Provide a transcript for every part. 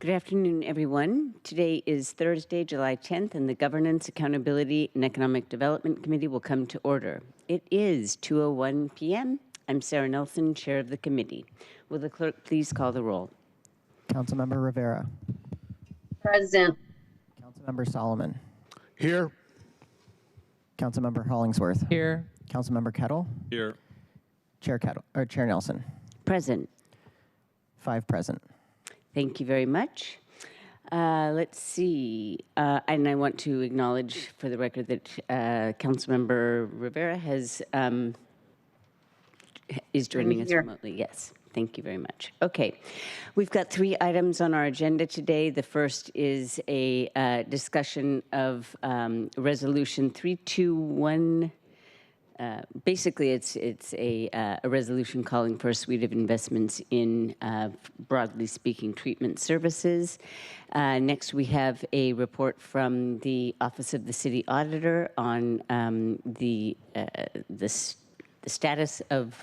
Good afternoon, everyone. Today is Thursday, July 10th, and the Governance, Accountability, and Economic Development Committee will come to order. It is 2:01 p.m. I'm Sarah Nelson, Chair of the committee. Will the clerk please call the roll? Councilmember Rivera. Present. Councilmember Solomon. Here. Councilmember Hollingsworth. Here. Councilmember Kettle. Here. Chair Nelson. Present. 5 present. Thank you very much. Let's see. And I want to acknowledge for the record that Councilmember Rivera is joining us remotely. Yes. Thank you very much. Okay. We've got 3 items on our agenda today. The first is a discussion of Resolution 321. Basically, it's a resolution calling for a suite of investments in, broadly speaking, treatment services. Next, we have a report from the Office of the City Auditor on the status of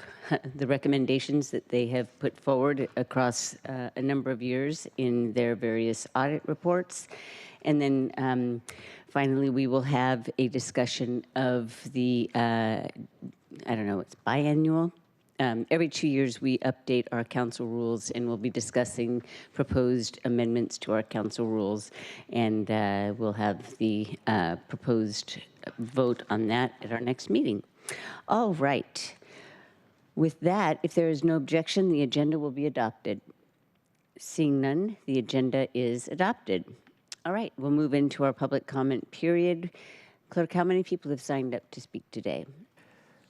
the recommendations that they have put forward across a number of years in their various audit reports. And then finally, we will have a discussion of the, it's biannual. Every 2 years, we update our council rules, and we'll be discussing proposed amendments to our council rules. And we'll have the proposed vote on that at our next meeting. All right. With that, if there is no objection, the agenda will be adopted. Seeing none, the agenda is adopted. All right, we'll move into our public comment period. Clerk, how many people have signed up to speak today?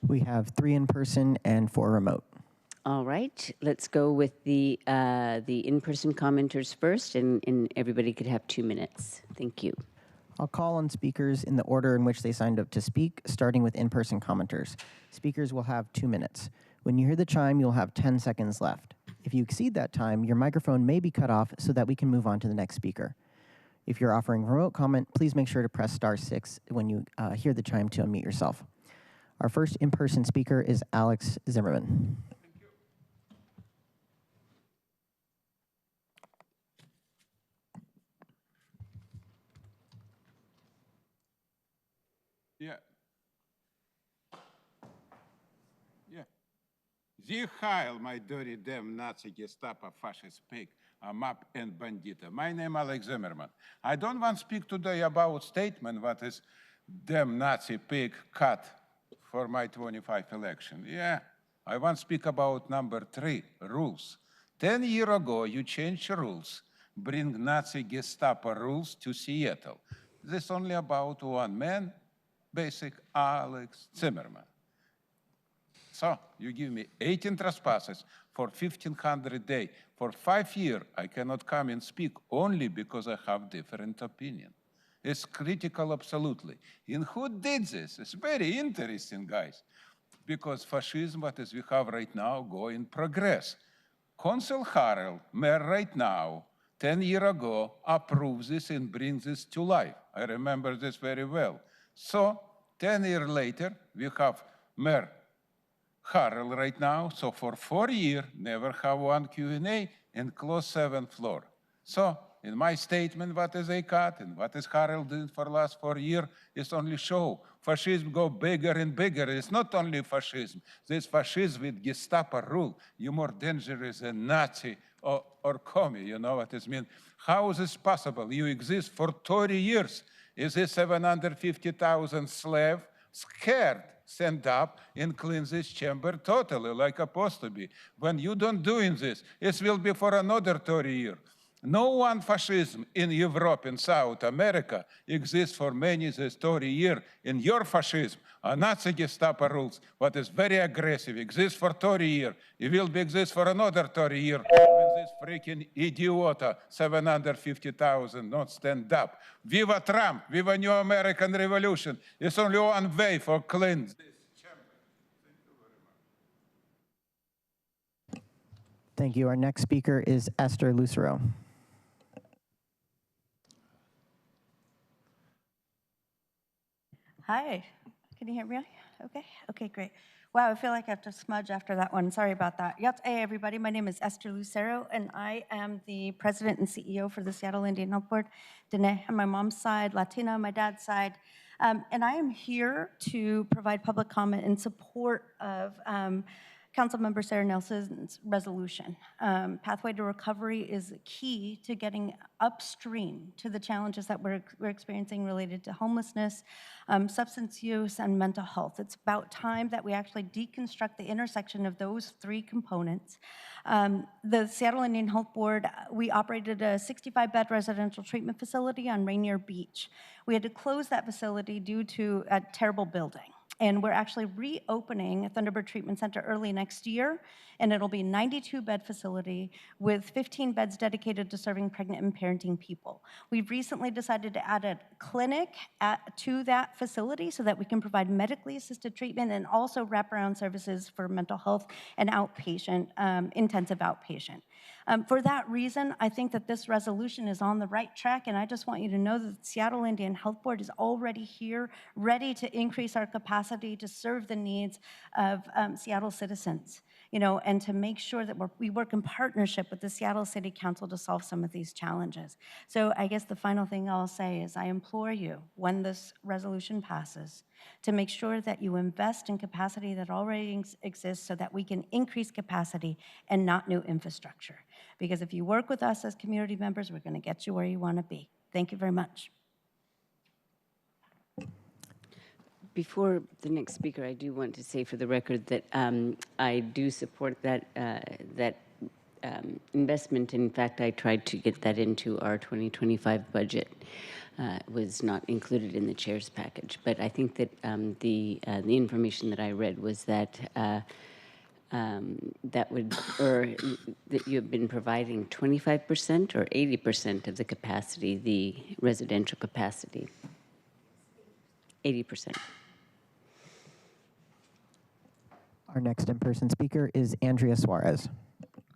We have 3 in person and 4 remote. All right, let's go with the in-person commenters first, and everybody could have 2 minutes. Thank you. I'll call on speakers in the order in which they signed up to speak, starting with in-person commenters. Speakers will have 2 minutes. When you hear the chime, you'll have 10 seconds left. If you exceed that time, your microphone may be cut off so that we can move on to the next speaker. If you're offering remote comment, please make sure to press *6 when you hear the chime to unmute yourself. Our first in-person speaker is Alex Zimmerman. Thank you. Yeah. Sie Heil, my dirty damn Nazi Gestapo fascist pig, map and bandita. My name Alex Zimmerman. I don't want to speak today about statement what is damn Nazi pig cut for my 25 election. Yeah, I want to speak about number 3, rules. 10 years ago, you changed rules, bring Nazi Gestapo rules to Seattle. This only about one man, basic Alex Zimmerman. So you give me 18 trespasses for 1,500 days. For 5 years, I cannot come and speak only because I have different opinion. It's critical, absolutely. And who did this? It's very interesting, guys, because fascism, what is we have right now, go in progress. Consul Harrell, mayor right now, 10 years ago, approves this and brings this to life. I remember this very well. So 10 years later, we have Mayor Harrell right now. So for 4 years, never have one Q&A and close 7th floor. So in my statement, what is a cut and what is Harrell doing for the last 4 years is only show fascism go bigger and bigger. It's not only fascism. This fascism with Gestapo rule, you're more dangerous than Nazi or commie, you know what it means? How is this possible? You exist for 30 years. Is this 750,000 slave scared, stand up and clean this chamber totally like supposed to be? When you don't doing this, it will be for another 30 years. No one fascism in Europe and South America exists for many this 30 years. In your fascism, a Nazi Gestapo rules, what is very aggressive, exists for 30 years. It will be exist for another 30 years. When this freaking idiota, 750,000, not stand up. Viva Trump, viva New American Revolution. It's only one way for clean this chamber. Thank you very much. Thank you. Our next speaker is Esther Lucero. Hi, can you hear me? Okay, great. Wow, I feel like I have to smudge after that one. Sorry about that. Yes, hey, everybody. My name is Esther Lucero, and I am the president and CEO for the Seattle Indian Health Board. Dene on my mom's side, Latina on my dad's side. And I am here to provide public comment in support of Councilmember Sarah Nelson's resolution. Pathway to recovery is key to getting upstream to the challenges that we're experiencing related to homelessness, substance use, and mental health. It's about time that we actually deconstruct the intersection of those three components. The Seattle Indian Health Board, we operated a 65-bed residential treatment facility on Rainier Beach. We had to close that facility due to a terrible building. And we're actually reopening Thunderbird Treatment Center early next year, and it'll be a 92-bed facility with 15 beds dedicated to serving pregnant and parenting people. We've recently decided to add a clinic to that facility so that we can provide medically assisted treatment and also wraparound services for mental health and outpatient, intensive outpatient. For that reason, I think that this resolution is on the right track, and I just want you to know that the Seattle Indian Health Board is already here, ready to increase our capacity to serve the needs of Seattle citizens, and to make sure that we work in partnership with the Seattle City Council to solve some of these challenges. So I guess the final thing I'll say is I implore you, when this resolution passes, to make sure that you invest in capacity that already exists so that we can increase capacity and not new infrastructure. Because if you work with us as community members, we're going to get you where you want to be. Thank you very much. Before the next speaker, I do want to say for the record that I do support that investment. In fact, I tried to get that into our 2025 budget. It was not included in the chair's package, but I think that the information that I read was that that you have been providing 25% or 80% of the capacity, the residential capacity. 80%. Our next in-person speaker is Andrea Suarez.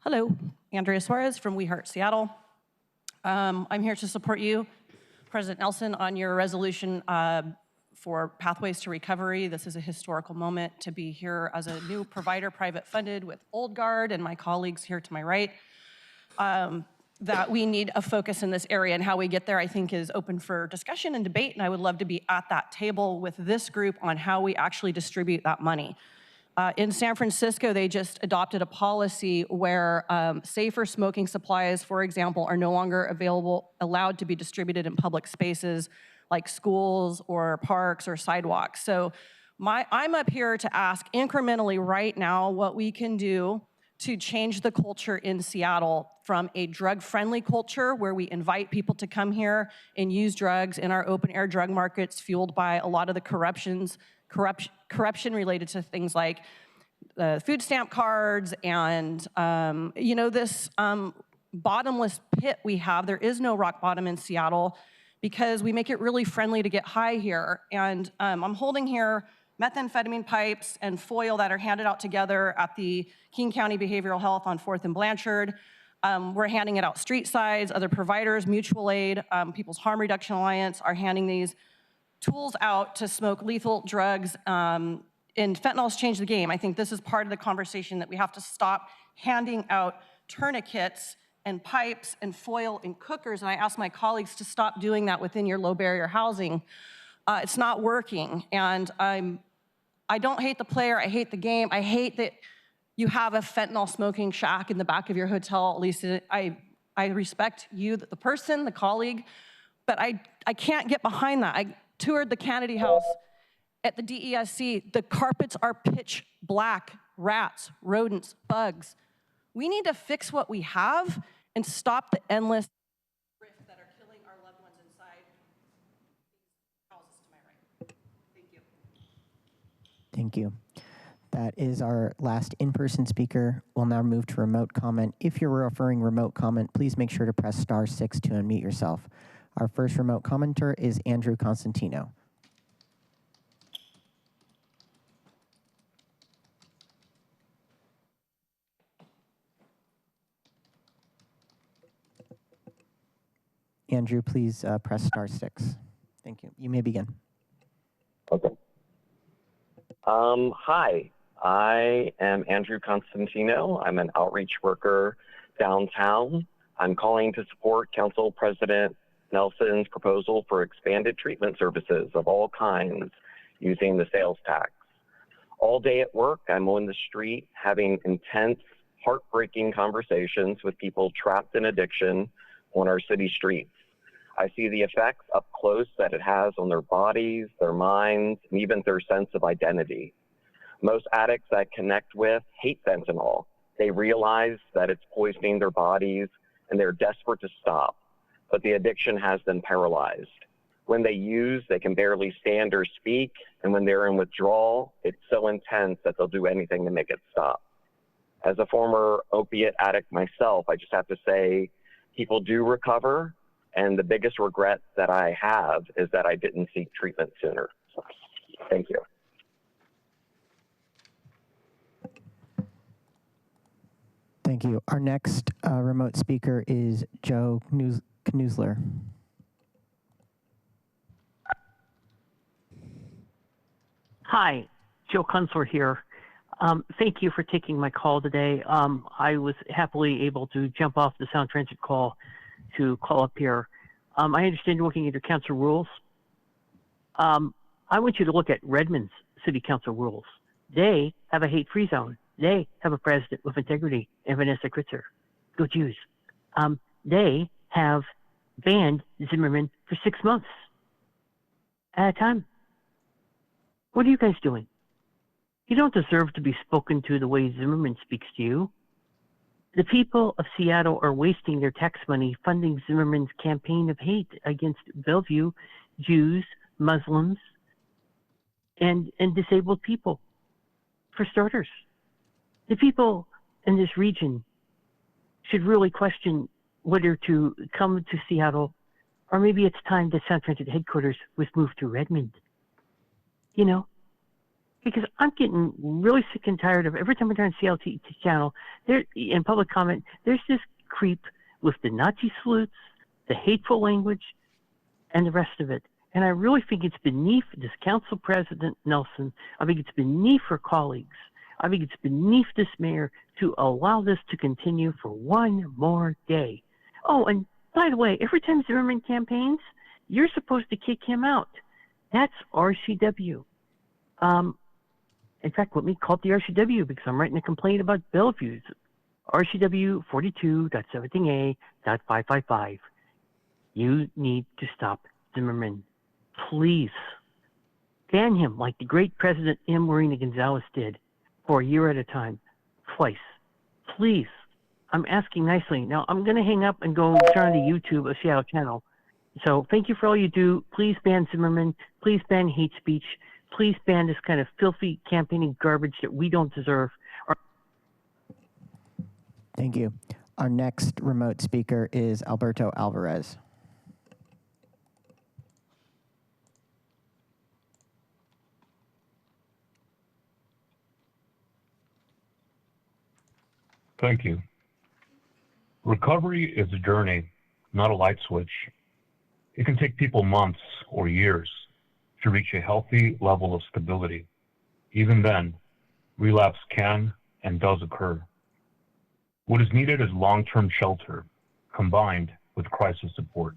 Hello, Andrea Suarez from We Heart Seattle. I'm here to support you, President Nelson, on your resolution for Pathways to Recovery. This is a historical moment to be here as a new provider, private funded, with Old Guard and my colleagues here to my right. That we need a focus in this area, and how we get there, I think, is open for discussion and debate, and I would love to be at that table with this group on how we actually distribute that money. In San Francisco, they just adopted a policy where safer smoking supplies, for example, are no longer allowed to be distributed in public spaces like schools or parks or sidewalks. So I'm up here to ask incrementally right now what we can do to change the culture in Seattle from a drug-friendly culture where we invite people to come here and use drugs in our open-air drug markets fueled by a lot of the corruption related to things like food stamp cards and this bottomless pit we have. There is no rock bottom in Seattle because we make it really friendly to get high here. And I'm holding here methamphetamine pipes and foil that are handed out together at the King County Behavioral Health on 4th and Blanchard. We're handing it out street sides. Other providers, mutual aid, People's Harm Reduction Alliance are handing these tools out to smoke lethal drugs. And fentanyl's changed the game. I think this is part of the conversation that we have to stop handing out tourniquets and pipes and foil and cookers. And I ask my colleagues to stop doing that within your low barrier housing. It's not working. And I don't hate the player, I hate the game. I hate that you have a fentanyl smoking shack in the back of your hotel. At least I respect you, the person, the colleague, but I can't get behind that. I toured the Kennedy House at the DESC. The carpets are pitch black, rats, rodents, bugs. We need to fix what we have and stop the endless rift that are killing our loved ones inside these houses to my right. Thank you. Thank you. That is our last in-person speaker. We'll now move to remote comment. If you're referring remote comment, please make sure to press *6 to unmute yourself. Our first remote commenter is Andrew Constantino. Andrew, please press *6. Thank you. You may begin. Okay. Hi, I am Andrew Constantino. I'm an outreach worker downtown. I'm calling to support Council President Nelson's proposal for expanded treatment services of all kinds using the sales tax. All day at work, I'm on the street having intense, heartbreaking conversations with people trapped in addiction on our city streets. I see the effects up close that it has on their bodies, their minds, and even their sense of identity. Most addicts I connect with hate fentanyl. They realize that it's poisoning their bodies and they're desperate to stop, but the addiction has them paralyzed. When they use, they can barely stand or speak, and when they're in withdrawal, it's so intense that they'll do anything to make it stop. As a former opiate addict myself, I just have to say, people do recover, and the biggest regret that I have is that I didn't seek treatment sooner. Thank you. Thank you. Our next remote speaker is Joe Knuesler. Hi, Joe Kunzler here. Thank you for taking my call today. I was happily able to jump off the Sound Transit call to call up here. I understand you're looking at your council rules. I want you to look at Redmond's city council rules. They have a hate-free zone. They have a president with integrity and Vanessa Kritzer. Go Jews. They have banned Zimmerman for 6 months at a time. What are you guys doing? You don't deserve to be spoken to the way Zimmerman speaks to you. The people of Seattle are wasting their tax money funding Zimmerman's campaign of hate against Bellevue, Jews, Muslims, and disabled people. For starters, the people in this region should really question whether to come to Seattle, or maybe it's time that Sound Transit headquarters was moved to Redmond. You know, because I'm getting really sick and tired of every time I turn on CLT channel, there in public comment, there's this creep with the Nazi salutes, the hateful language, and the rest of it. And I really think it's beneath this Council President Nelson. I think it's beneath her colleagues. I think it's beneath this mayor to allow this to continue for one more day. Oh, and by the way, every time Zimmerman campaigns, you're supposed to kick him out. That's RCW. In fact, let me call it the RCW because I'm writing a complaint about Bellevue's. RCW 42.17a.555. You need to stop Zimmerman. Please. Ban him like the great President M. Marina Gonzalez did for a year at a time. Twice. Please. I'm asking nicely. Now, I'm going to hang up and go turn on the YouTube of Seattle Channel. So thank you for all you do. Please ban Zimmerman. Please ban hate speech. Please ban this kind of filthy campaigning garbage that we don't deserve. Thank you. Our next remote speaker is Alberto Alvarez. Thank you. Recovery is a journey, not a light switch. It can take people months or years to reach a healthy level of stability. Even then, relapse can and does occur. What is needed is long-term shelter combined with crisis support.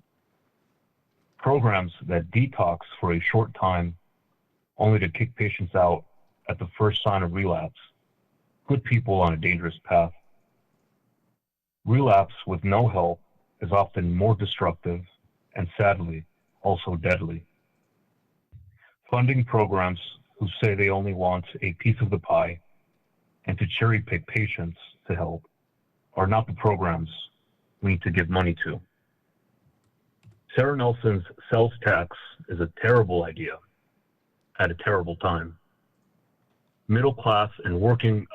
Programs that detox for a short time only to kick patients out at the first sign of relapse put people on a dangerous path. Relapse with no help is often more destructive and sadly also deadly. Funding programs who say they only want a piece of the pie and to cherry pick patients to help are not the programs we need to give money to. Sarah Nelson's sales tax is a terrible idea at a terrible time. Middle class and working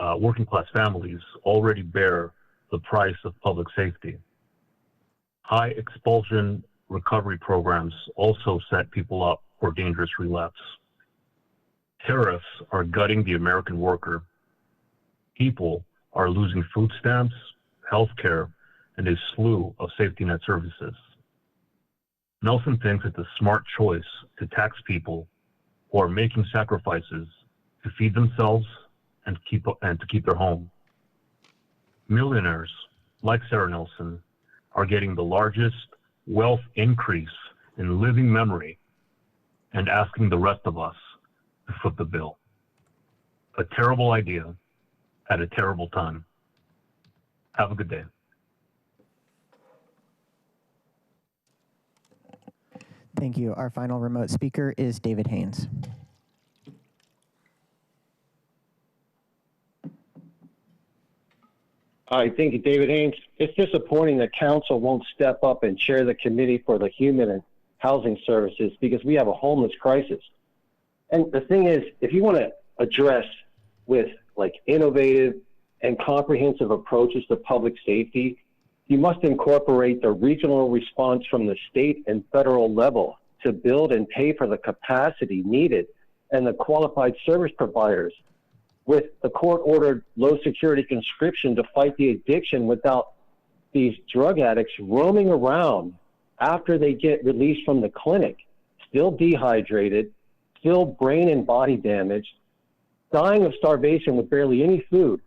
class families already bear the price of public safety. High expulsion recovery programs also set people up for dangerous relapse. Tariffs are gutting the American worker. People are losing food stamps, healthcare, and a slew of safety net services. Nelson thinks it's a smart choice to tax people who are making sacrifices to feed themselves and to keep their home. Millionaires like Sarah Nelson are getting the largest wealth increase in living memory and asking the rest of us to foot the bill. A terrible idea at a terrible time. Have a good day. Thank you. Our final remote speaker is David Haynes. Hi, thank you, David Haynes. It's disappointing that council won't step up and chair the committee for the human and housing services because we have a homeless crisis. And the thing is, if you want to address with like innovative and comprehensive approaches to public safety, you must incorporate the regional response from the state and federal level to build and pay for the capacity needed and the qualified service providers with the court-ordered low-security conscription to fight the addiction without these drug addicts roaming around after they get released from the clinic, still dehydrated, still brain and body damaged, dying of starvation with barely any food.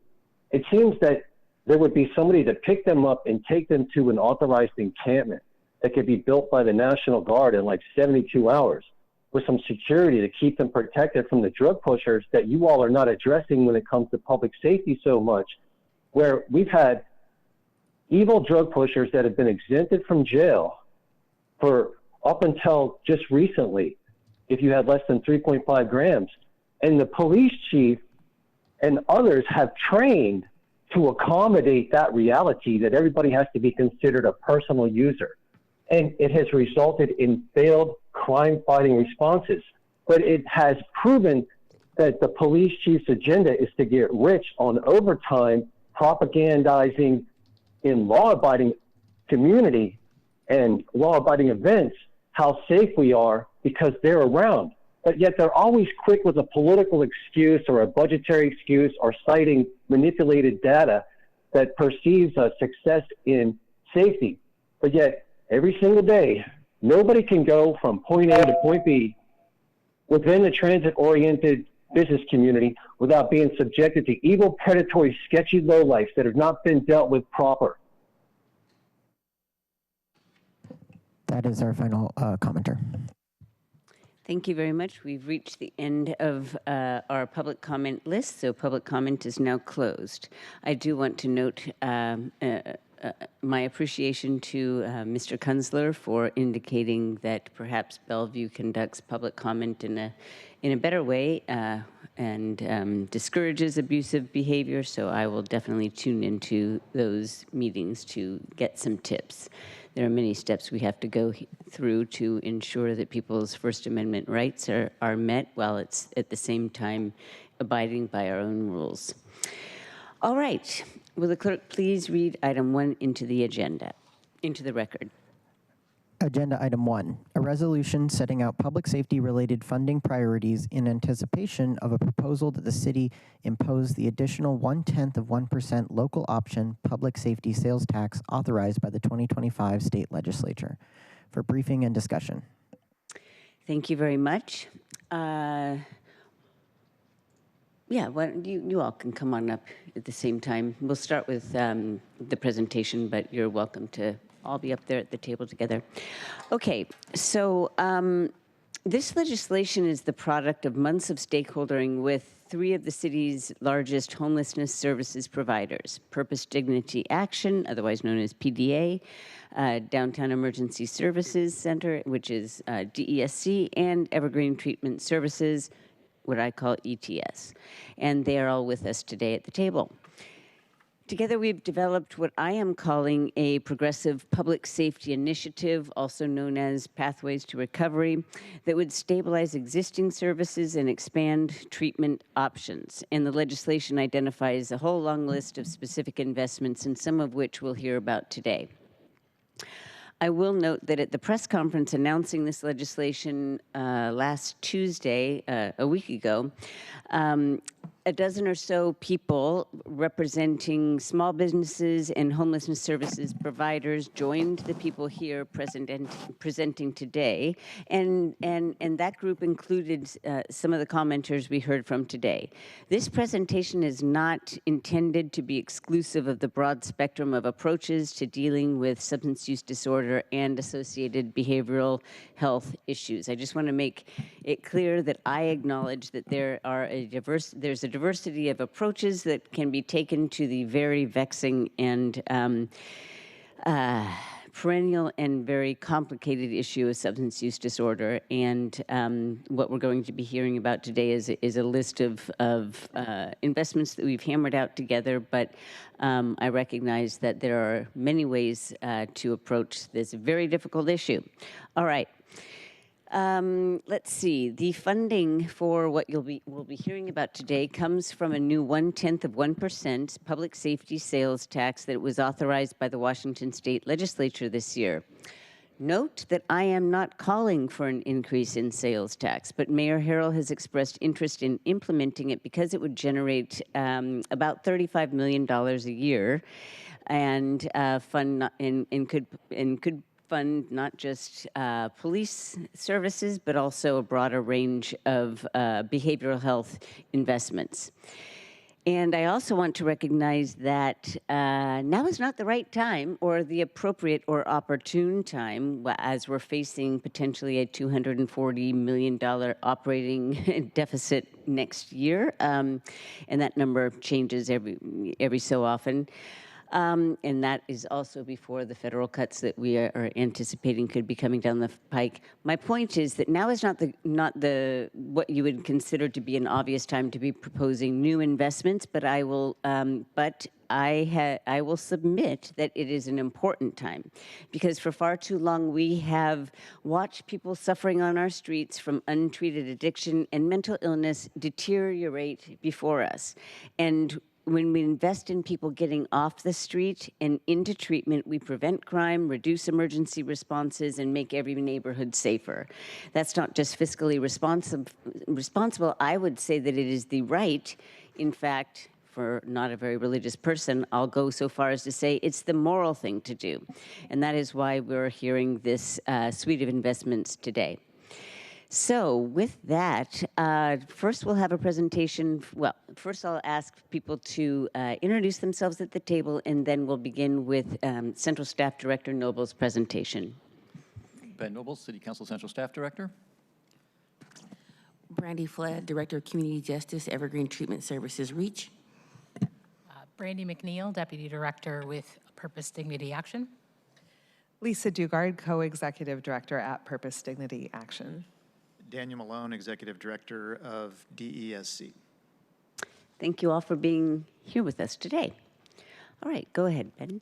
It seems that there would be somebody to pick them up and take them to an authorized encampment that could be built by the National Guard in like 72 hours. With some security to keep them protected from the drug pushers that you all are not addressing when it comes to public safety so much, where we've had evil drug pushers that have been exempted from jail for up until just recently, if you had less than 3.5 grams. And the police chief and others have trained to accommodate that reality that everybody has to be considered a personal user. And it has resulted in failed crime-fighting responses. But it has proven that the police chief's agenda is to get rich on overtime, propagandizing in law-abiding community and law-abiding events how safe we are because they're around. But yet they're always quick with a political excuse or a budgetary excuse or citing manipulated data that perceives a success in safety. But yet every single day, nobody can go from point A to point B within the transit-oriented business community without being subjected to evil, predatory, sketchy lowlifes that have not been dealt with proper. That is our final commenter. Thank you very much. We've reached the end of our public comment list, so public comment is now closed. I do want to note my appreciation to Mr. Kunzler for indicating that perhaps Bellevue conducts public comment in a better way and discourages abusive behavior, so I will definitely tune into those meetings to get some tips. There are many steps we have to go through to ensure that people's First Amendment rights are met while it's at the same time abiding by our own rules. All right. Will the clerk please read item 1 into the agenda, into the record? Agenda item 1, a resolution setting out public safety related funding priorities in anticipation of a proposal that the city impose the additional 0.1% local option public safety sales tax authorized by the 2025 state legislature. For briefing and discussion. Thank you very much. Yeah, well, you all can come on up at the same time. We'll start with the presentation, but you're welcome to all be up there at the table together. Okay, so this legislation is the product of months of stakeholdering with 3 of the city's largest homelessness services providers, Purpose Dignity Action, otherwise known as PDA, Downtown Emergency Services Center, which is DESC, and Evergreen Treatment Services, what I call ETS. And they are all with us today at the table. Together, we've developed what I am calling a progressive public safety initiative, also known as Pathways to Recovery, that would stabilize existing services and expand treatment options. And the legislation identifies a whole long list of specific investments, and some of which we'll hear about today. I will note that at the press conference announcing this legislation last Tuesday, a week ago, a dozen or so people representing small businesses and homelessness services providers joined the people here presenting today, and that group included some of the commenters we heard from today. This presentation is not intended to be exclusive of the broad spectrum of approaches to dealing with substance use disorder and associated behavioral health issues. I just want to make it clear that I acknowledge that there's a diversity of approaches that can be taken to the very vexing and perennial and very complicated issue of substance use disorder. And what we're going to be hearing about today is a list of investments that we've hammered out together, but I recognize that there are many ways to approach this very difficult issue. All right. Let's see. The funding for what we'll be hearing about today comes from a new 0.1% public safety sales tax that was authorized by the Washington State Legislature this year. Note that I am not calling for an increase in sales tax, but Mayor Harrell has expressed interest in implementing it because it would generate about $35 million a year, and could fund not just police services, but also a broader range of behavioral health investments. And I also want to recognize that now is not the right time or the appropriate or opportune time, as we're facing potentially a $240 million operating deficit next year, and that number changes every so often. And that is also before the federal cuts that we are anticipating could be coming down the pike. My point is that now is not the what you would consider to be an obvious time to be proposing new investments, but I will submit that it is an important time, because for far too long we have watched people suffering on our streets from untreated addiction and mental illness deteriorate before us. And when we invest in people getting off the street and into treatment, we prevent crime, reduce emergency responses, and make every neighborhood safer. That's not just fiscally responsible. I would say that it is the right, in fact, for not a very religious person, I'll go so far as to say it's the moral thing to do. And that is why we're hearing this suite of investments today. So with that, first we'll have a presentation. Well, first I'll ask people to introduce themselves at the table, and then we'll begin with Central Staff Director Noble's presentation. Ben Noble, City Council Central Staff Director. Brandy Flood, Director of Community Justice, Evergreen Treatment Services, REACH. Brandy McNeil, Deputy Director with Purpose Dignity Action. Lisa Dugard, Co-Executive Director at Purpose Dignity Action. Daniel Malone, Executive Director of DESC. Thank you all for being here with us today. All right, go ahead, Ben.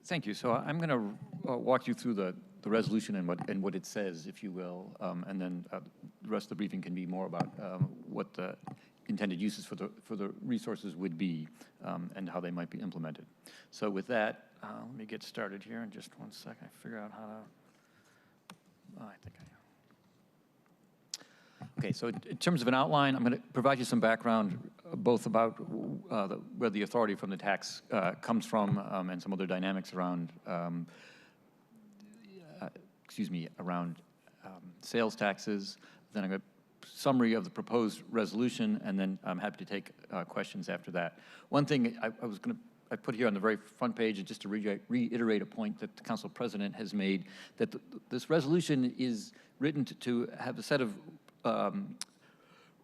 Thank you. So I'm going to walk you through the resolution and what it says, if you will, and then the rest of the briefing can be more about what the intended uses for the resources would be and how they might be implemented. So with that, let me get started here in just one second. I figure out how to. I think I. Okay, so in terms of an outline, I'm going to provide you some background both about where the authority from the tax comes from and some other dynamics around, around sales taxes. Then I'm going to summary of the proposed resolution, and then I'm happy to take questions after that. One thing I put here on the very front page, and just to reiterate a point that the Council President has made, that this resolution is written to have a set of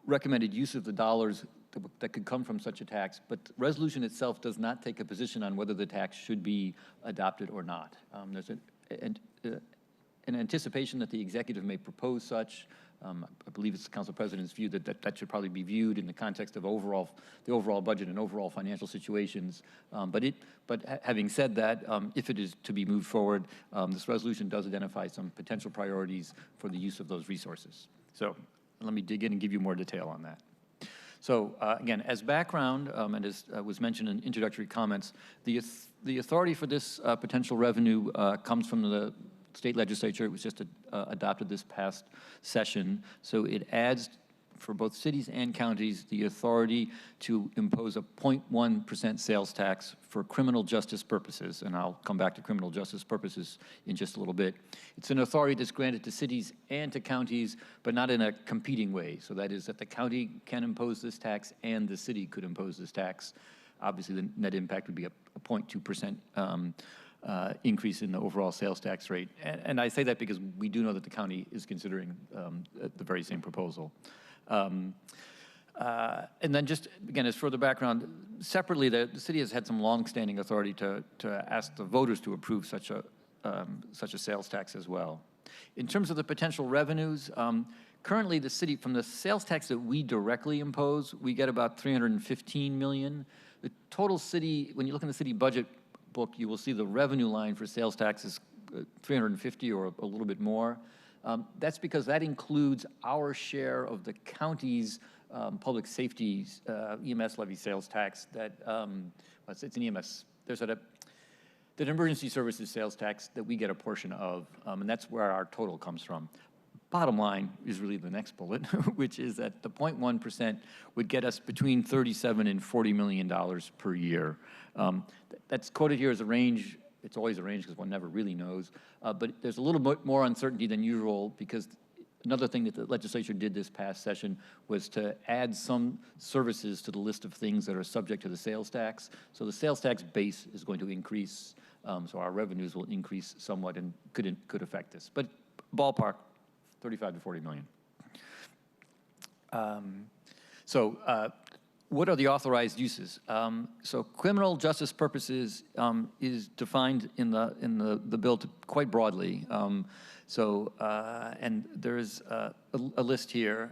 recommended use of the dollars that could come from such a tax, but the resolution itself does not take a position on whether the tax should be adopted or not. There's an anticipation that the executive may propose such. I believe it's the Council President's view that should probably be viewed in the context of the overall budget and overall financial situations. But having said that, if it is to be moved forward, this resolution does identify some potential priorities for the use of those resources. So let me dig in and give you more detail on that. So again, as background, and as was mentioned in introductory comments, the authority for this potential revenue comes from the state legislature. It was just adopted this past session. So it adds for both cities and counties the authority to impose a 0.1% sales tax for criminal justice purposes, and I'll come back to criminal justice purposes in just a little bit. It's an authority that's granted to cities and to counties, but not in a competing way. So that is that the county can impose this tax and the city could impose this tax. Obviously, the net impact would be a 0.2% increase in the overall sales tax rate. And I say that because we do know that the county is considering the very same proposal. And then just, again, as further background, separately, the city has had some longstanding authority to ask the voters to approve such a sales tax as well. In terms of the potential revenues, currently the city, from the sales tax that we directly impose, we get about $315 million. The total city, when you look in the city budget book, you will see the revenue line for sales tax is 350 or a little bit more. That's because that includes our share of the county's public safety EMS levy sales tax. That it's an EMS. There's an emergency services sales tax that we get a portion of, and that's where our total comes from. Bottom line is really the next bullet, which is that the 0.1% would get us between $37 and $40 million per year. That's quoted here as a range. It's always a range because one never really knows. But there's a little bit more uncertainty than usual because another thing that the legislature did this past session was to add some services to the list of things that are subject to the sales tax. So the sales tax base is going to increase, so our revenues will increase somewhat and could affect this. But ballpark, 35 to 40 million. What are the authorized uses? So criminal justice purposes is defined in the bill quite broadly. And there is a list here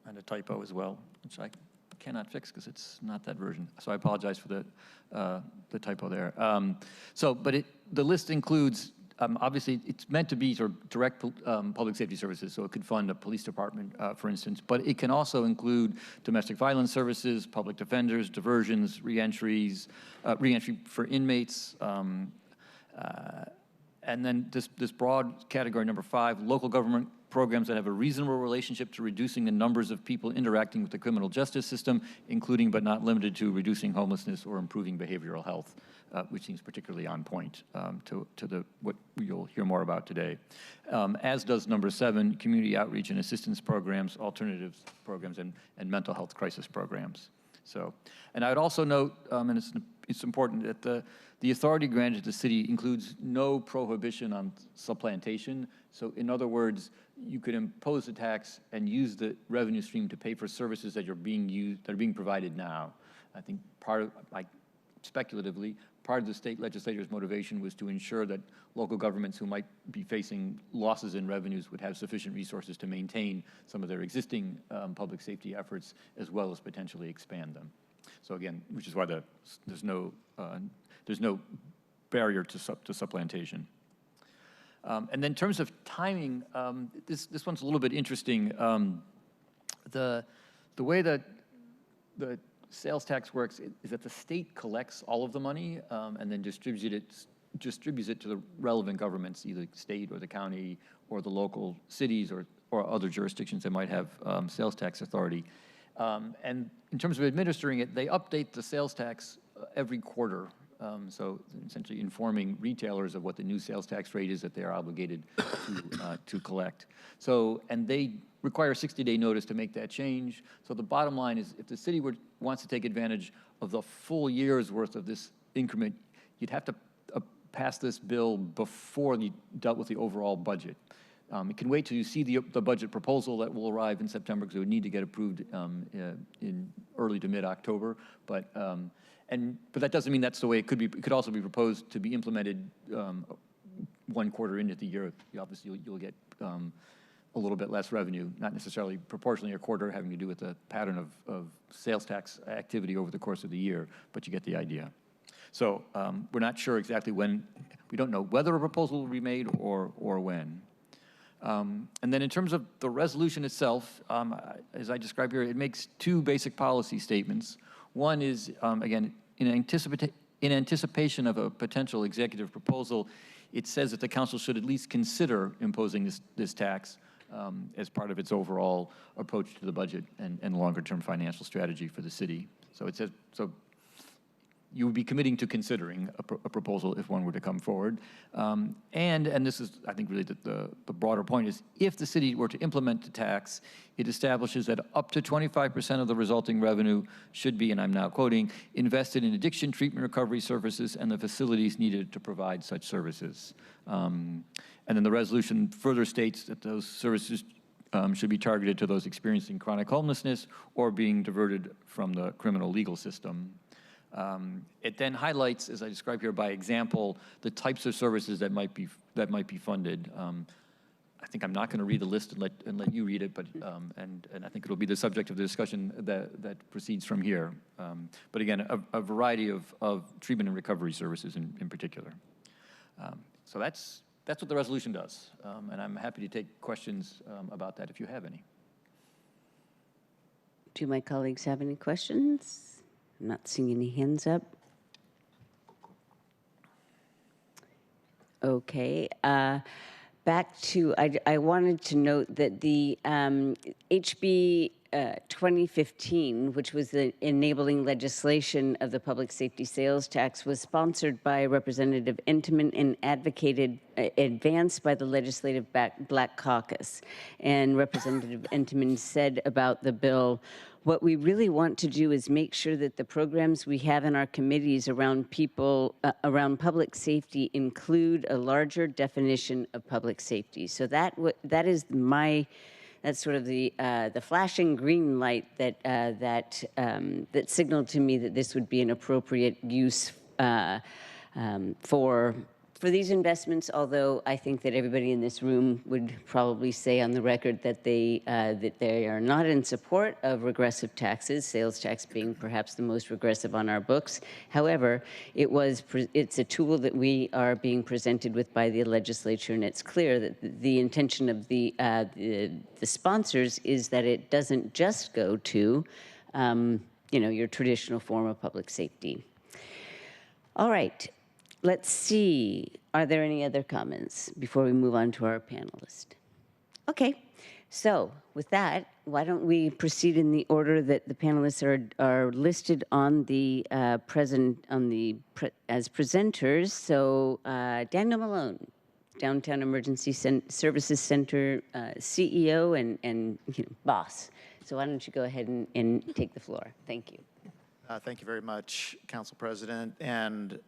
and a typo as well, which I cannot fix because it's not that version. So I apologize for the typo there. But the list includes. Obviously, it's meant to be sort of direct public safety services, so it could fund a police department, for instance, but it can also include domestic violence services, public defenders, diversions, reentry for inmates, and then this broad category, number 5, local government programs that have a reasonable relationship to reducing the numbers of people interacting with the criminal justice system, including but not limited to reducing homelessness or improving behavioral health, which seems particularly on point to what you'll hear more about today. As does number 7, community outreach and assistance programs, alternatives programs, and mental health crisis programs. And I would also note, and it's important, that the authority granted to the city includes no prohibition on supplantation. So in other words, you could impose a tax and use the revenue stream to pay for services that are being provided now. I think speculatively, part of the state legislature's motivation was to ensure that local governments who might be facing losses in revenues would have sufficient resources to maintain some of their existing public safety efforts, as well as potentially expand them. So again, which is why there's no barrier to supplantation. And then in terms of timing, this one's a little bit interesting. The way that the sales tax works is that the state collects all of the money and then distributes it to the relevant governments, either the state or the county or the local cities or other jurisdictions that might have sales tax authority. And in terms of administering it, they update the sales tax every quarter. So essentially informing retailers of what the new sales tax rate is that they are obligated to collect. And they require a 60-day notice to make that change. So the bottom line is, if the city wants to take advantage of the full year's worth of this increment, you'd have to pass this bill before you dealt with the overall budget. It can wait till you see the budget proposal that will arrive in September, because it would need to get approved in early to mid-October. But that doesn't mean that's the way it could be. It could also be proposed to be implemented 1 quarter into the year. Obviously, you'll get a little bit less revenue, not necessarily proportionally a quarter, having to do with the pattern of sales tax activity over the course of the year, but you get the idea. So we're not sure exactly when. We don't know whether a proposal will be made or when. And then in terms of the resolution itself, as I described here, it makes 2 basic policy statements. One is, again, in anticipation of a potential executive proposal, it says that the council should at least consider imposing this tax. as part of its overall approach to the budget and longer-term financial strategy for the city. So it says, so you would be committing to considering a proposal if one were to come forward. And this is, I think, really the broader point is, if the city were to implement the tax, it establishes that up to 25% of the resulting revenue should be, and I'm now quoting, invested in addiction treatment recovery services and the facilities needed to provide such services. And then the resolution further states that those services should be targeted to those experiencing chronic homelessness or being diverted from the criminal legal system. It then highlights, as I describe here by example, the types of services that might be funded. I think I'm not going to read the list and let you read it, but and I think it'll be the subject of the discussion that proceeds from here. But again, a variety of treatment and recovery services in particular. So that's what the resolution does, and I'm happy to take questions about that if you have any. Do my colleagues have any questions? I'm not seeing any hands up. Okay. Back to, I wanted to note that the HB 2015, which was the enabling legislation of the public safety sales tax, was sponsored by Representative Entenmann and advanced by the Legislative Black Caucus. And Representative Entenmann said about the bill, what we really want to do is make sure that the programs we have in our committees around around public safety include a larger definition of public safety. So that is that's sort of the flashing green light that signaled to me that this would be an appropriate use for these investments, although I think that everybody in this room would probably say on the record that they are not in support of regressive taxes, sales tax being perhaps the most regressive on our books. However, it's a tool that we are being presented with by the legislature, and it's clear that the intention of the sponsors is that it doesn't just go to your traditional form of public safety. All right. Let's see, are there any other comments before we move on to our panelist? Okay, so with that, why don't we proceed in the order that the panelists are listed on the as presenters. So Daniel Malone, Downtown Emergency Services Center CEO and boss. So why don't you go ahead and take the floor? Thank you. Thank you very much, Council President, and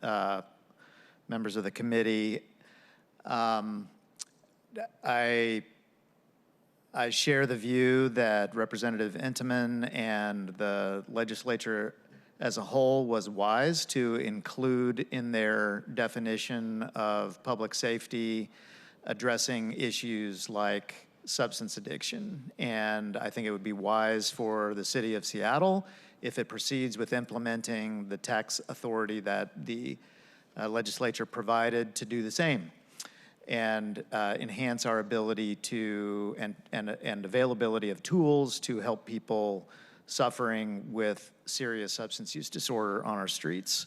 members of the committee. I share the view that Representative Entenmann and the legislature as a whole was wise to include in their definition of public safety addressing issues like substance addiction. And I think it would be wise for the city of Seattle if it proceeds with implementing the tax authority that the legislature provided to do the same and enhance our ability to and availability of tools to help people suffering with serious substance use disorder on our streets.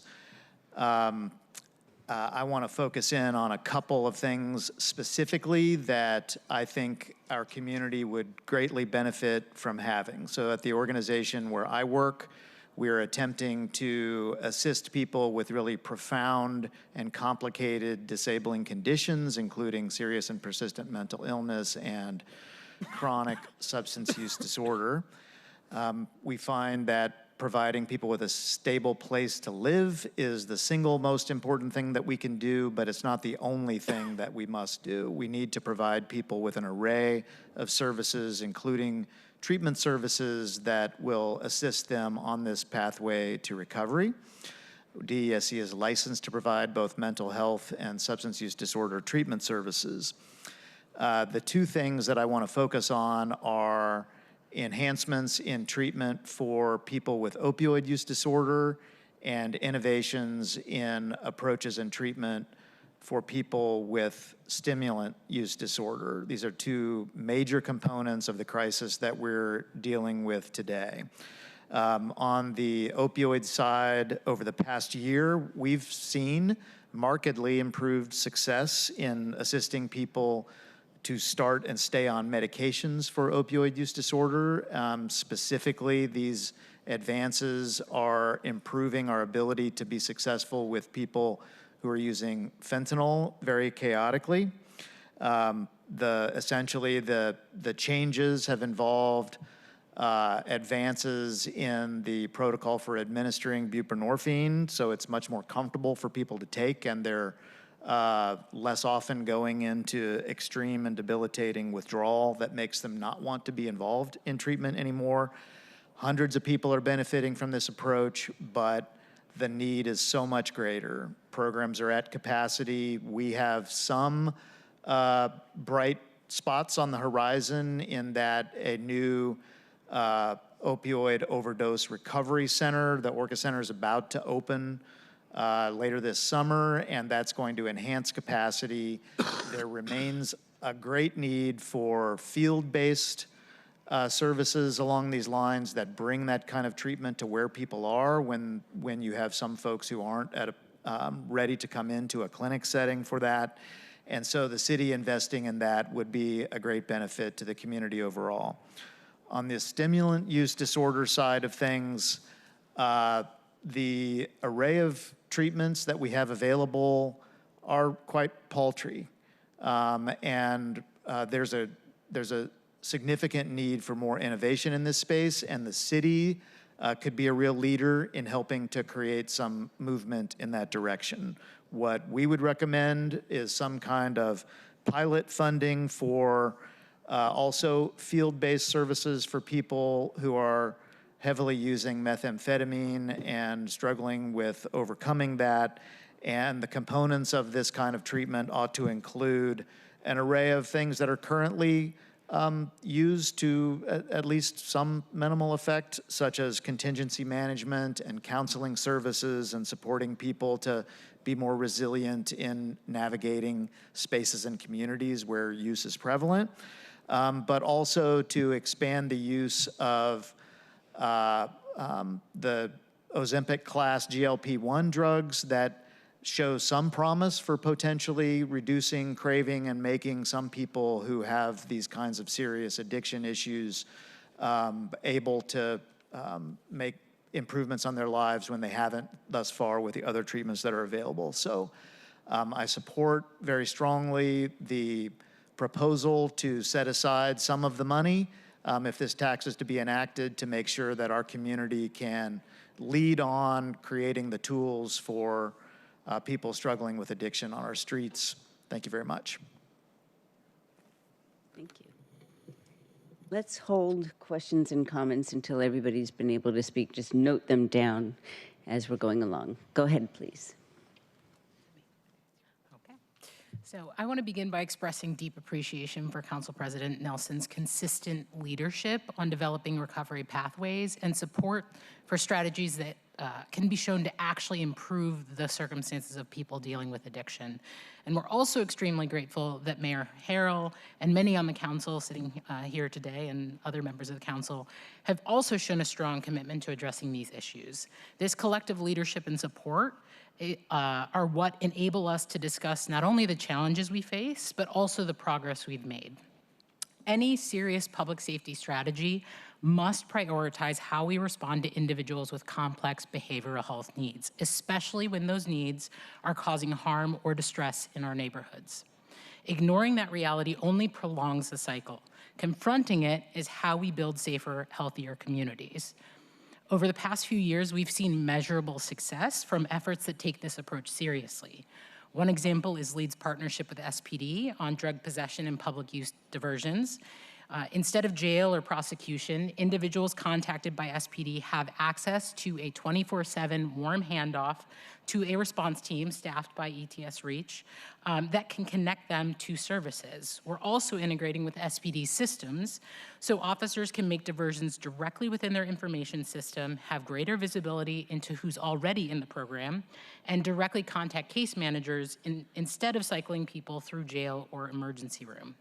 I want to focus in on a couple of things specifically that I think our community would greatly benefit from having. So at the organization where I work, we're attempting to assist people with really profound and complicated disabling conditions, including serious and persistent mental illness and chronic substance use disorder. We find that providing people with a stable place to live is the single most important thing that we can do, but it's not the only thing that we must do. We need to provide people with an array of services, including treatment services that will assist them on this pathway to recovery. DESC is licensed to provide both mental health and substance use disorder treatment services. The two things that I want to focus on are enhancements in treatment for people with opioid use disorder and innovations in approaches and treatment for people with stimulant use disorder. These are two major components of the crisis that we're dealing with today. On the opioid side, over the past year, we've seen markedly improved success in assisting people to start and stay on medications for opioid use disorder. Specifically, these advances are improving our ability to be successful with people who are using fentanyl very chaotically. Essentially, the changes have involved advances in the protocol for administering buprenorphine, so it's much more comfortable for people to take, and they're less often going into extreme and debilitating withdrawal that makes them not want to be involved in treatment anymore. Hundreds of people are benefiting from this approach, but the need is so much greater. Programs are at capacity. We have some bright spots on the horizon in that a new opioid overdose recovery center, the Orca Center, is about to open later this summer, and that's going to enhance capacity. There remains a great need for field-based services along these lines that bring that kind of treatment to where people are when you have some folks who aren't at ready to come into a clinic setting for that. And so the city investing in that would be a great benefit to the community overall. On the stimulant use disorder side of things, the array of treatments that we have available are quite paltry. There's a significant need for more innovation in this space, and the city could be a real leader in helping to create some movement in that direction. What we would recommend is some kind of pilot funding for also field-based services for people who are heavily using methamphetamine and struggling with overcoming that. And the components of this kind of treatment ought to include an array of things that are currently used to at least some minimal effect, such as contingency management and counseling services and supporting people to be more resilient in navigating spaces and communities where use is prevalent, but also to expand the use of the Ozempic class GLP-1 drugs that show some promise for potentially reducing craving and making some people who have these kinds of serious addiction issues able to make improvements on their lives when they haven't thus far with the other treatments that are available. So I support very strongly the proposal to set aside some of the money if this tax is to be enacted, to make sure that our community can lead on creating the tools for people struggling with addiction on our streets. Thank you very much. Thank you. Let's hold questions and comments until everybody's been able to speak. Just note them down as we're going along. Go ahead, please. So I want to begin by expressing deep appreciation for Council President Nelson's consistent leadership on developing recovery pathways and support for strategies that can be shown to actually improve the circumstances of people dealing with addiction. And we're also extremely grateful that Mayor Harrell and many on the council sitting here today and other members of the council have also shown a strong commitment to addressing these issues. This collective leadership and support are what enable us to discuss not only the challenges we face, but also the progress we've made. Any serious public safety strategy must prioritize how we respond to individuals with complex behavioral health needs, especially when those needs are causing harm or distress in our neighborhoods. Ignoring that reality only prolongs the cycle. Confronting it is how we build safer, healthier communities. Over the past few years, we've seen measurable success from efforts that take this approach seriously. One example is Lead's partnership with SPD on drug possession and public use diversions. Instead of jail or prosecution, individuals contacted by SPD have access to a 24/7 warm handoff to a response team staffed by ETS Reach that can connect them to services. We're also integrating with SPD systems so officers can make diversions directly within their information system, have greater visibility into who's already in the program, and directly contact case managers instead of cycling people through jail or emergency room.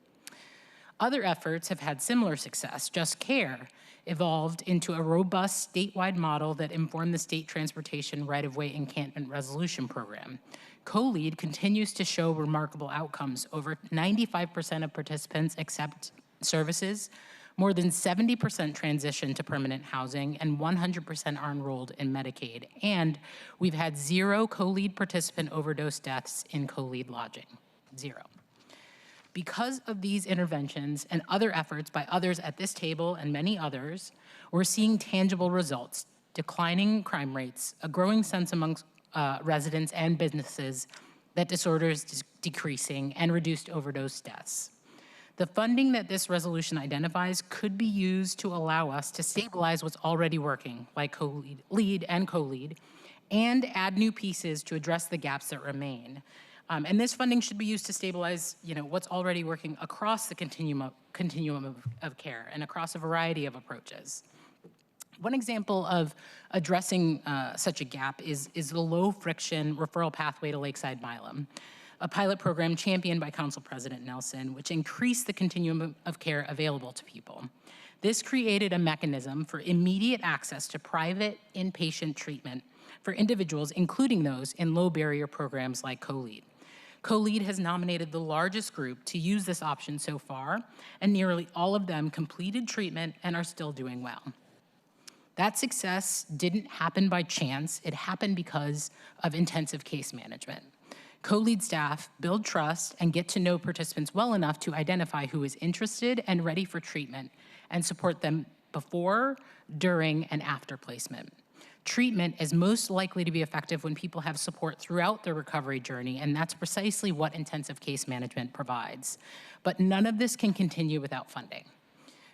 Other efforts have had similar success. Just Care evolved into a robust statewide model that informed the State Transportation Right-of-Way Encampment Resolution Program. CoLead continues to show remarkable outcomes. Over 95% of participants accept services, more than 70% transition to permanent housing, and 100% are enrolled in Medicaid. And we've had 0 CoLead participant overdose deaths in CoLead lodging, 0. Because of these interventions and other efforts by others at this table and many others, we're seeing tangible results: declining crime rates, a growing sense amongst residents and businesses that disorders is decreasing, and reduced overdose deaths. The funding that this resolution identifies could be used to allow us to stabilize what's already working, like CoLead and CoLead, and add new pieces to address the gaps that remain. And this funding should be used to stabilize, what's already working across the continuum of care and across a variety of approaches. One example of addressing such a gap is the low-friction referral pathway to Lakeside Milam, a pilot program championed by Council President Nelson, which increased the continuum of care available to people. This created a mechanism for immediate access to private inpatient treatment for individuals, including those in low-barrier programs like CoLead. CoLead has nominated the largest group to use this option so far, and nearly all of them completed treatment and are still doing well. That success didn't happen by chance. It happened because of intensive case management. CoLead staff build trust and get to know participants well enough to identify who is interested and ready for treatment and support them before, during, and after placement. Treatment is most likely to be effective when people have support throughout their recovery journey, and that's precisely what intensive case management provides. But none of this can continue without funding.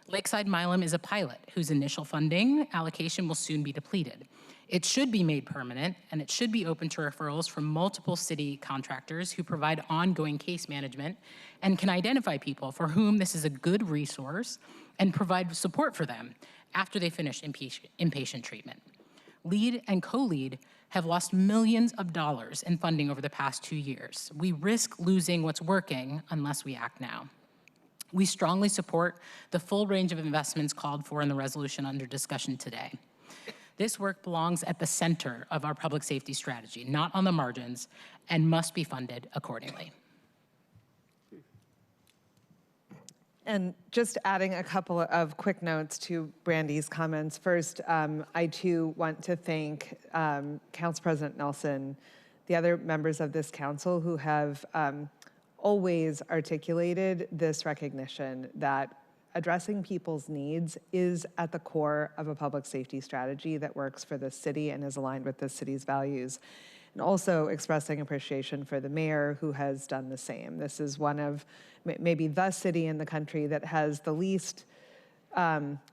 Lakeside Milam is a pilot whose initial funding allocation will soon be depleted. It should be made permanent, and it should be open to referrals from multiple city contractors who provide ongoing case management and can identify people for whom this is a good resource and provide support for them after they finish inpatient treatment. LEAD and CoLead have lost millions of dollars in funding over the past 2 years. We risk losing what's working unless we act now. We strongly support the full range of investments called for in the resolution under discussion today. This work belongs at the center of our public safety strategy, not on the margins, and must be funded accordingly. And just adding a couple of quick notes to Brandy's comments. First, I too want to thank Council President Nelson, the other members of this council who have always articulated this recognition that addressing people's needs is at the core of a public safety strategy that works for the city and is aligned with the city's values. And also expressing appreciation for the mayor who has done the same. This is one of maybe the city in the country that has the least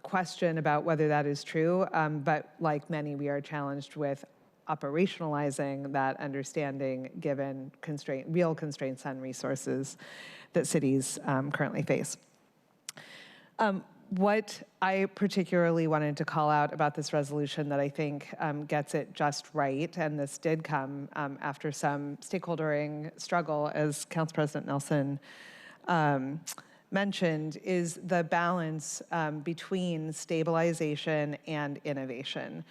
question about whether that is true, but like many, we are challenged with operationalizing that understanding given real constraints on resources that cities currently face. What I particularly wanted to call out about this resolution that I think gets it just right, and this did come after some stakeholdering struggle, as Council President Nelson mentioned, is the balance between stabilization and innovation.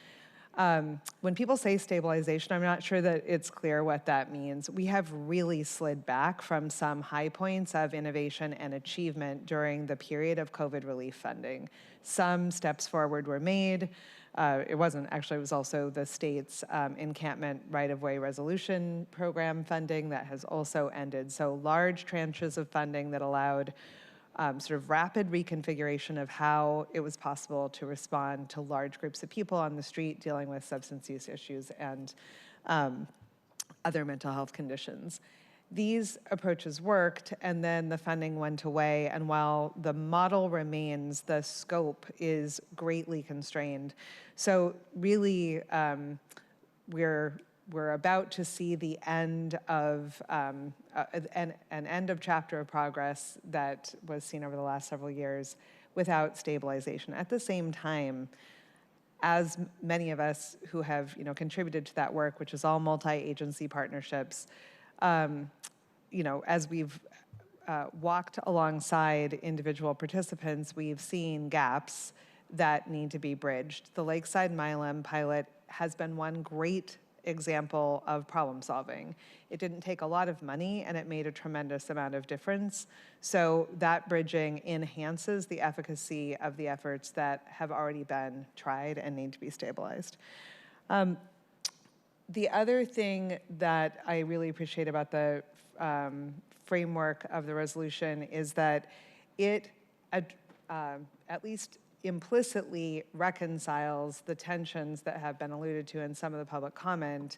When people say stabilization, I'm not sure that it's clear what that means. We have really slid back from some high points of innovation and achievement during the period of COVID relief funding. Some steps forward were made. It was also the state's encampment right-of-way resolution program funding that has also ended. So large tranches of funding that allowed sort of rapid reconfiguration of how it was possible to respond to large groups of people on the street dealing with substance use issues and other mental health conditions. These approaches worked, and then the funding went away, and while the model remains, the scope is greatly constrained. So really, we're about to see the end of an end of chapter of progress that was seen over the last several years without stabilization. At the same time, as many of us who have contributed to that work, which is all multi-agency partnerships, as we've walked alongside individual participants, we've seen gaps that need to be bridged. The Lakeside Milam pilot has been one great example of problem solving. It didn't take a lot of money and it made a tremendous amount of difference. So that bridging enhances the efficacy of the efforts that have already been tried and need to be stabilized. The other thing that I really appreciate about the framework of the resolution is that it at least implicitly reconciles the tensions that have been alluded to in some of the public comment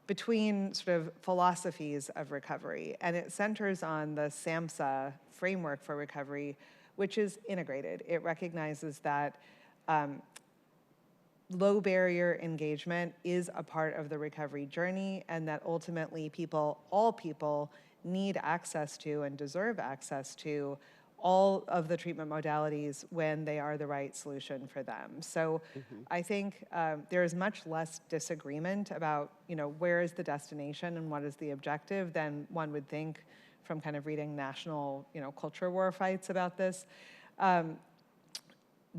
between sort of philosophies of recovery. And it centers on the SAMHSA framework for recovery, which is integrated. It recognizes that low barrier engagement is a part of the recovery journey, and that ultimately all people need access to and deserve access to all of the treatment modalities when they are the right solution for them. So I think there is much less disagreement about, where is the destination and what is the objective than one would think from kind of reading national, culture war fights about this.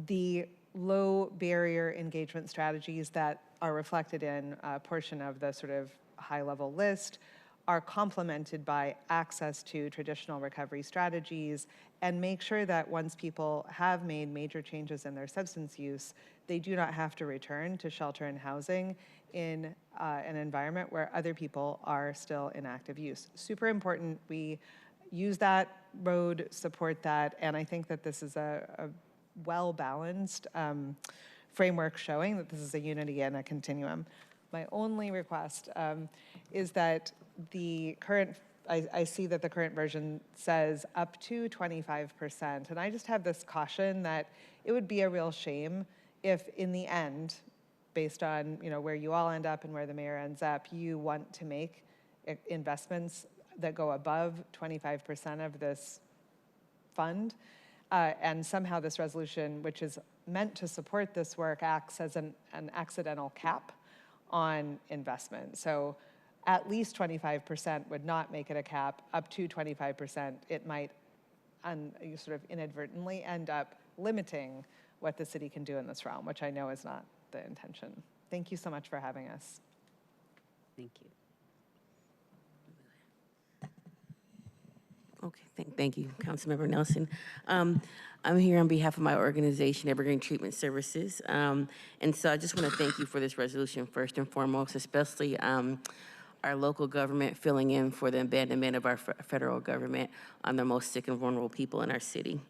The low barrier engagement strategies that are reflected in a portion of the sort of high level list are complemented by access to traditional recovery strategies, and make sure that once people have made major changes in their substance use, they do not have to return to shelter and housing in an environment where other people are still in active use. Super important. We use that road, support that, and I think that this is a well-balanced framework showing that this is a unity and a continuum. My only request is that the current, I see that the current version says up to 25%, and I just have this caution that it would be a real shame if in the end, based on where you all end up and where the mayor ends up, you want to make investments that go above 25% of this fund, and somehow this resolution, which is meant to support this work, acts as an accidental cap on investment. So at least 25% would not make it a cap. Up to 25%, it might sort of inadvertently end up limiting what the city can do in this realm, which I know is not the intention. Thank you so much for having us. Thank you. Okay, thank you, Councilmember Nelson. I'm here on behalf of my organization, Evergreen Treatment Services. And so I just want to thank you for this resolution first and foremost, especially our local government filling in for the abandonment of our federal government on the most sick and vulnerable people in our city.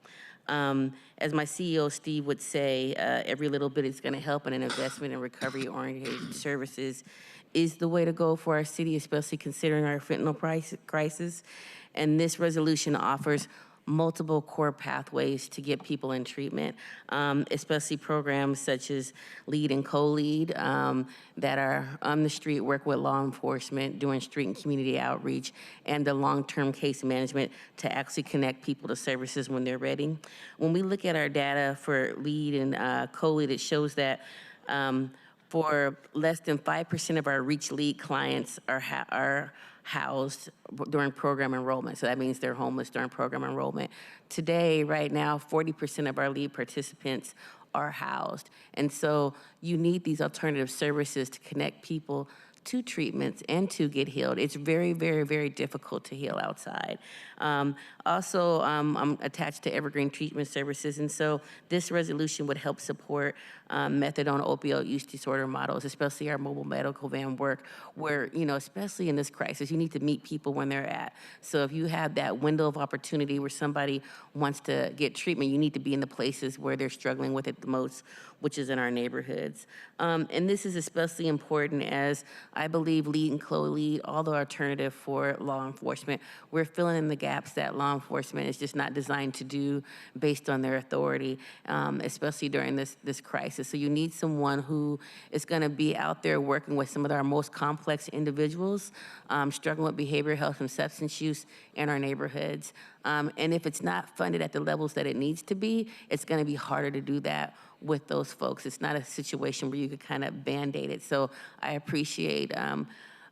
As my CEO, Steve, would say, every little bit is going to help, and an investment in recovery-oriented services is the way to go for our city, especially considering our fentanyl crisis. And this resolution offers multiple core pathways to get people in treatment, especially programs such as LEAD and co-lead that are on the street, work with law enforcement, doing street and community outreach, and the long-term case management to actually connect people to services when they're ready. When we look at our data for LEAD and co-lead, it shows that for less than 5% of our Reach LEAD clients are housed during program enrollment. So that means they're homeless during program enrollment. Today, right now, 40% of our LEAD participants are housed. And so you need these alternative services to connect people to treatments and to get healed. It's very, very, very difficult to heal outside. Also, I'm attached to Evergreen Treatment Services, and so this resolution would help support methadone opioid use disorder models, especially our mobile medical van work, where, especially in this crisis, you need to meet people when they're at. So if you have that window of opportunity where somebody wants to get treatment, you need to be in the places where they're struggling with it the most, which is in our neighborhoods. And this is especially important as I believe LEAD and co-lead, all the alternative for law enforcement, we're filling in the gaps that law enforcement is just not designed to do based on their authority, especially during this crisis. So you need someone who is gonna be out there working with some of our most complex individuals, struggling with behavioral health and substance use in our neighborhoods. And if it's not funded at the levels that it needs to be, it's gonna be harder to do that with those folks. It's not a situation where you could kind of Band-Aid it. So I appreciate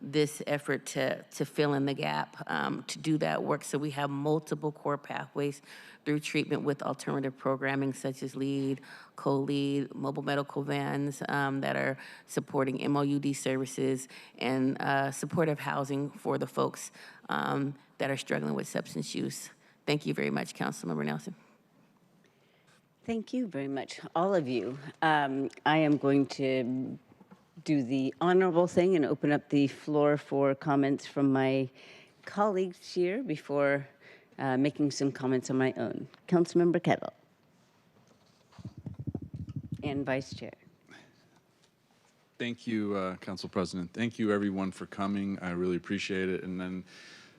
this effort to fill in the gap, to do that work. So we have multiple core pathways through treatment with alternative programming such as LEAD, co-lead, mobile medical vans that are supporting MOUD services and supportive housing for the folks that are struggling with substance use. Thank you very much, Councilmember Nelson. Thank you very much, all of you. I am going to do the honorable thing and open up the floor for comments from my colleagues here before making some comments on my own. Councilmember Kettle. And Vice Chair. Thank you, Council President. Thank you, everyone, for coming. I really appreciate it. And then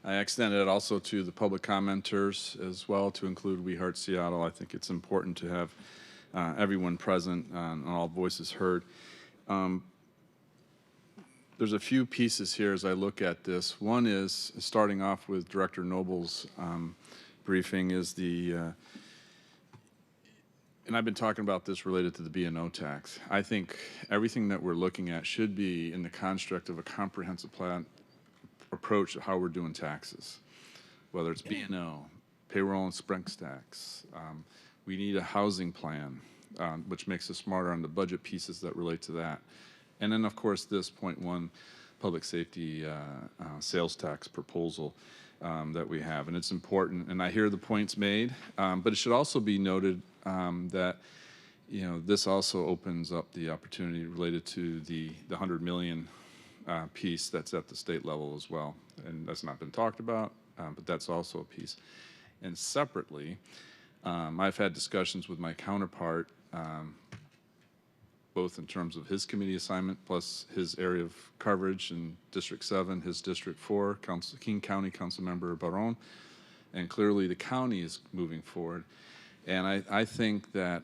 I extended it also to the public commenters as well, to include We Heart Seattle. I think it's important to have everyone present and all voices heard. There's a few pieces here as I look at this. One is, starting off with Director Noble's briefing, is the, and I've been talking about this related to the B&O tax. I think everything that we're looking at should be in the construct of a comprehensive plan approach to how we're doing taxes, whether it's B&O, payroll and expense tax. We need a housing plan, which makes us smarter on the budget pieces that relate to that. And then, of course, this .1 public safety sales tax proposal that we have. And it's important, and I hear the points made, but it should also be noted that, you know, this also opens up the opportunity related to the 100 million piece that's at the state level as well. And that's not been talked about, but that's also a piece. And separately, I've had discussions with my counterpart, both in terms of his committee assignment plus his area of coverage in District 7, his District 4, King County Councilmember Barron, and clearly the county is moving forward. And I think that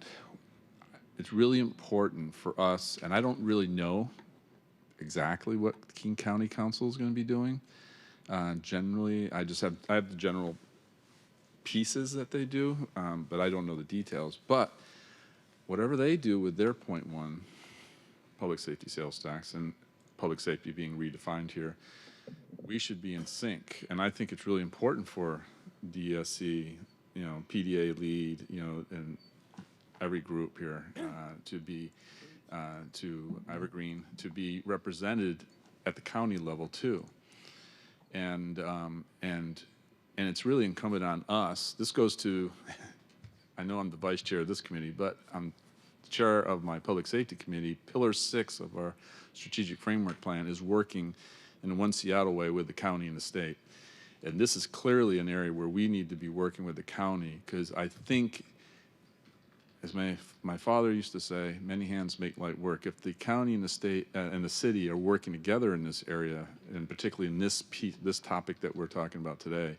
it's really important for us, and I don't really know exactly what the King County Council is going to be doing. Generally, I have the general pieces that they do, but I don't know the details. But whatever they do with their .1 public safety sales tax, and public safety being redefined here, we should be in sync. And I think it's really important for DSC, you know, PDA lead, you know, and every group here to be, to Evergreen, to be represented at the county level too. And it's really incumbent on us. This goes to, I know I'm the vice chair of this committee, but I'm chair of my public safety committee. Pillar 6 of our strategic framework plan is working in a One Seattle way with the county and the state. And this is clearly an area where we need to be working with the county, because I think, as my father used to say, many hands make light work. If the county and the state and the city are working together in this area, and particularly in this topic that we're talking about today,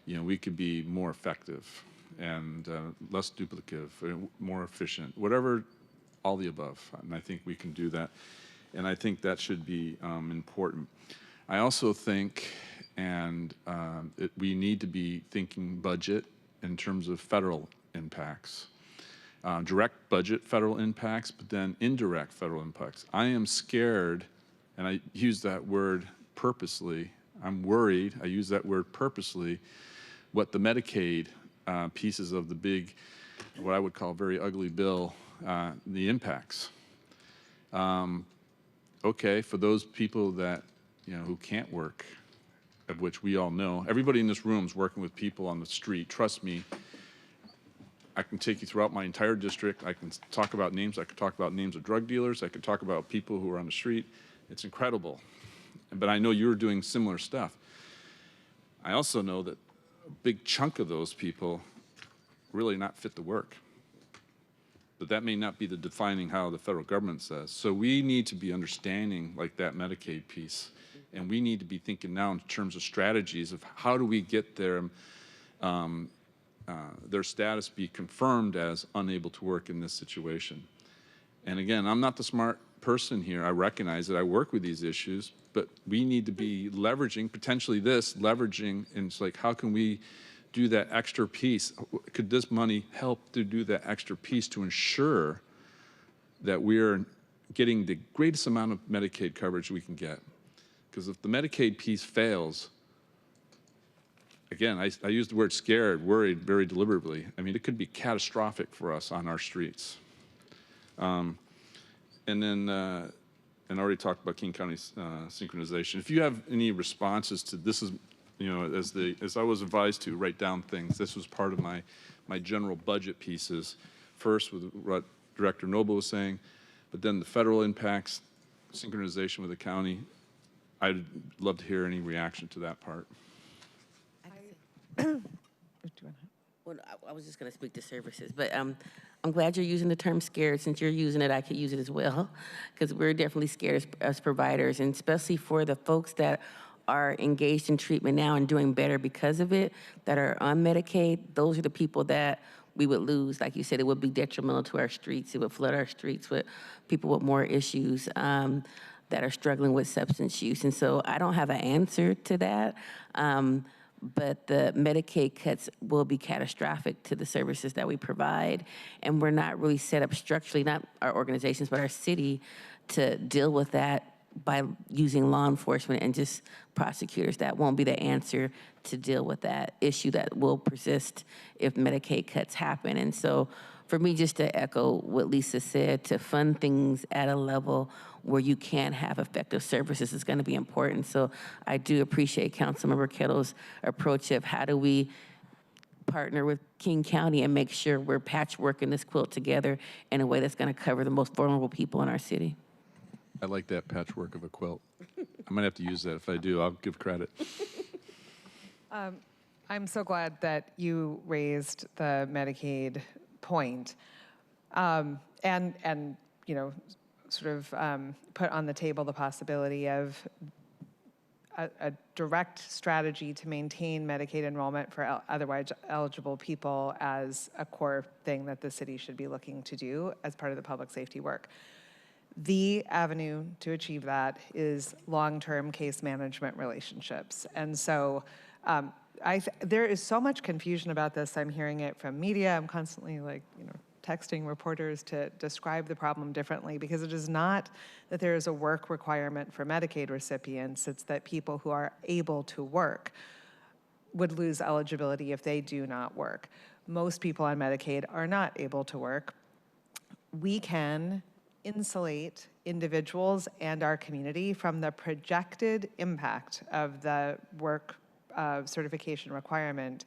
you know, we could be more effective and less duplicative, more efficient, whatever, all the above. And I think we can do that. And I think that should be important. I also think, we need to be thinking budget in terms of federal impacts. Direct budget federal impacts, but then indirect federal impacts. I am scared, and I use that word purposely, I'm worried, I use that word purposely, what the Medicaid pieces of the big, what I would call very ugly bill, the impacts. Okay, for those people that, you know, who can't work, of which we all know, everybody in this room is working with people on the street. Trust me, I can take you throughout my entire district. I can talk about names. I could talk about names of drug dealers. I could talk about people who are on the street. It's incredible. But I know you're doing similar stuff. I also know that a big chunk of those people really not fit to work. But that may not be the defining how the federal government says. So we need to be understanding like that Medicaid piece. And we need to be thinking now in terms of strategies of how do we get their status be confirmed as unable to work in this situation. And again, I'm not the smart person here. I recognize that I work with these issues, but we need to be leveraging, potentially leveraging, and it's like, how can we do that extra piece? Could this money help to do that extra piece to ensure that we're getting the greatest amount of Medicaid coverage we can get? Because if the Medicaid piece fails, again, I used the word scared, worried very deliberately. I mean, it could be catastrophic for us on our streets. And then, and I already talked about King County synchronization. If you have any responses to this, is, you know, as I was advised to write down things, this was part of my general budget pieces. First, with what Director Noble was saying, but then the federal impacts, synchronization with the county. I'd love to hear any reaction to that part. Well, I was just going to speak to services, but I'm glad you're using the term scared. Since you're using it, I could use it as well, because we're definitely scared as providers, and especially for the folks that are engaged in treatment now and doing better because of it, that are on Medicaid. Those are the people that we would lose. Like you said, it would be detrimental to our streets. It would flood our streets with people with more issues that are struggling with substance use. And so I don't have an answer to that. But the Medicaid cuts will be catastrophic to the services that we provide. And we're not really set up structurally, not our organizations, but our city, to deal with that by using law enforcement and just prosecutors. That won't be the answer to deal with that issue that will persist if Medicaid cuts happen. And so for me, just to echo what Lisa said, to fund things at a level where you can have effective services is going to be important. So I do appreciate Councilmember Kettle's approach of how do we partner with King County and make sure we're patchworking this quilt together in a way that's going to cover the most vulnerable people in our city. I like that patchwork of a quilt. I might have to use that. If I do, I'll give credit. I'm so glad that you raised the Medicaid point, and you know, sort of put on the table the possibility of a direct strategy to maintain Medicaid enrollment for otherwise eligible people as a core thing that the city should be looking to do as part of the public safety work. The avenue to achieve that is long-term case management relationships. And so there is so much confusion about this. I'm hearing it from media. I'm constantly texting reporters to describe the problem differently, because it is not that there is a work requirement for Medicaid recipients. It's that people who are able to work would lose eligibility if they do not work. Most people on Medicaid are not able to work. We can insulate individuals and our community from the projected impact of the work certification requirement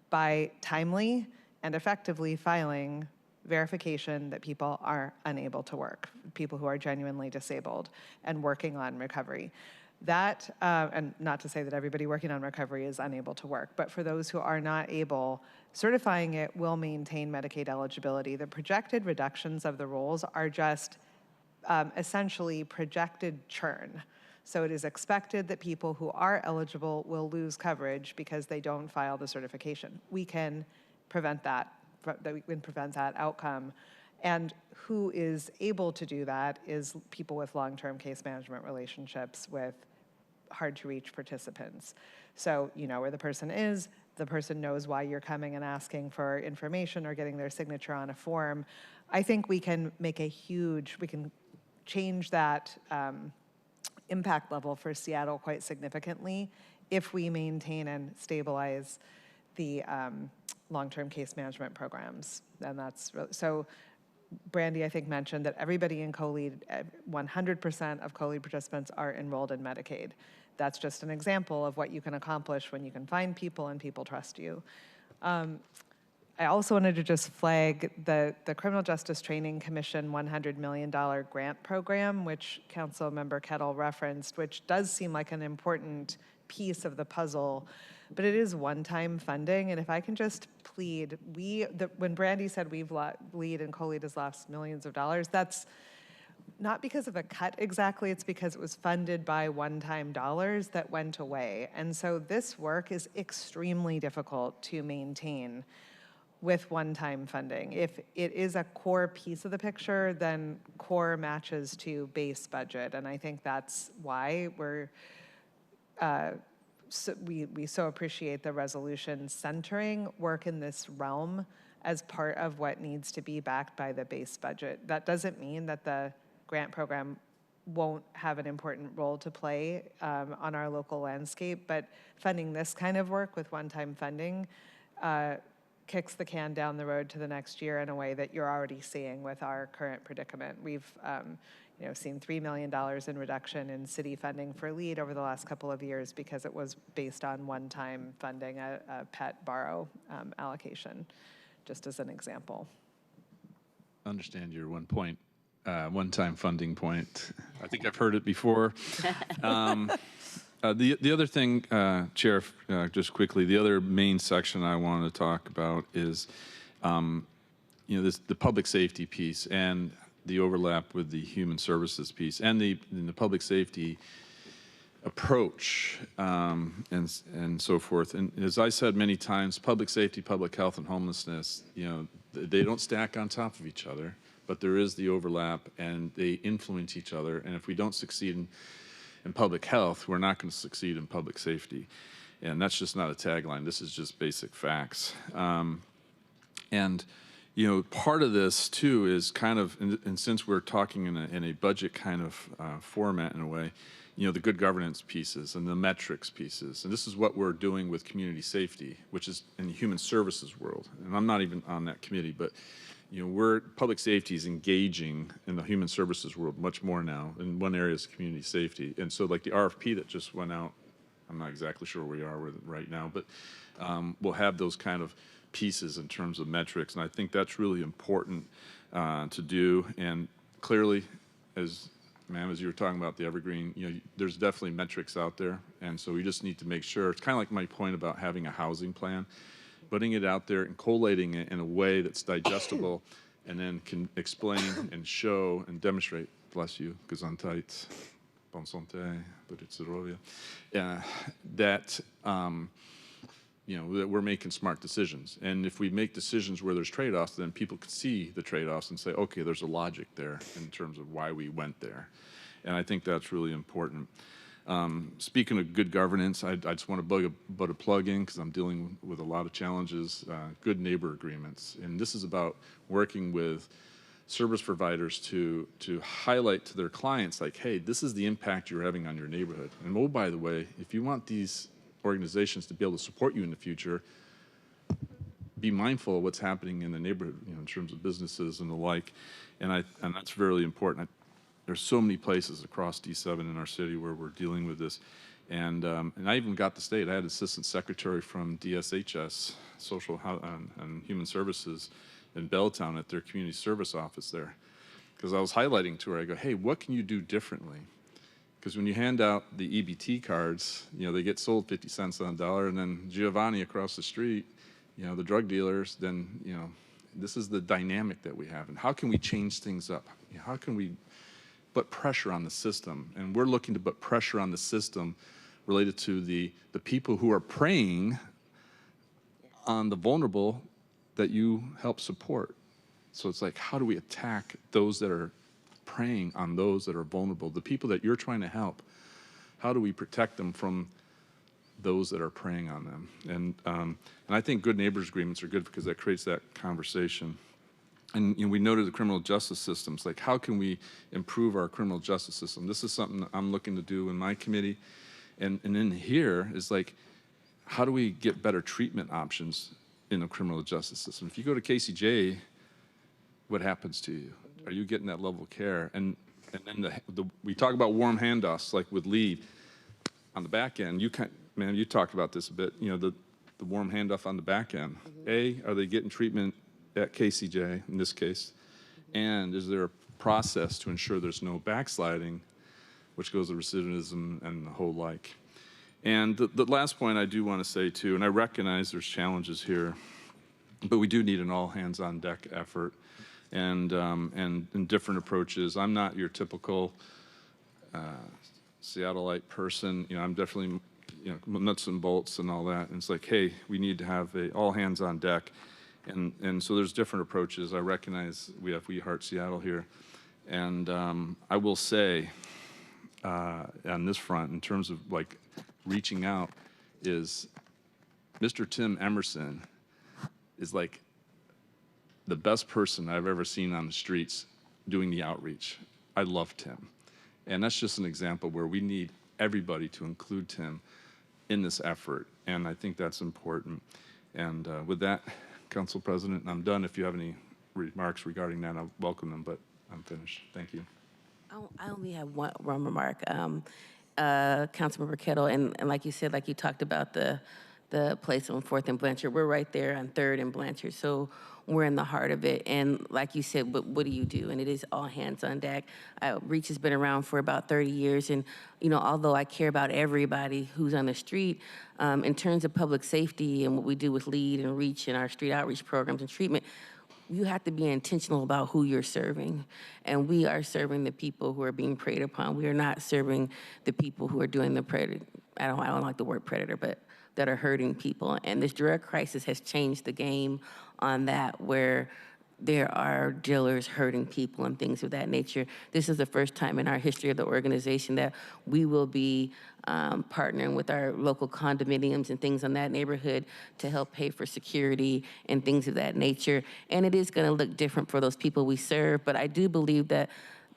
by timely and effectively filing verification that people are unable to work, people who are genuinely disabled, and working on recovery. That, and not to say that everybody working on recovery is unable to work, but for those who are not able, certifying it will maintain Medicaid eligibility. The projected reductions of the rolls are just essentially projected churn. So it is expected that people who are eligible will lose coverage because they don't file the certification. We can prevent that outcome. And who is able to do that is people with long-term case management relationships with hard-to-reach participants. So you know where the person is, the person knows why you're coming and asking for information or getting their signature on a form. I think we can make we can change that impact level for Seattle quite significantly if we maintain and stabilize the long-term case management programs. And that's really, so Brandy, I think, mentioned that everybody in co-lead, 100% of co-lead participants are enrolled in Medicaid. That's just an example of what you can accomplish when you can find people and people trust you. I also wanted to just flag the Criminal Justice Training Commission $100 million grant program, which Councilmember Kettle referenced, which does seem like an important piece of the puzzle, but it is one-time funding. And if I can just plead, when Brandy said lead and co-lead has lost millions of dollars, that's not because of a cut exactly, it's because it was funded by one-time dollars that went away. And so this work is extremely difficult to maintain with one-time funding. If it is a core piece of the picture, then core matches to base budget. And I think that's why we so appreciate the resolution centering work in this realm as part of what needs to be backed by the base budget. That doesn't mean that the grant program won't have an important role to play on our local landscape, but funding this kind of work with one-time funding kicks the can down the road to the next year in a way that you're already seeing with our current predicament. We've seen $3 million in reduction in city funding for LEAD over the last couple of years because it was based on one-time funding, a PET borrow allocation, just as an example. Understand your one-time funding point. I think I've heard it before. The other thing, Chair, just quickly, the other main section I want to talk about is, the public safety piece and the overlap with the human services piece and the public safety approach and so forth. And as I said many times, public safety, public health, and homelessness, they don't stack on top of each other, but there is the overlap and they influence each other. And if we don't succeed in public health, we're not going to succeed in public safety. And that's just not a tagline. This is just basic facts. Part of this too is kind of, and since we're talking in a budget kind of format in a way, the good governance pieces and the metrics pieces. And this is what we're doing with community safety, which is in the human services world. And I'm not even on that committee, but public safety is engaging in the human services world much more now. And one area is community safety. And so like the RFP that just went out, I'm not exactly sure where we are with it right now, but we'll have those kind of pieces in terms of metrics. And I think that's really important to do. And clearly, as you were talking about the evergreen, there's definitely metrics out there. And so we just need to make sure, it's kind of like my point about having a housing plan, putting it out there and collating it in a way that's digestible and then can explain and show and demonstrate, bless you, Gesundheit, bonne santé, that that we're making smart decisions. And if we make decisions where there's trade-offs, then people can see the trade-offs and say, okay, there's a logic there in terms of why we went there. And I think that's really important. Speaking of good governance, I just want to put a plug in because I'm dealing with a lot of challenges, good neighbor agreements. And this is about working with service providers to highlight to their clients, like, hey, this is the impact you're having on your neighborhood. And oh, by the way, if you want these organizations to be able to support you in the future, be mindful of what's happening in the neighborhood, in terms of businesses and the like. And that's really important. There's so many places across D7 in our city where we're dealing with this. And I even got the state. I had an assistant secretary from DSHS, Social and Human Services in Belltown at their community service office there. Because I was highlighting to her, I go, hey, what can you do differently? Because when you hand out the EBT cards, they get sold 50 cents on a dollar, and then Giovanni across the street, the drug dealers, then, this is the dynamic that we have. And how can we change things up? How can we put pressure on the system? And we're looking to put pressure on the system related to the people who are preying on the vulnerable that you help support. So it's like, how do we attack those that are preying on those that are vulnerable, the people that you're trying to help? How do we protect them from those that are preying on them? And I think good neighbors agreements are good because that creates that conversation. And we noted the criminal justice systems, like how can we improve our criminal justice system? This is something that I'm looking to do in my committee. And in here is like, how do we get better treatment options in the criminal justice system? If you go to KCJ, what happens to you? Are you getting that level of care? And then we talk about warm handoffs, like with LEAD. On the back end, you talked about this a bit, the warm handoff on the back end. Are they getting treatment at KCJ in this case? And is there a process to ensure there's no backsliding, which goes to recidivism and the whole like? And the last point I do want to say too, and I recognize there's challenges here, but we do need an all hands on deck effort and different approaches. I'm not your typical Seattleite person. I'm definitely nuts and bolts and all that. And it's like, hey, we need to have a all hands on deck. And so there's different approaches. I recognize we have We Heart Seattle here. And I will say on this front, in terms of like reaching out, is Mr. Tim Emerson is like the best person I've ever seen on the streets doing the outreach. I love Tim. And that's just an example where we need everybody to include Tim in this effort, and I think that's important. And with that, Council President, I'm done. If you have any remarks regarding that, I'll welcome them, but I'm finished. Thank you. I only have one remark, Councilmember Kettle, and like you said, like you talked about the place on 4th and Blanchard, we're right there on 3rd and Blanchard, so we're in the heart of it. And like you said, what do you do? And it is all hands on deck. Reach has been around for about 30 years, and although I care about everybody who's on the street, in terms of public safety and what we do with LEAD and Reach and our street outreach programs and treatment, you have to be intentional about who you're serving. And we are serving the people who are being preyed upon. We are not serving the people who are doing the predator. I don't like the word predator, but that are hurting people. And this drug crisis has changed the game on that, where there are dealers hurting people and things of that nature. This is the first time in our history of the organization that we will be partnering with our local condominiums and things in that neighborhood to help pay for security and things of that nature. And it is gonna look different for those people we serve, but I do believe that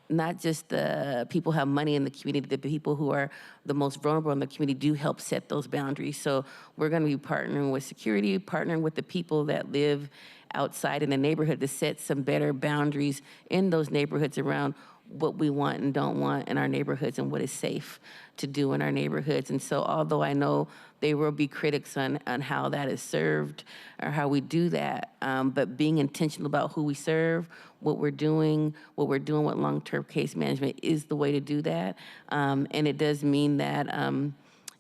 not just the people who have money in the community, the people who are the most vulnerable in the community do help set those boundaries. So we're gonna be partnering with security, partnering with the people that live outside in the neighborhood to set some better boundaries in those neighborhoods around what we want and don't want in our neighborhoods and what is safe to do in our neighborhoods. And so although I know there will be critics on how that is served or how we do that, but being intentional about who we serve, what we're doing with long-term case management is the way to do that. And it does mean that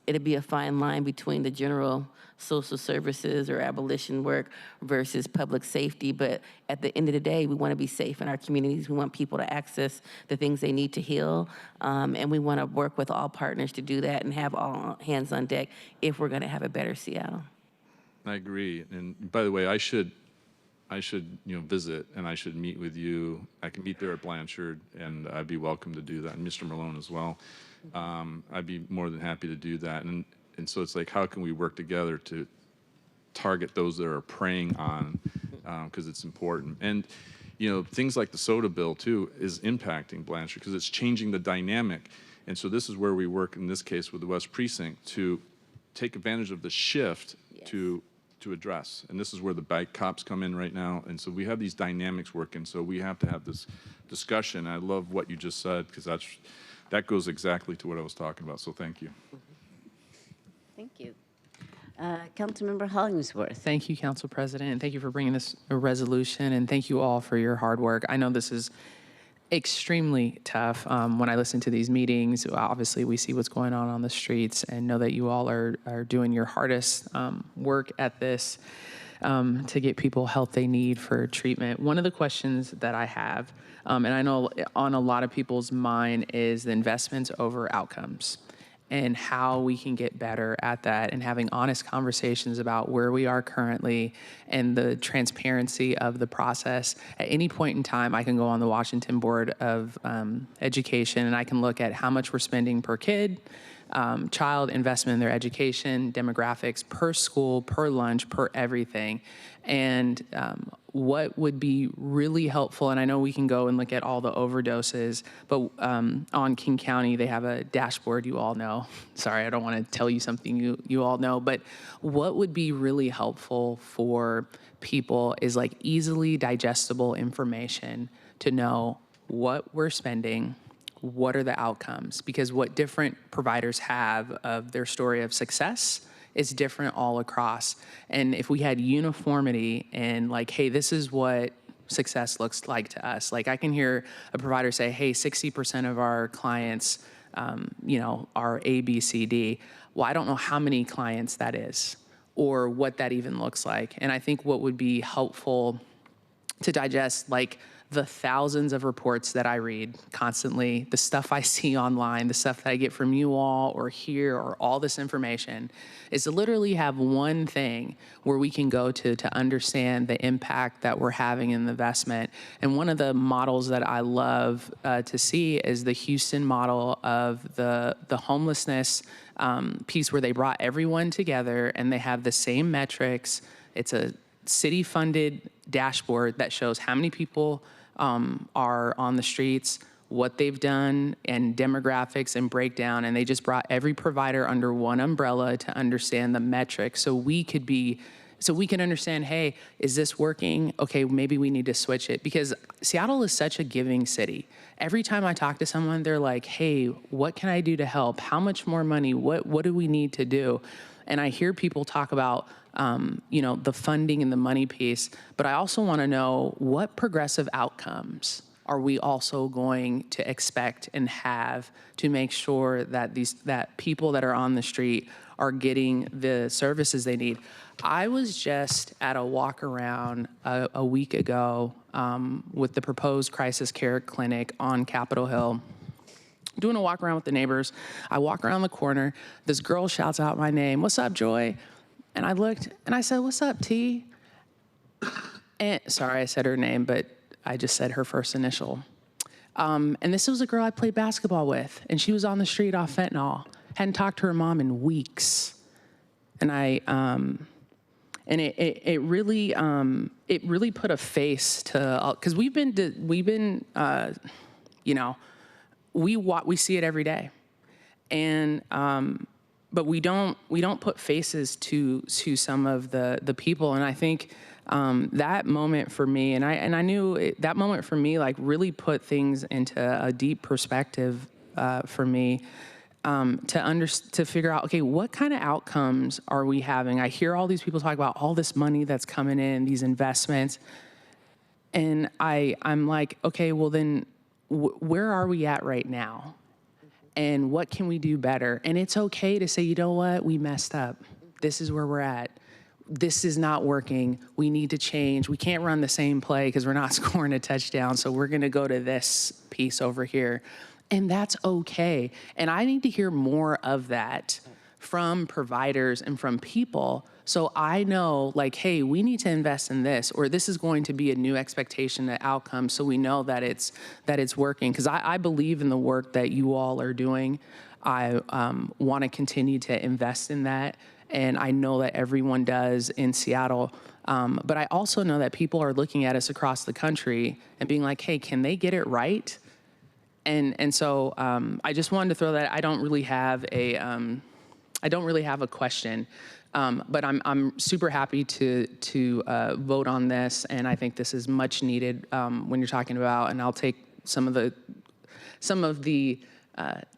it'd be a fine line between the general social services or abolition work versus public safety. But at the end of the day, we want to be safe in our communities. We want people to access the things they need to heal. And we want to work with all partners to do that and have all hands on deck if we're going to have a better Seattle. I agree. And by the way, I should visit, and I should meet with you. I can meet there at Blanchard, and I'd be welcome to do that, and Mr. Malone as well. I'd be more than happy to do that. And so it's like, how can we work together to target those that are preying on, because it's important. And things like the soda bill too is impacting Blanchard because it's changing the dynamic. And so this is where we work in this case with the West Precinct to take advantage of the shift to address. And this is where the bike cops come in right now. And so we have these dynamics working. So we have to have this discussion. I love what you just said, because that goes exactly to what I was talking about. So thank you. Thank you. Councilmember Hollingsworth. Thank you, Council President, and thank you for bringing this resolution, and thank you all for your hard work. I know this is extremely tough. When I listen to these meetings, obviously we see what's going on the streets, and know that you all are doing your hardest work at this to get people help they need for treatment. One of the questions that I have, and I know on a lot of people's mind, is the investments over outcomes, and how we can get better at that, and having honest conversations about where we are currently and the transparency of the process. At any point in time, I can go on the Washington Board of Education, and I can look at how much we're spending per kid, child, investment in their education, demographics, per school, per lunch, per everything. And what would be really helpful, and I know we can go and look at all the overdoses, but on King County, they have a dashboard you all know. Sorry, I don't want to tell you something you all know, but what would be really helpful for people is like easily digestible information to know what we're spending, what are the outcomes, because what different providers have of their story of success is different all across. And if we had uniformity and like, hey, this is what success looks like to us. Like I can hear a provider say, hey, 60% of our clients, are A, B, C, D. Well, I don't know how many clients that is or what that even looks like. And I think what would be helpful to digest, like the thousands of reports that I read constantly, the stuff I see online, the stuff that I get from you all or here, or all this information, is to literally have one thing where we can go to understand the impact that we're having in the investment. And one of the models that I love to see is the Houston model of the homelessness piece, where they brought everyone together and they have the same metrics. It's a city-funded dashboard that shows how many people are on the streets, what they've done and demographics and breakdown, and they just brought every provider under one umbrella to understand the metrics so we can understand, hey, is this working? Okay, maybe we need to switch it, because Seattle is such a giving city. Every time I talk to someone, they're like, hey, what can I do to help? How much more money? What do we need to do? And I hear people talk about, the funding and the money piece, but I also want to know, what progressive outcomes are we also going to expect and have to make sure that that people that are on the street are getting the services they need? I was just at a walk around a week ago with the proposed crisis care clinic on Capitol Hill, doing a walk around with the neighbors. I walk around the corner. This girl shouts out my name. "What's up, Joy?" And I looked and I said, "What's up, T?" And sorry, I said her name, but I just said her first initial. And this was a girl I played basketball with, and she was on the street off fentanyl. Hadn't talked to her mom in weeks. And it really put a face to, because we see it every day, and but we don't put faces to some of the people. And I think that moment for me, and I knew that moment for me, like, really put things into a deep perspective for me, to figure out, okay, what kind of outcomes are we having? I hear all these people talk about all this money that's coming in, these investments, and I'm like, okay, well then, where are we at right now? And what can we do better? And it's okay to say, you know what, we messed up. This is where we're at. This is not working. We need to change. We can't run the same play because we're not scoring a touchdown. So we're going to go to this piece over here. And that's okay. And I need to hear more of that from providers and from people, so I know, like, hey, we need to invest in this, or this is going to be a new expectation of outcome, so we know that it's working. Because I believe in the work that you all are doing. I want to continue to invest in that, and I know that everyone does in Seattle. But I also know that people are looking at us across the country and being like, hey, can they get it right? And so I just wanted to throw that. I don't really have a question, but I'm super happy to vote on this, and I think this is much needed when you're talking about. And I'll take some of the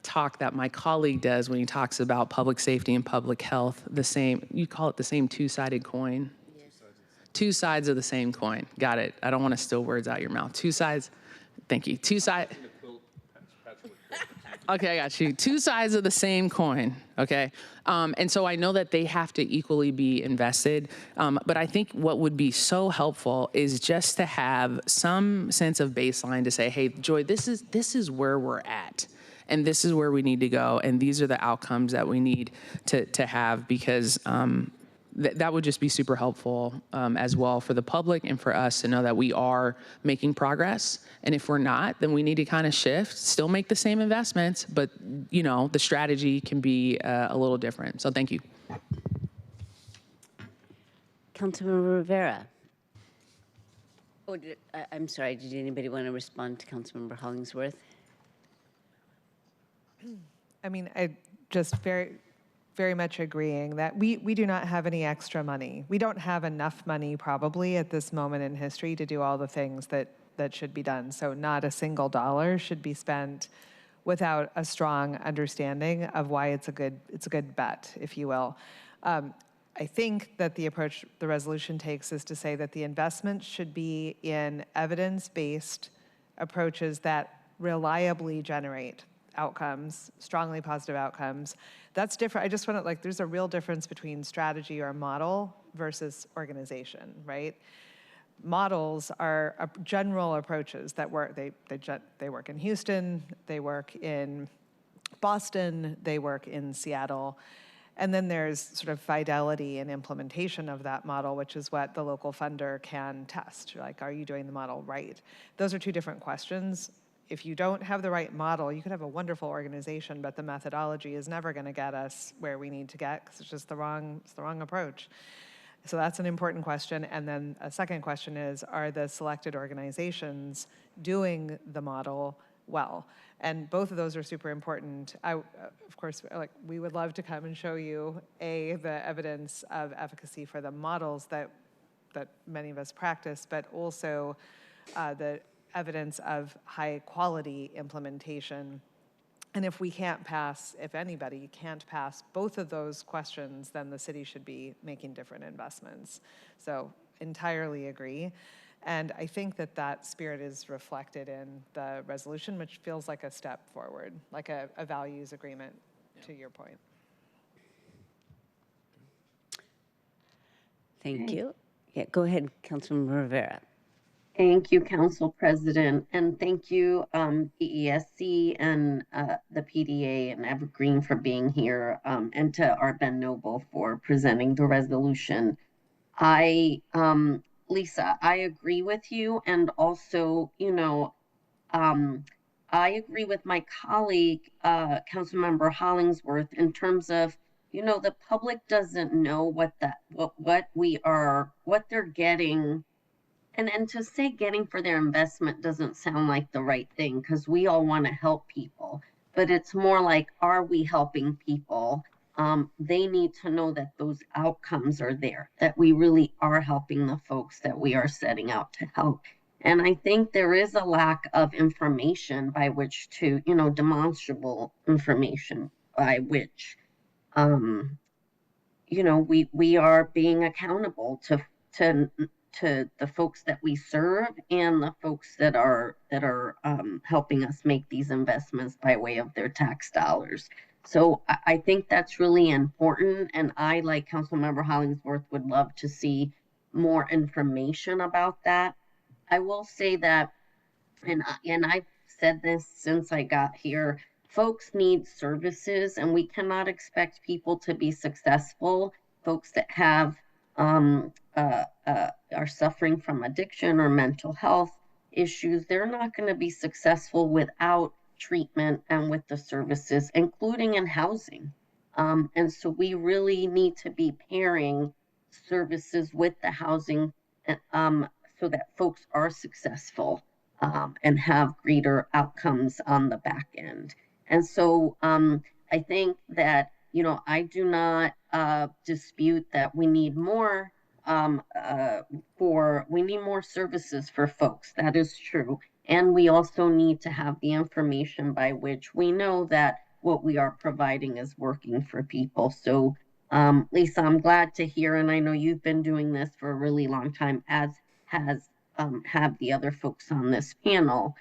talk that my colleague does when he talks about public safety and public health. You call it the same two-sided coin. Yes. Two sides of the same coin. Got it. I don't want to steal words out of your mouth. Two sides. Thank you. Two sides. Okay, I got you. Two sides of the same coin, okay? And so I know that they have to equally be invested, but I think what would be so helpful is just to have some sense of baseline to say, hey, Joy, this is where we're at, and this is where we need to go, and these are the outcomes that we need to have, because that would just be super helpful as well for the public and for us to know that we are making progress. And if we're not, then we need to kind of shift, still make the same investments, but the strategy can be a little different. So thank you. Councilmember Rivera. Oh, I'm sorry, did anybody want to respond to Councilmember Hollingsworth? I mean, I just very much agreeing that we do not have any extra money. We don't have enough money probably at this moment in history to do all the things that should be done. So not a single dollar should be spent without a strong understanding of why it's a good bet, if you will. I think that the approach the resolution takes is to say that the investment should be in evidence-based approaches that reliably generate outcomes, strongly positive outcomes. That's different. I just want to, there's a real difference between strategy or model versus organization, right? Models are general approaches that work. They work in Houston, they work in Boston, they work in Seattle. And then there's sort of fidelity and implementation of that model, which is what the local funder can test. Like, are you doing the model right? Those are two different questions. If you don't have the right model, you could have a wonderful organization, but the methodology is never going to get us where we need to get, because it's just the wrong approach. So that's an important question. And then a second question is, are the selected organizations doing the model well. And both of those are super important. Of course, like, we would love to come and show you, the evidence of efficacy for the models that many of us practice, but also the evidence of high quality implementation. And if we can't pass, if anybody can't pass both of those questions, then the city should be making different investments. So entirely agree. And I think that spirit is reflected in the resolution, which feels like a step forward, like a values agreement, to your point. Thank you. Yeah, go ahead, Councilmember Rivera. Thank you, Council President, and thank you, EESC and the PDA and Evergreen for being here, and to Art Ben Noble for presenting the resolution. Lisa, I agree with you, and also, I agree with my colleague, Councilmember Hollingsworth, in terms of, the public doesn't know what they're getting. And to say getting for their investment doesn't sound like the right thing, because we all want to help people, but it's more like, are we helping people? They need to know that those outcomes are there, that we really are helping the folks that we are setting out to help. And I think there is a lack of information by which to, demonstrable information by which, we are being accountable to the folks that we serve and the folks that are helping us make these investments by way of their tax dollars. So I think that's really important, and I, like Councilmember Hollingsworth, would love to see more information about that. I will say that, and I've said this since I got here, folks need services, and we cannot expect people to be successful. Folks that have are suffering from addiction or mental health issues, they're not going to be successful without treatment and with the services, including in housing. And so we really need to be pairing services with the housing, so that folks are successful, and have greater outcomes on the back end. And so I think that, I do not dispute that we need more we need more services for folks. That is true. And we also need to have the information by which we know that what we are providing is working for people. So Lisa, I'm glad to hear, and I know you've been doing this for a really long time, as has have the other folks on this panel.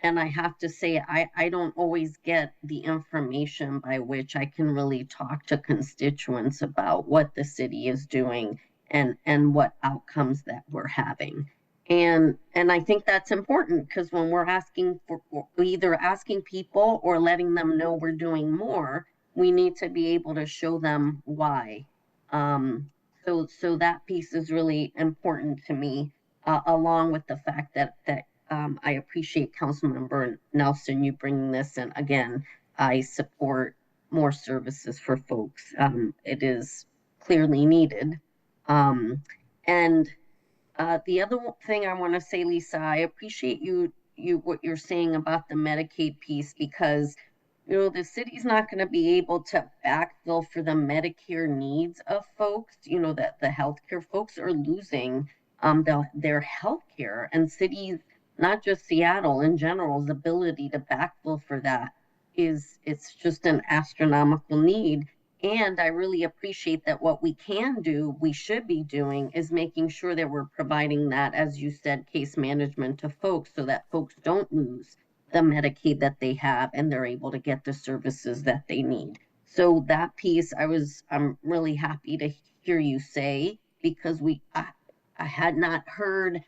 And I have to say, I don't always get the information by which I can really talk to constituents about what the city is doing and what outcomes that we're having. And I think that's important, because when we're asking for either asking people or letting them know we're doing more, we need to be able to show them why. So that piece is really important to me, along with the fact that I appreciate Councilmember Nelson, you bringing this, and again, I support more services for folks. It is clearly needed. And the other thing I want to say, Lisa, I appreciate what you're saying about the Medicaid piece, because the city's not going to be able to backfill for the Medicare needs of folks. That the healthcare folks are losing their healthcare, and cities, not just Seattle in general's ability to backfill for that it's just an astronomical need. And I really appreciate that what we can do, we should be doing, is making sure that we're providing that, as you said, case management to folks, so that folks don't lose the Medicaid that they have and they're able to get the services that they need. So that piece, I'm really happy to hear you say, because I had not heard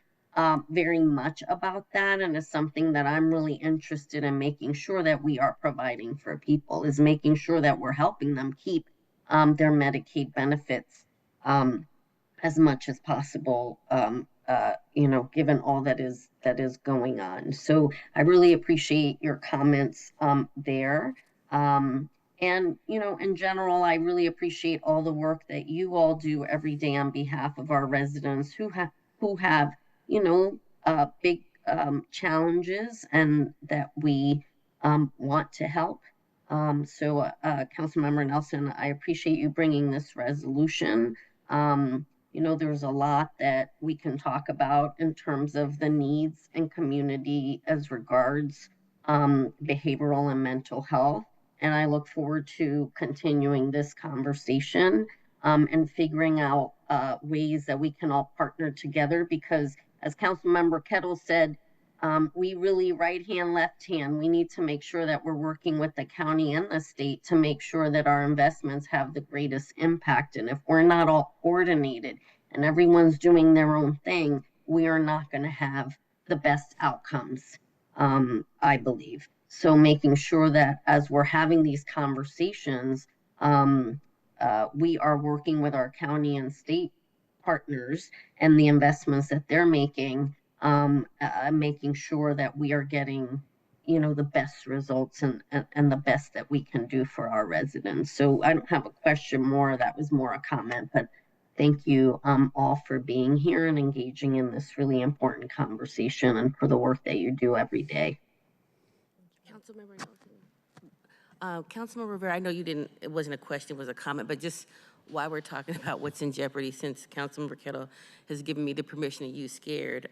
very much about that, and it's something that I'm really interested in making sure that we are providing for people, is making sure that we're helping them keep their Medicaid benefits as much as possible, given all that is going on. So I really appreciate your comments there. And, in general, I really appreciate all the work that you all do every day on behalf of our residents who have big challenges and that we want to help. Councilmember Nelson, I appreciate you bringing this resolution. There's a lot that we can talk about in terms of the needs in community as regards behavioral and mental health. And I look forward to continuing this conversation and figuring out ways that we can all partner together because, as Councilmember Kettle said, we really right hand, left hand. We need to make sure that we're working with the county and the state to make sure that our investments have the greatest impact. And if we're not all coordinated and everyone's doing their own thing, we are not going to have the best outcomes, I believe. So making sure that as we're having these conversations, we are working with our county and state partners and the investments that they're making, making sure that we are getting, the best results and the best that we can do for our residents. So I don't have a question more. That was more a comment, but thank you all for being here and engaging in this really important conversation and for the work that you do every day. Councilmember Nelson. Councilmember Rivera, I know it wasn't a question, it was a comment, but just while we're talking about what's in jeopardy, since Councilmember Kettle has given me the permission to use scared.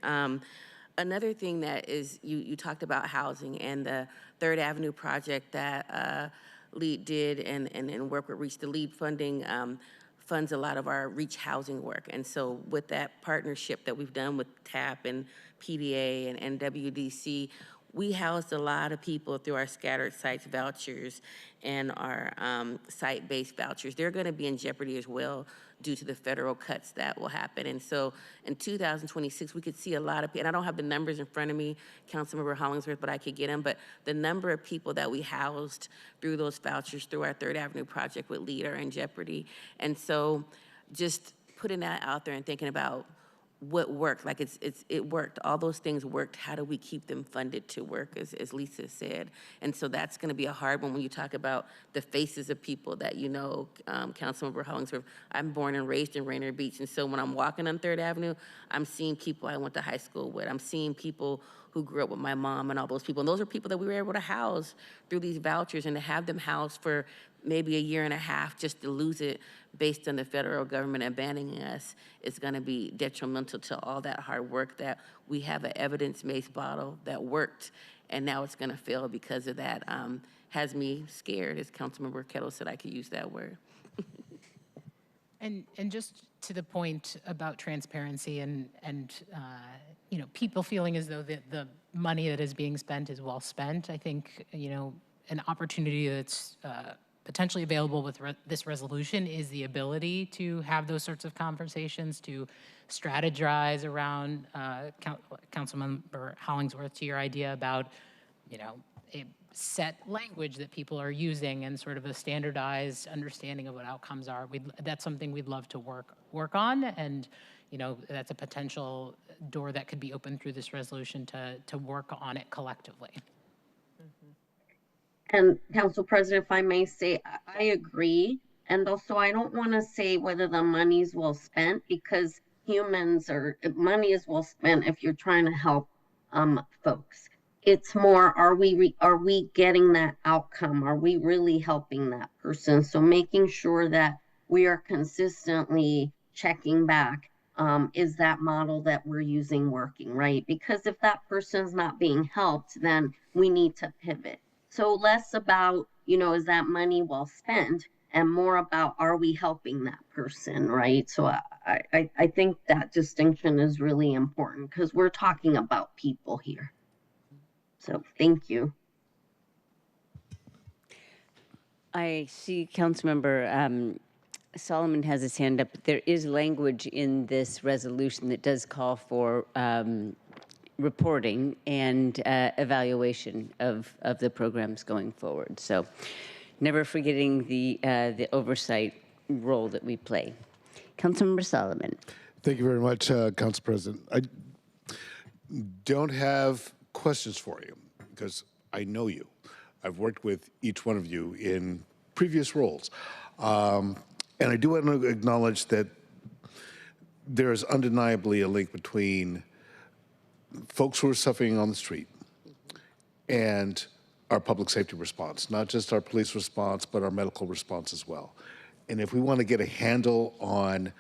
Another thing that is, you talked about housing and the 3rd Avenue project that LEAD did and work with REACH. The LEAD funding funds a lot of our REACH housing work. And so with that partnership that we've done with TAP and PDA and WDC, we housed a lot of people through our scattered sites vouchers and our site-based vouchers. They're going to be in jeopardy as well due to the federal cuts that will happen. And so in 2026, we could see a lot of people, and I don't have the numbers in front of me, Councilmember Hollingsworth, but I could get them. But the number of people that we housed through those vouchers through our 3rd Avenue project with LEAD are in jeopardy. And so just putting that out there and thinking about what worked, like it worked. All those things worked. How do we keep them funded to work, as Lisa said? And so that's going to be a hard one when you talk about the faces of people that you know. Councilmember Hollingsworth, I'm born and raised in Rainier Beach, and so when I'm walking on 3rd Avenue, I'm seeing people I went to high school with. I'm seeing people who grew up with my mom and all those people. And those are people that we were able to house through these vouchers, and to have them housed for maybe a year and a half just to lose it based on the federal government abandoning us is going to be detrimental to all that hard work that we have an evidence-based model that worked, and now it's going to fail because of that. Has me scared, as Councilmember Kettle said, I could use that word. And just to the point about transparency and people feeling as though the money that is being spent is well spent, I think, an opportunity that's potentially available with this resolution is the ability to have those sorts of conversations, to strategize around Councilmember Hollingsworth, to your idea about, a set language that people are using and sort of a standardized understanding of what outcomes are. That's something we'd love to work on, and that's a potential door that could be opened through this resolution to work on it collectively. And Council President, if I may say, I agree. And also, I don't want to say whether the money's well spent, because money is well spent if you're trying to help folks. It's more, are we getting that outcome? Are we really helping that person? So making sure that we are consistently checking back, is that model that we're using working, right? Because if that person's not being helped, then we need to pivot. So less about, is that money well spent, and more about, are we helping that person, right? So I think that distinction is really important because we're talking about people here. So thank you. I see Councilmember Solomon has his hand up. There is language in this resolution that does call for reporting and evaluation of the programs going forward. So never forgetting the oversight role that we play. Councilmember Solomon. Thank you very much, Council President. I don't have questions for you because I know you. I've worked with each one of you in previous roles. And I do want to acknowledge that there is undeniably a link between folks who are suffering on the street and our public safety response, not just our police response, but our medical response as well. And if we want to get a handle on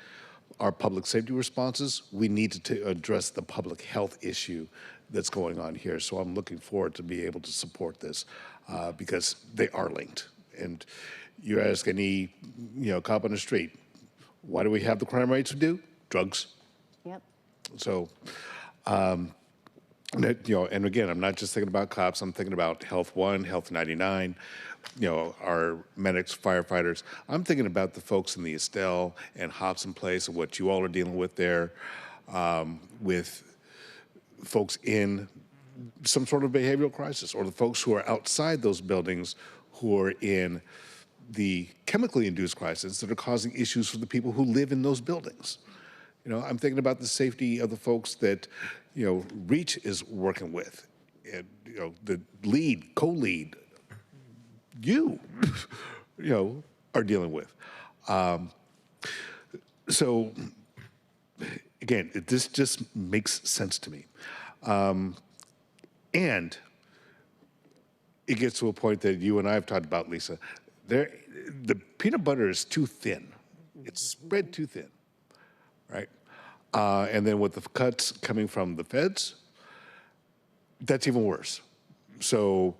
our public safety responses, we need to address the public health issue that's going on here. So I'm looking forward to be able to support this because they are linked. And you ask any cop on the street, why do we have the crime rates we do? Drugs. Yep. So, and again, I'm not just thinking about cops. I'm thinking about Health 1, Health 99, our medics, firefighters. I'm thinking about the folks in the Estelle and Hobson Place and what you all are dealing with there, with folks in some sort of behavioral crisis, or the folks who are outside those buildings who are in the chemically induced crisis that are causing issues for the people who live in those buildings. I'm thinking about the safety of the folks that, REACH is working with, and, the lead, co-lead, you are dealing with. So again, this just makes sense to me. And it gets to a point that you and I have talked about, Lisa. The peanut butter is too thin. It's spread too thin, right? And then with the cuts coming from the feds, that's even worse. So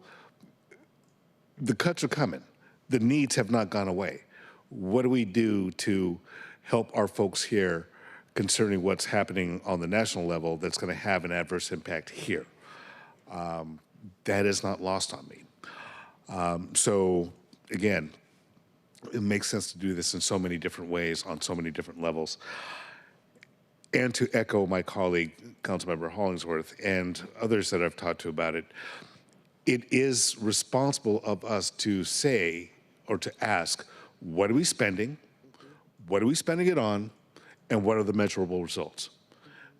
the cuts are coming. The needs have not gone away. What do we do to help our folks here concerning what's happening on the national level that's going to have an adverse impact here? That is not lost on me. So again, it makes sense to do this in so many different ways on so many different levels. And to echo my colleague, Councilmember Hollingsworth, and others that I've talked to about it, it is responsible of us to say or to ask, what are we spending? What are we spending it on? And what are the measurable results?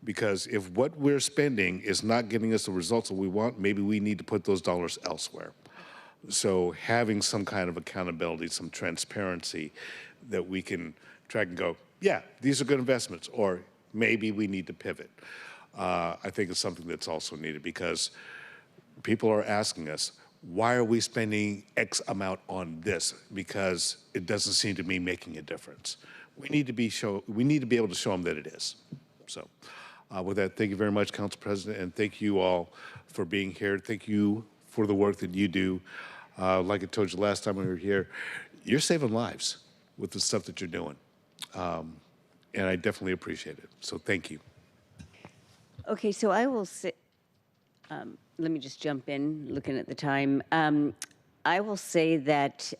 Because if what we're spending is not getting us the results that we want, maybe we need to put those dollars elsewhere. So having some kind of accountability, some transparency that we can track and go, yeah, these are good investments, or maybe we need to pivot. I think it's something that's also needed because people are asking us, why are we spending X amount on this? Because it doesn't seem to be making a difference. We need to be able to show them that it is. So with that, thank you very much, Council President, and thank you all for being here. Thank you for the work that you do. Like I told you last time we were here, you're saving lives with the stuff that you're doing. And I definitely appreciate it. So thank you. Okay, so I will say, let me just jump in, looking at the time. I will say that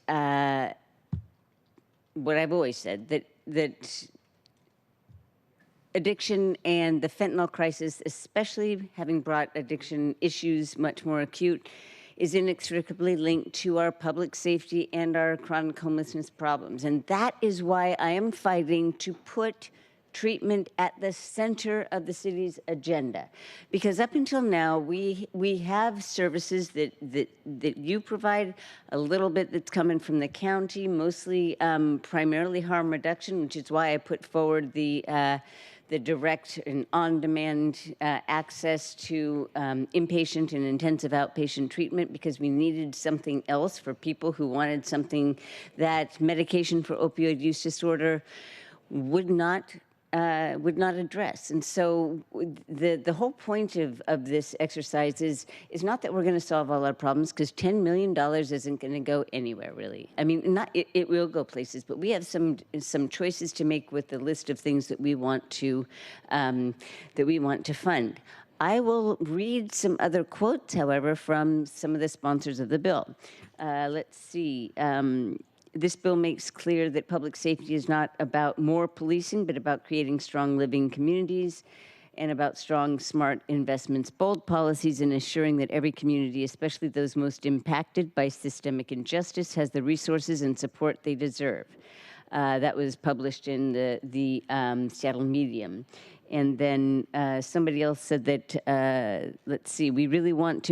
what I've always said, that addiction and the fentanyl crisis, especially having brought addiction issues much more acute, is inextricably linked to our public safety and our chronic homelessness problems. And that is why I am fighting to put treatment at the center of the city's agenda. Because up until now, we have services that you provide, a little bit that's coming from the county, mostly primarily harm reduction, which is why I put forward the direct and on-demand access to inpatient and intensive outpatient treatment, because we needed something else for people who wanted something that medication for opioid use disorder would not address. And so the whole point of this exercise is not that we're going to solve all our problems, because $10 million isn't going to go anywhere, really. I mean, it will go places, but we have some choices to make with the list of things that we want to fund. I will read some other quotes, however, from some of the sponsors of the bill. Let's see. This bill makes clear that public safety is not about more policing, but about creating strong living communities and about strong, smart investments, bold policies, and ensuring that every community, especially those most impacted by systemic injustice, has the resources and support they deserve. That was published in the Seattle Medium. And then somebody else said that, let's see, what we really want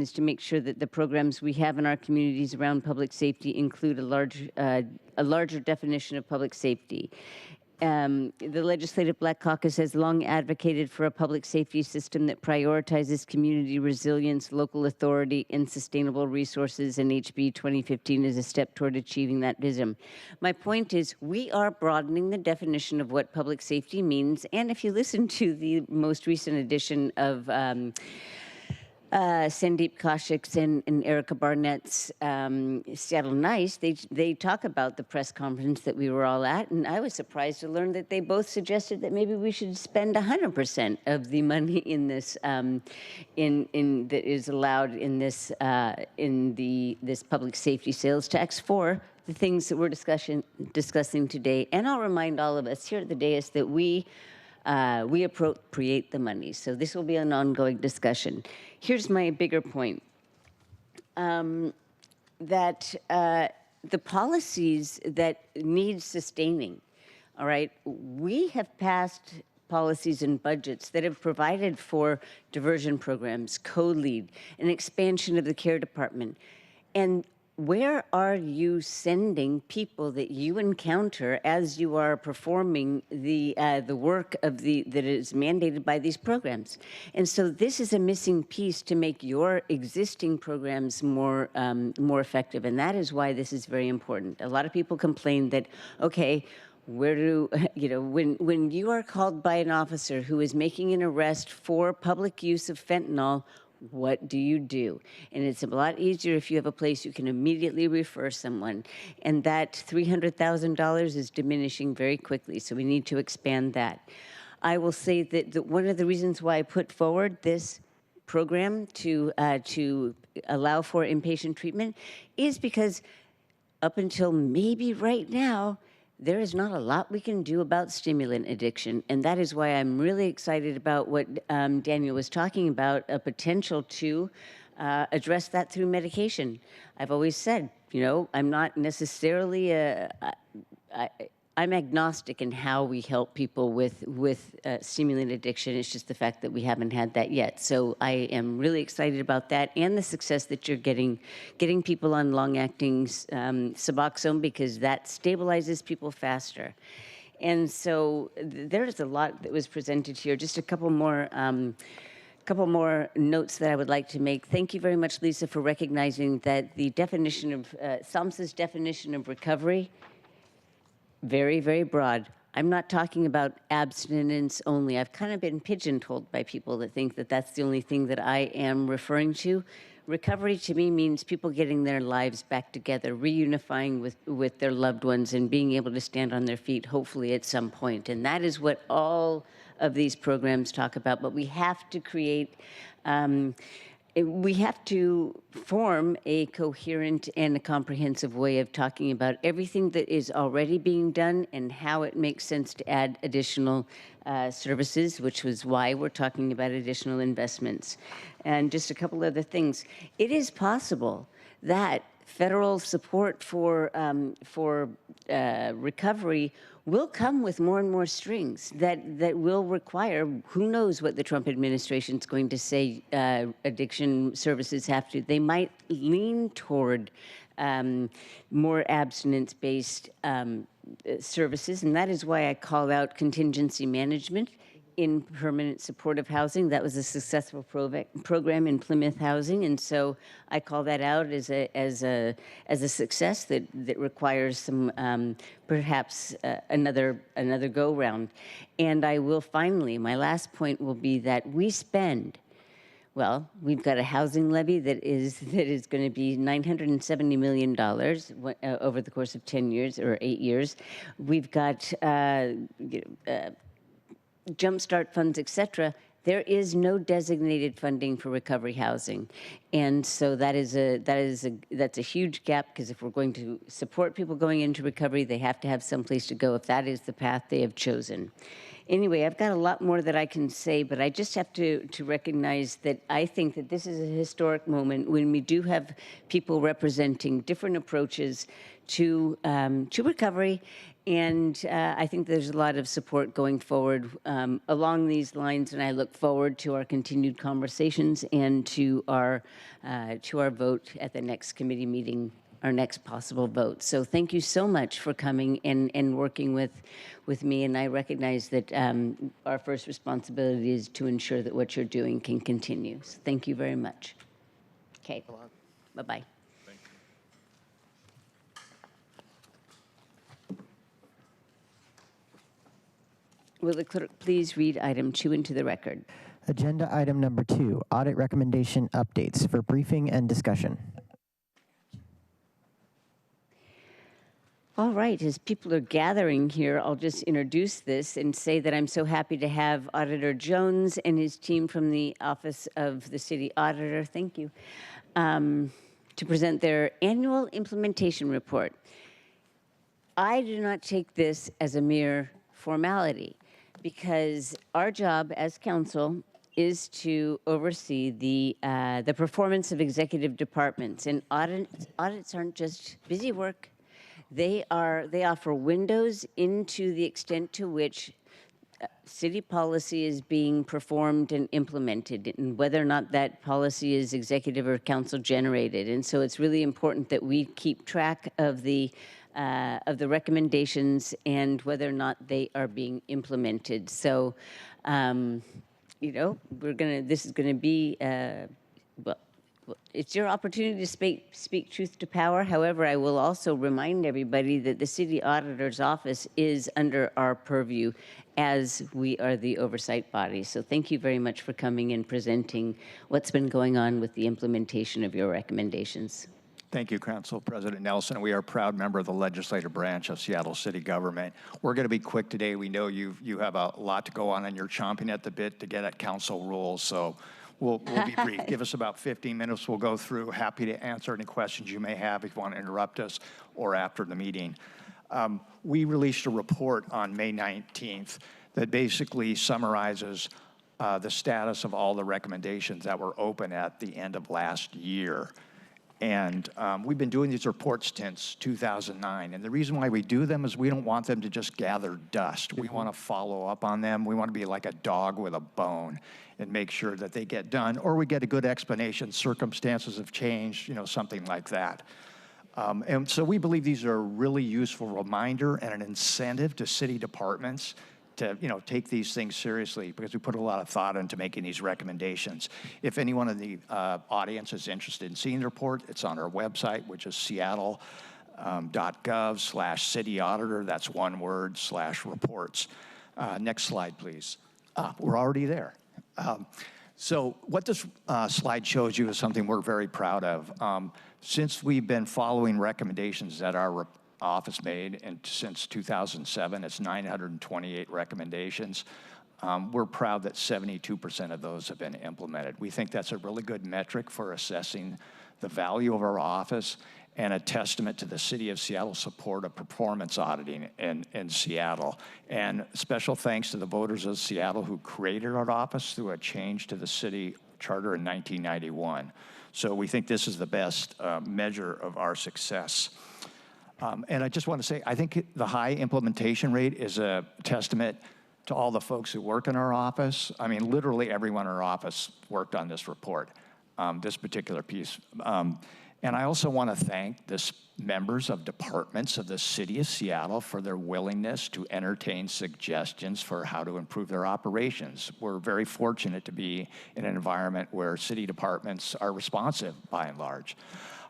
is to make sure that the programs we have in our communities around public safety include a larger definition of public safety. The Legislative Black Caucus has long advocated for a public safety system that prioritizes community resilience, local authority, and sustainable resources, and HB 2015 is a step toward achieving that vision. My point is, we are broadening the definition of what public safety means, and if you listen to the most recent edition of Sandeep Kaushik's and Erica Barnett's Seattle Nice, they talk about the press conference that we were all at, and I was surprised to learn that they both suggested that maybe we should spend 100% of the money in this, that is allowed in this this public safety sales tax for the things that we're discussing today. And I'll remind all of us here at the dais that we appropriate the money. So this will be an ongoing discussion. Here's my bigger point, that the policies that need sustaining, all right, we have passed policies and budgets that have provided for diversion programs, co-lead, an expansion of the care department. And where are you sending people that you encounter as you are performing the work of that is mandated by these programs? And so this is a missing piece to make your existing programs more effective, and that is why this is very important. A lot of people complain that, okay, where do, when you are called by an officer who is making an arrest for public use of fentanyl, what do you do? And it's a lot easier if you have a place you can immediately refer someone. And that $300,000 is diminishing very quickly, so we need to expand that. I will say that one of the reasons why I put forward this program to allow for inpatient treatment is because up until maybe right now, there is not a lot we can do about stimulant addiction, and that is why I'm really excited about what Daniel was talking about, a potential to address that through medication. I've always said, I'm not necessarily I'm agnostic in how we help people with stimulant addiction. It's just the fact that we haven't had that yet. So I am really excited about that and the success that you're getting people on long-acting Suboxone, because that stabilizes people faster. And so there's a lot that was presented here. Just a couple more notes that I would like to make. Thank you very much, Lisa, for recognizing that the definition of SAMHSA's definition of recovery, very, very broad. I'm not talking about abstinence only. I've kind of been pigeonholed by people that think that that's the only thing that I am referring to. Recovery to me means people getting their lives back together, reunifying with their loved ones and being able to stand on their feet, hopefully at some point. And that is what all of these programs talk about. But we have to create we have to form a coherent and a comprehensive way of talking about everything that is already being done and how it makes sense to add additional services, which was why we're talking about additional investments. And just a couple other things. It is possible that federal support for recovery will come with more and more strings that will require, who knows what the Trump administration is going to say addiction services have to. They might lean toward more abstinence-based services, and that is why I call out contingency management in permanent supportive housing. That was a successful program in Plymouth Housing, and so I call that out as a success that requires some perhaps another go round. And I will finally, my last point will be that we spend. Well, we've got a housing levy that is going to be $970 million over the course of 10 years or 8 years. We've got jumpstart funds, et cetera. There is no designated funding for recovery housing, and so that's a huge gap, because if we're going to support people going into recovery, they have to have some place to go if that is the path they have chosen. Anyway, I've got a lot more that I can say, but I just have to recognize that I think that this is a historic moment when we do have people representing different approaches to recovery. And I think there's a lot of support going forward along these lines, and I look forward to our continued conversations and to our vote at the next committee meeting our next possible vote. So thank you so much for coming and working with me. And I recognize that our first responsibility is to ensure that what you're doing can continue. So thank you very much. Okay. Bye-bye. Will the clerk please read item 2 into the record? Agenda item number 2, audit recommendation updates for briefing and discussion. All right, as people are gathering here, I'll just introduce this and say that I'm so happy to have Auditor Jones and his team from the Office of the City Auditor, thank you, to present their annual implementation report. I do not take this as a mere formality, because our job as council is to oversee the performance of executive departments, and audits aren't just busy work. They offer windows into the extent to which city policy is being performed and implemented, and whether or not that policy is executive or council generated. And so it's really important that we keep track of the recommendations and whether or not they are being implemented. So, you know, this is gonna be, well, it's your opportunity to speak truth to power. However, I will also remind everybody that the City Auditor's Office is under our purview as we are the oversight body. So thank you very much for coming and presenting what's been going on with the implementation of your recommendations. Thank you, Council President Nelson. We are a proud member of the legislative branch of Seattle City Government. We're going to be quick today. We know you have a lot to go on, and you're chomping at the bit to get at council rules. So we'll be brief. Give us about 15 minutes. We'll go through. Happy to answer any questions you may have if you want to interrupt us or after the meeting. We released a report on May 19th that basically summarizes the status of all the recommendations that were open at the end of last year. And we've been doing these reports since 2009. And the reason why we do them is we don't want them to just gather dust. We want to follow up on them. We want to be like a dog with a bone and make sure that they get done, or we get a good explanation, circumstances have changed, you know, something like that. And so we believe these are a really useful reminder and an incentive to city departments to, you know, take these things seriously, because we put a lot of thought into making these recommendations. If anyone in the audience is interested in seeing the report, it's on our website, which is seattle.gov/city auditor. That's one word, /reports. Next slide, please. We're already there. So what this slide shows you is something we're very proud of. Since we've been following recommendations that our office made, and since 2007, it's 928 recommendations. We're proud that 72% of those have been implemented. We think that's a really good metric for assessing the value of our office and a testament to the City of Seattle's support of performance auditing in Seattle. And special thanks to the voters of Seattle who created our office through a change to the city charter in 1991. So we think this is the best measure of our success. And I just want to say, I think the high implementation rate is a testament to all the folks who work in our office. I mean, literally everyone in our office worked on this report, this particular piece. And I also want to thank the members of departments of the City of Seattle for their willingness to entertain suggestions for how to improve their operations. We're very fortunate to be in an environment where city departments are responsive by and large.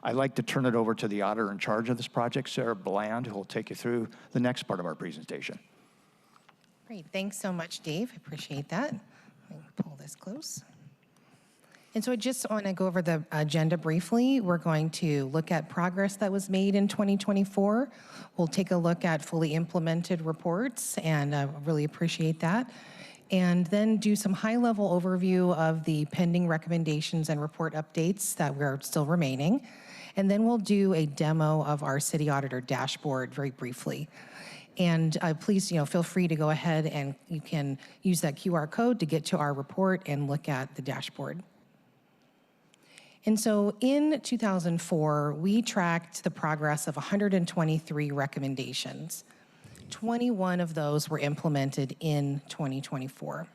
I'd like to turn it over to the auditor in charge of this project, Sarah Bland, who will take you through the next part of our presentation. Great, thanks so much, Dave. I appreciate that. Let me pull this close. And so I just want to go over the agenda briefly. We're going to look at progress that was made in 2024. We'll take a look at fully implemented reports, and I really appreciate that. And then do some high-level overview of the pending recommendations and report updates that we're still remaining. And then we'll do a demo of our city auditor dashboard very briefly. And please, feel free to go ahead and you can use that QR code to get to our report and look at the dashboard. And so in 2004, we tracked the progress of 123 recommendations. 21 of those were implemented in 2024.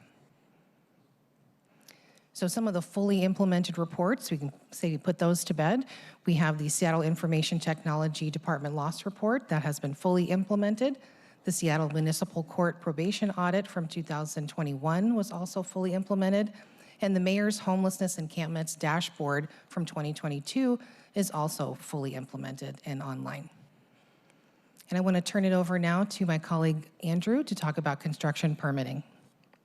So some of the fully implemented reports, we can say we put those to bed. We have the Seattle Information Technology Department Loss Report that has been fully implemented. The Seattle Municipal Court Probation Audit from 2021 was also fully implemented. And the Mayor's Homelessness Encampments Dashboard from 2022 is also fully implemented and online. And I want to turn it over now to my colleague Andrew to talk about construction permitting.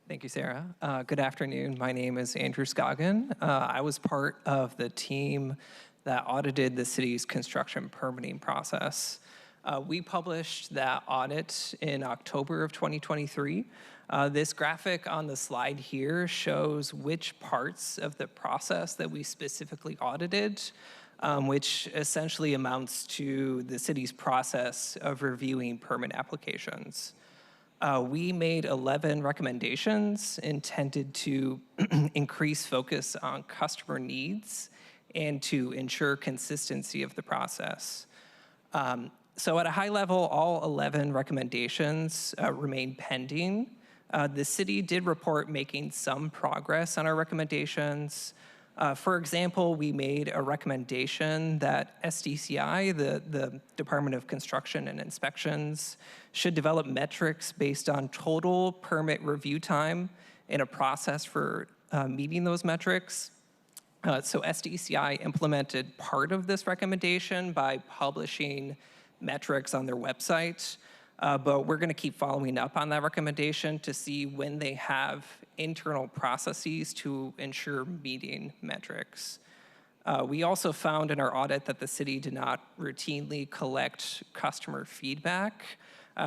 Thank you, Sarah. Good afternoon. My name is Andrew Scoggin. I was part of the team that audited the city's construction permitting process. We published that audit in October of 2023. This graphic on the slide here shows which parts of the process that we specifically audited, which essentially amounts to the city's process of reviewing permit applications. We made 11 recommendations intended to increase focus on customer needs and to ensure consistency of the process. So at a high level, all 11 recommendations remain pending. The city did report making some progress on our recommendations. For example, we made a recommendation that SDCI, the Department of Construction and Inspections, should develop metrics based on total permit review time and a process for meeting those metrics. So SDCI implemented part of this recommendation by publishing metrics on their website, but we're going to keep following up on that recommendation to see when they have internal processes to ensure meeting metrics. We also found in our audit that the city did not routinely collect customer feedback,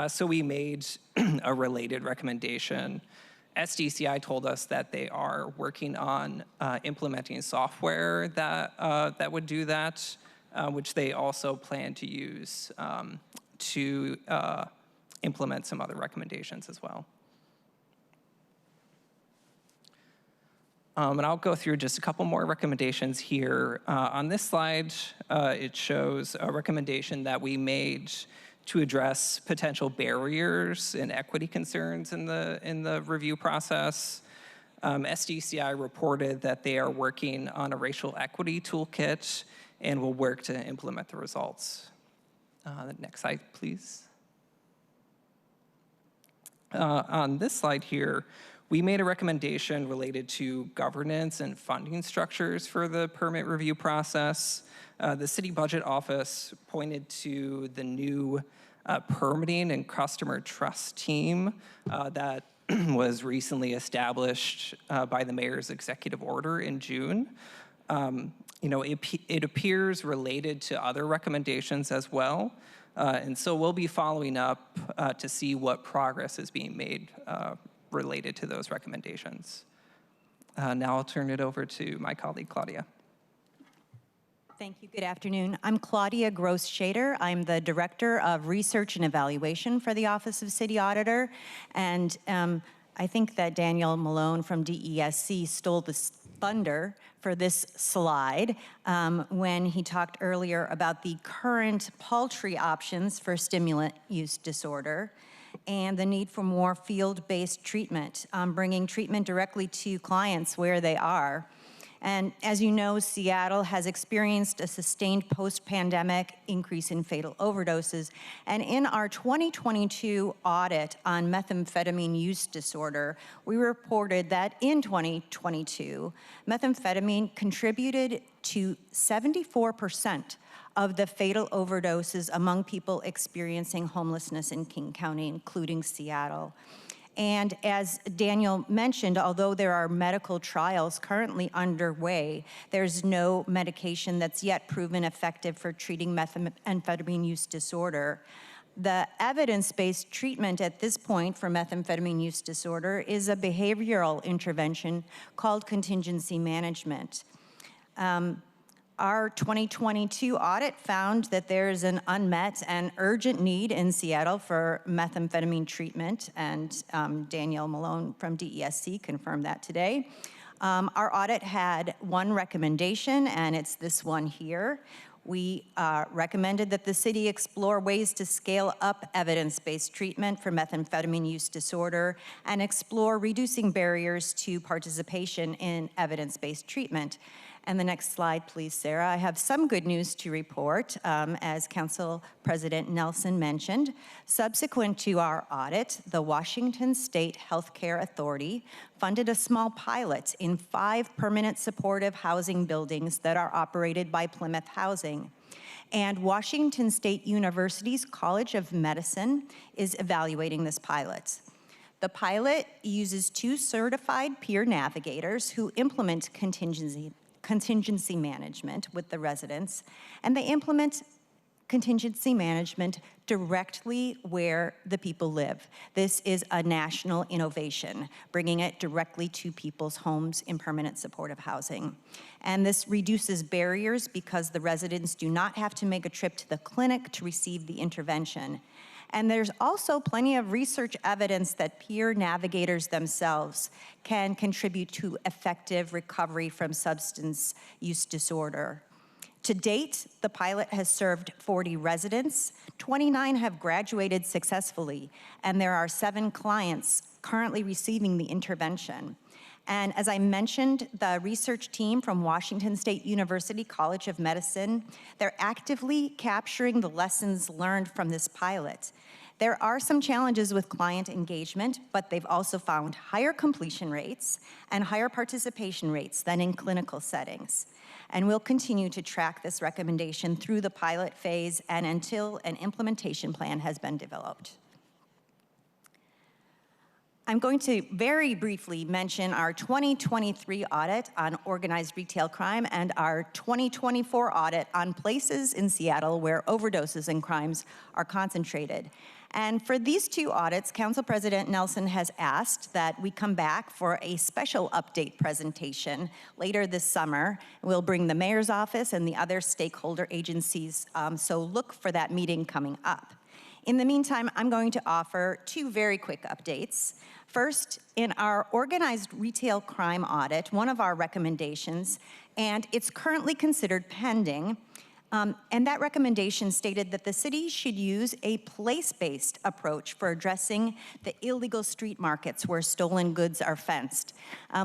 so we made a related recommendation. SDCI told us that they are working on implementing software that would do that, which they also plan to use to implement some other recommendations as well. And I'll go through just a couple more recommendations here. On this slide, it shows a recommendation that we made to address potential barriers and equity concerns in the review process. SDCI reported that they are working on a racial equity toolkit and will work to implement the results. The next slide, please. On this slide here, we made a recommendation related to governance and funding structures for the permit review process. The city budget office pointed to the new permitting and customer trust team that was recently established by the mayor's executive order in June. It appears related to other recommendations as well. And so we'll be following up to see what progress is being made related to those recommendations. Now I'll turn it over to my colleague, Claudia. Thank you. Good afternoon. I'm Claudia Gross-Shader. I'm the Director of Research and Evaluation for the Office of City Auditor. And I think that Daniel Malone from DESC stole the thunder for this slide when he talked earlier about the current paltry options for stimulant use disorder and the need for more field-based treatment, bringing treatment directly to clients where they are. And as you know, Seattle has experienced a sustained post-pandemic increase in fatal overdoses. And in our 2022 audit on methamphetamine use disorder, we reported that in 2022, methamphetamine contributed to 74% of the fatal overdoses among people experiencing homelessness in King County, including Seattle. And as Daniel mentioned, although there are medical trials currently underway, there's no medication that's yet proven effective for treating methamphetamine use disorder. The evidence-based treatment at this point for methamphetamine use disorder is a behavioral intervention called contingency management. Our 2022 audit found that there is an unmet and urgent need in Seattle for methamphetamine treatment, and Daniel Malone from DESC confirmed that today. Our audit had one recommendation, and it's this one here. We recommended that the city explore ways to scale up evidence-based treatment for methamphetamine use disorder and explore reducing barriers to participation in evidence-based treatment. And the next slide, please, Sarah. I have some good news to report. As Council President Nelson mentioned, subsequent to our audit, the Washington State Healthcare Authority funded a small pilot in 5 permanent supportive housing buildings that are operated by Plymouth Housing. And Washington State University's College of Medicine is evaluating this pilot. The pilot uses 2 certified peer navigators who implement contingency management with the residents, and they implement contingency management directly where the people live. This is a national innovation, bringing it directly to people's homes in permanent supportive housing. And this reduces barriers because the residents do not have to make a trip to the clinic to receive the intervention. And there's also plenty of research evidence that peer navigators themselves can contribute to effective recovery from substance use disorder. To date, the pilot has served 40 residents, 29 have graduated successfully, and there are 7 clients currently receiving the intervention. And as I mentioned, the research team from Washington State University College of Medicine, they're actively capturing the lessons learned from this pilot. There are some challenges with client engagement, but they've also found higher completion rates and higher participation rates than in clinical settings. And we'll continue to track this recommendation through the pilot phase and until an implementation plan has been developed. I'm going to very briefly mention our 2023 audit on organized retail crime and our 2024 audit on places in Seattle where overdoses and crimes are concentrated. And for these 2 audits, Council President Nelson has asked that we come back for a special update presentation later this summer. We'll bring the mayor's office and the other stakeholder agencies, so look for that meeting coming up. In the meantime, I'm going to offer 2 very quick updates. First, in our organized retail crime audit, one of our recommendations, and it's currently considered pending, and that recommendation stated that the city should use a place-based approach for addressing the illegal street markets where stolen goods are fenced.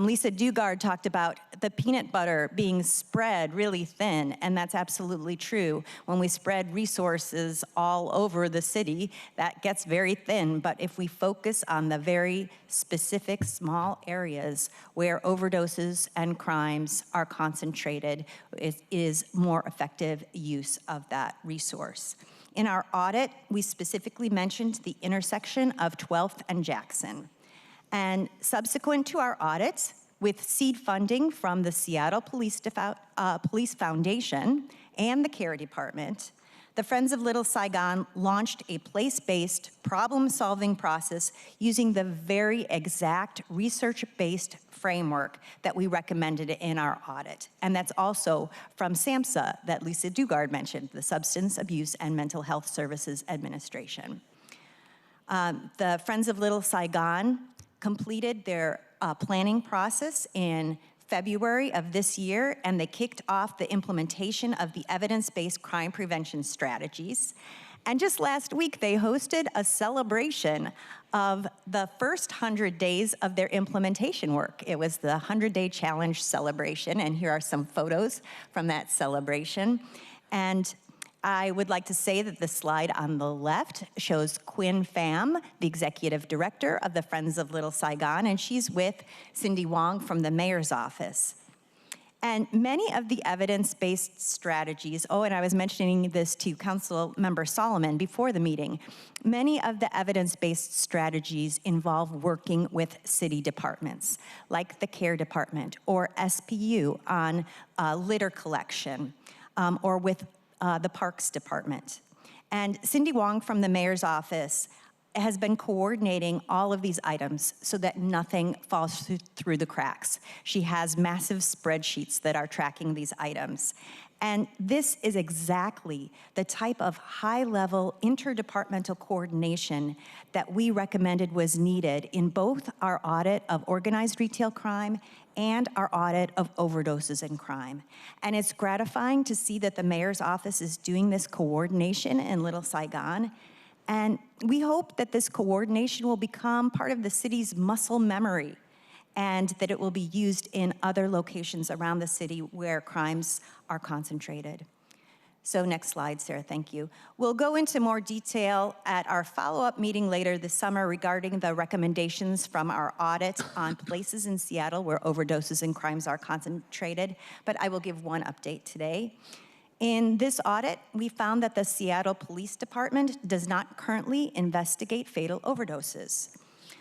Lisa Dugard talked about the peanut butter being spread really thin, and that's absolutely true. When we spread resources all over the city, that gets very thin, but if we focus on the very specific small areas where overdoses and crimes are concentrated, it is more effective use of that resource. In our audit, we specifically mentioned the intersection of 12th and Jackson. And subsequent to our audit, with seed funding from the Seattle Police Foundation and the Care Department, the Friends of Little Saigon launched a place-based problem-solving process using the very exact research-based framework that we recommended in our audit. And that's also from SAMHSA that Lisa Dugard mentioned, the Substance Abuse and Mental Health Services Administration. The Friends of Little Saigon completed their planning process in February of this year, and they kicked off the implementation of the evidence-based crime prevention strategies. And just last week, they hosted a celebration of the first 100 days of their implementation work. It was the 100-day challenge celebration, and here are some photos from that celebration. And I would like to say that the slide on the left shows Quinn Pham, the executive director of the Friends of Little Saigon, and she's with Cindy Wong from the mayor's office. And many of the evidence-based strategies, and I was mentioning this to Council Member Solomon before the meeting, many of the evidence-based strategies involve working with city departments, like the Care Department or SPU on litter collection, or with the Parks Department. And Cindy Wong from the mayor's office has been coordinating all of these items so that nothing falls through the cracks. She has massive spreadsheets that are tracking these items. And this is exactly the type of high-level interdepartmental coordination that we recommended was needed in both our audit of organized retail crime and our audit of overdoses and crime. And it's gratifying to see that the mayor's office is doing this coordination in Little Saigon. And we hope that this coordination will become part of the city's muscle memory and that it will be used in other locations around the city where crimes are concentrated. So next slide, Sarah, thank you. We'll go into more detail at our follow-up meeting later this summer regarding the recommendations from our audit on places in Seattle where overdoses and crimes are concentrated, but I will give one update today. In this audit, we found that the Seattle Police Department does not currently investigate fatal overdoses.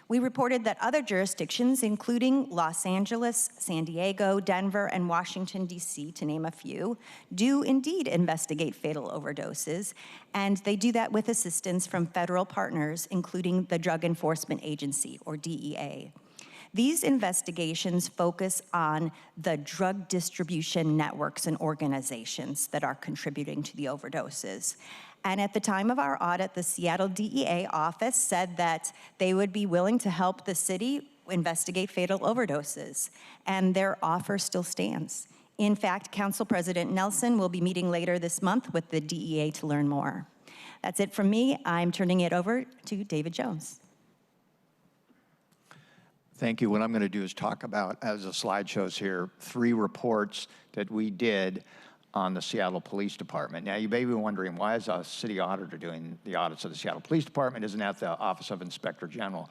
We reported that other jurisdictions, including Los Angeles, San Diego, Denver, and Washington, D.C., to name a few, do indeed investigate fatal overdoses, and they do that with assistance from federal partners, including the Drug Enforcement Agency, or DEA. These investigations focus on the drug distribution networks and organizations that are contributing to the overdoses. And at the time of our audit, the Seattle DEA office said that they would be willing to help the city investigate fatal overdoses, and their offer still stands. In fact, Council President Nelson will be meeting later this month with the DEA to learn more. That's it from me. I'm turning it over to David Jones. Thank you. What I'm going to do is talk about, as the slide shows here, 3 reports that we did on the Seattle Police Department. Now, you may be wondering, why is a city auditor doing the audits of the Seattle Police Department? Isn't that the Office of Inspector General?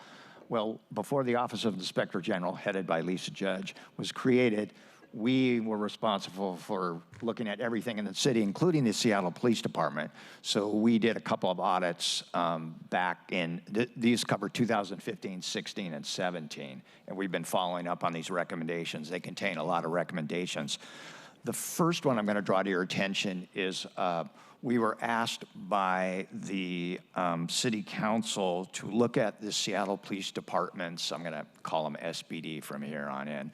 Well, before the Office of Inspector General, headed by Lisa Judge, was created, we were responsible for looking at everything in the city, including the Seattle Police Department. So we did a couple of audits back in, these cover 2015, 16, and 17. And we've been following up on these recommendations. They contain a lot of recommendations. The first one I'm going to draw to your attention is we were asked by the City Council to look at the Seattle Police Department's, I'm going to call them SBD from here on in,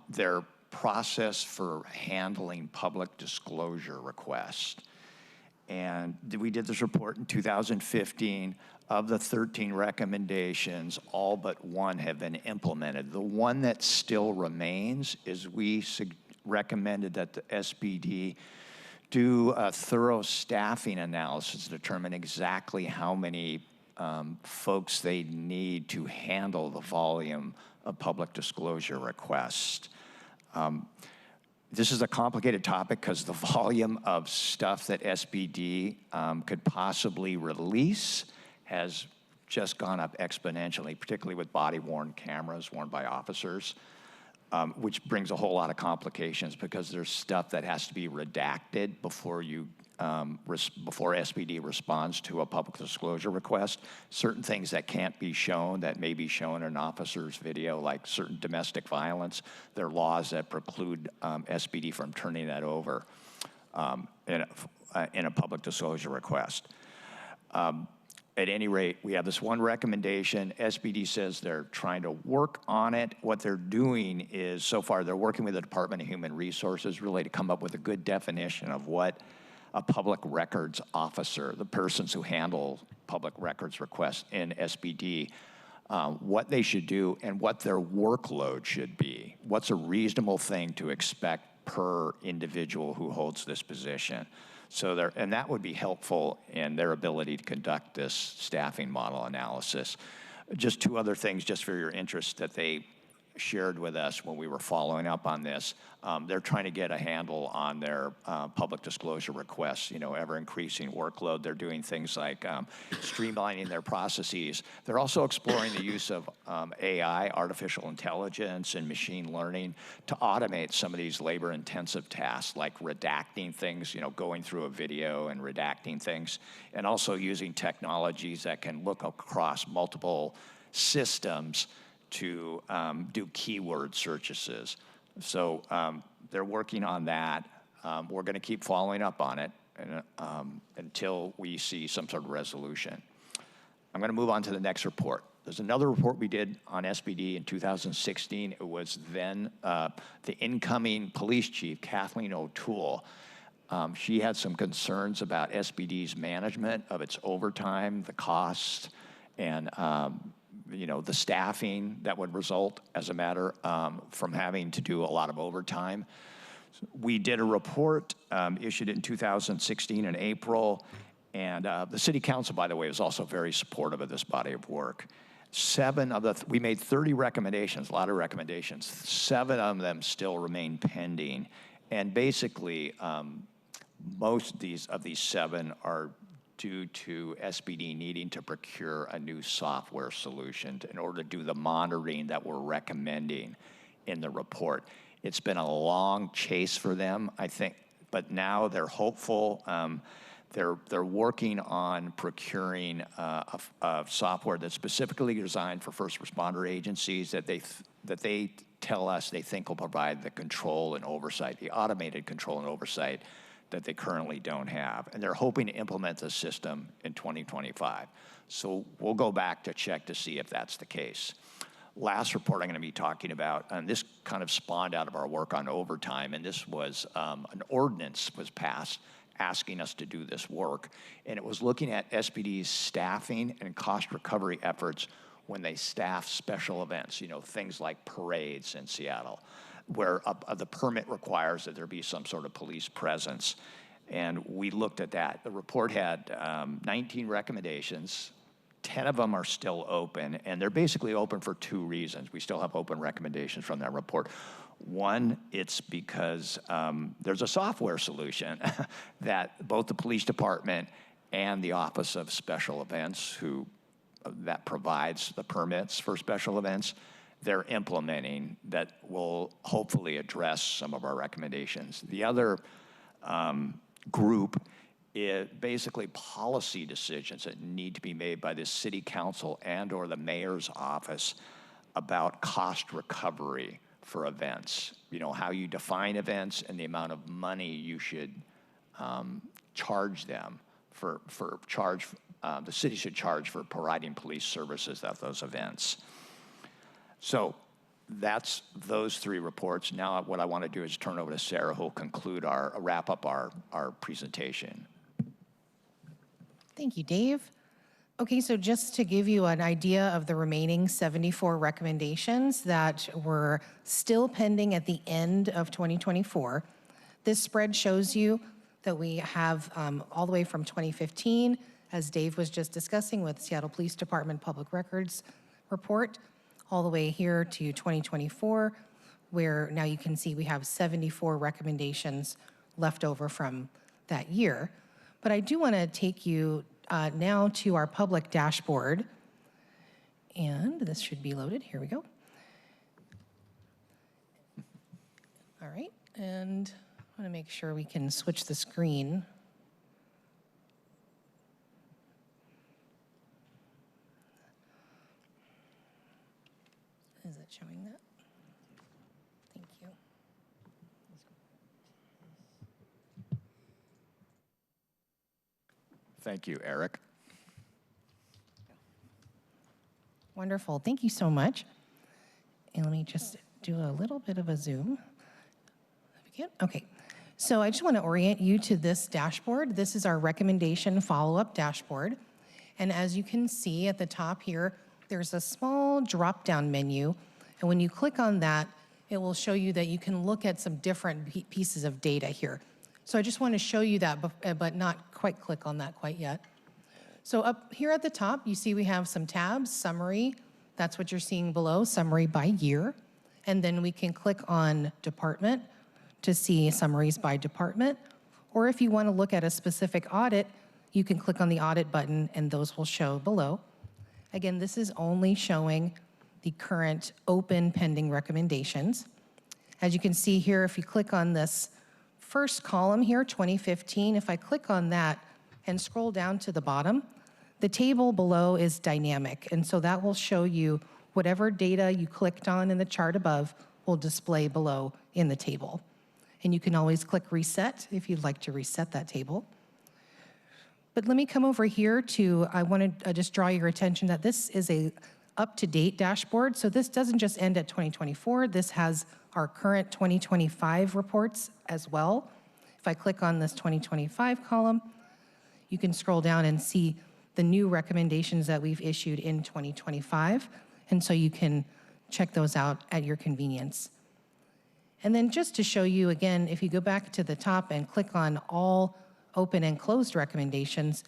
their process for handling public disclosure requests. And we did this report in 2015. Of the 13 recommendations, all but 1 have been implemented. The one that still remains is we recommended that the SBD do a thorough staffing analysis to determine exactly how many folks they need to handle the volume of public disclosure requests. This is a complicated topic because the volume of stuff that SBD could possibly release has just gone up exponentially, particularly with body-worn cameras worn by officers. Which brings a whole lot of complications because there's stuff that has to be redacted before you before SBD responds to a public disclosure request. Certain things that can't be shown that may be shown in an officer's video, like certain domestic violence, there are laws that preclude SBD from turning that over in a public disclosure request. At any rate, we have this one recommendation. SBD says they're trying to work on it. What they're doing is, so far, they're working with the Department of Human Resources really to come up with a good definition of what a public records officer, the persons who handle public records requests in SBD, what they should do and what their workload should be. What's a reasonable thing to expect per individual who holds this position? So and that would be helpful in their ability to conduct this staffing model analysis. Just 2 other things, just for your interest, that they shared with us when we were following up on this. They're trying to get a handle on their public disclosure requests, ever-increasing workload. They're doing things like streamlining their processes. They're also exploring the use of AI, artificial intelligence, and machine learning to automate some of these labor-intensive tasks, like redacting things, going through a video and redacting things, and also using technologies that can look across multiple systems to do keyword searches. So they're working on that. We're going to keep following up on it until we see some sort of resolution. I'm going to move on to the next report. There's another report we did on SBD in 2016. It was then the incoming police chief, Kathleen O'Toole. She had some concerns about SBD's management of its overtime, the costs, and the staffing that would result as a matter from having to do a lot of overtime. We did a report, issued it in 2016 in April, and the City Council, by the way, was also very supportive of this body of work. We made 30 recommendations, a lot of recommendations. 7 of them still remain pending. And basically, most of these 7 are due to SBD needing to procure a new software solution in order to do the monitoring that we're recommending in the report. It's been a long chase for them, I think, but now they're hopeful. They're working on procuring a software that's specifically designed for first responder agencies that they tell us they think will provide the control and oversight, the automated control and oversight that they currently don't have. And they're hoping to implement the system in 2025. So we'll go back to check to see if that's the case. Last report I'm going to be talking about, and this kind of spawned out of our work on overtime, and this was an ordinance was passed asking us to do this work, and it was looking at SBD's staffing and cost recovery efforts when they staff special events, things like parades in Seattle, where the permit requires that there be some sort of police presence. And we looked at that. The report had 19 recommendations. 10 of them are still open, and they're basically open for 2 reasons. We still have open recommendations from that report. One, it's because there's a software solution that both the police department and the Office of Special Events, that provides the permits for special events, they're implementing that will hopefully address some of our recommendations. The other group is basically policy decisions that need to be made by the City Council and or the Mayor's office about cost recovery for events. How you define events and the amount of money you should charge them the city should charge for providing police services at those events. So that's those 3 reports. Now what I want to do is turn over to Sarah, who will wrap up our presentation. Thank you, Dave. Okay, so just to give you an idea of the remaining 74 recommendations that were still pending at the end of 2024, this spread shows you that we have all the way from 2015, as Dave was just discussing with Seattle Police Department Public Records report, all the way here to 2024, where now you can see we have 74 recommendations left over from that year. But I do want to take you now to our public dashboard. And this should be loaded. Here we go. All right. And I want to make sure we can switch the screen. Is it showing that? Thank you. Thank you, Eric. Wonderful. Thank you so much. And let me just do a little bit of a zoom. Okay. So I just want to orient you to this dashboard. This is our recommendation follow-up dashboard. And as you can see at the top here, there's a small drop-down menu. And when you click on that, it will show you that you can look at some different pieces of data here. So I just want to show you that, but not quite click on that quite yet. So up here at the top, you see we have some tabs, summary. That's what you're seeing below, summary by year. And then we can click on department to see summaries by department. Or if you want to look at a specific audit, you can click on the audit button and those will show below. Again, this is only showing the current open pending recommendations. As you can see here, if you click on this first column here, 2015, if I click on that and scroll down to the bottom, the table below is dynamic. And so that will show you whatever data you clicked on in the chart above will display below in the table. And you can always click reset if you'd like to reset that table. But let me come over here to, I want to just draw your attention that this is a up-to-date dashboard. So this doesn't just end at 2024. This has our current 2025 reports as well. If I click on this 2025 column, you can scroll down and see the new recommendations that we've issued in 2025. And so you can check those out at your convenience. And then just to show you again, if you go back to the top and click on all open and closed recommendations,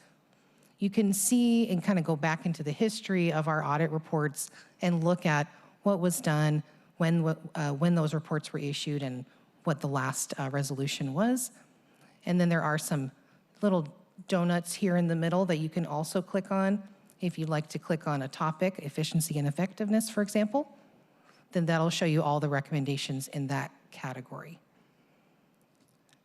you can see and kind of go back into the history of our audit reports and look at what was done, when those reports were issued, and what the last resolution was. And then there are some little donuts here in the middle that you can also click on. If you'd like to click on a topic, efficiency and effectiveness, for example, then that'll show you all the recommendations in that category.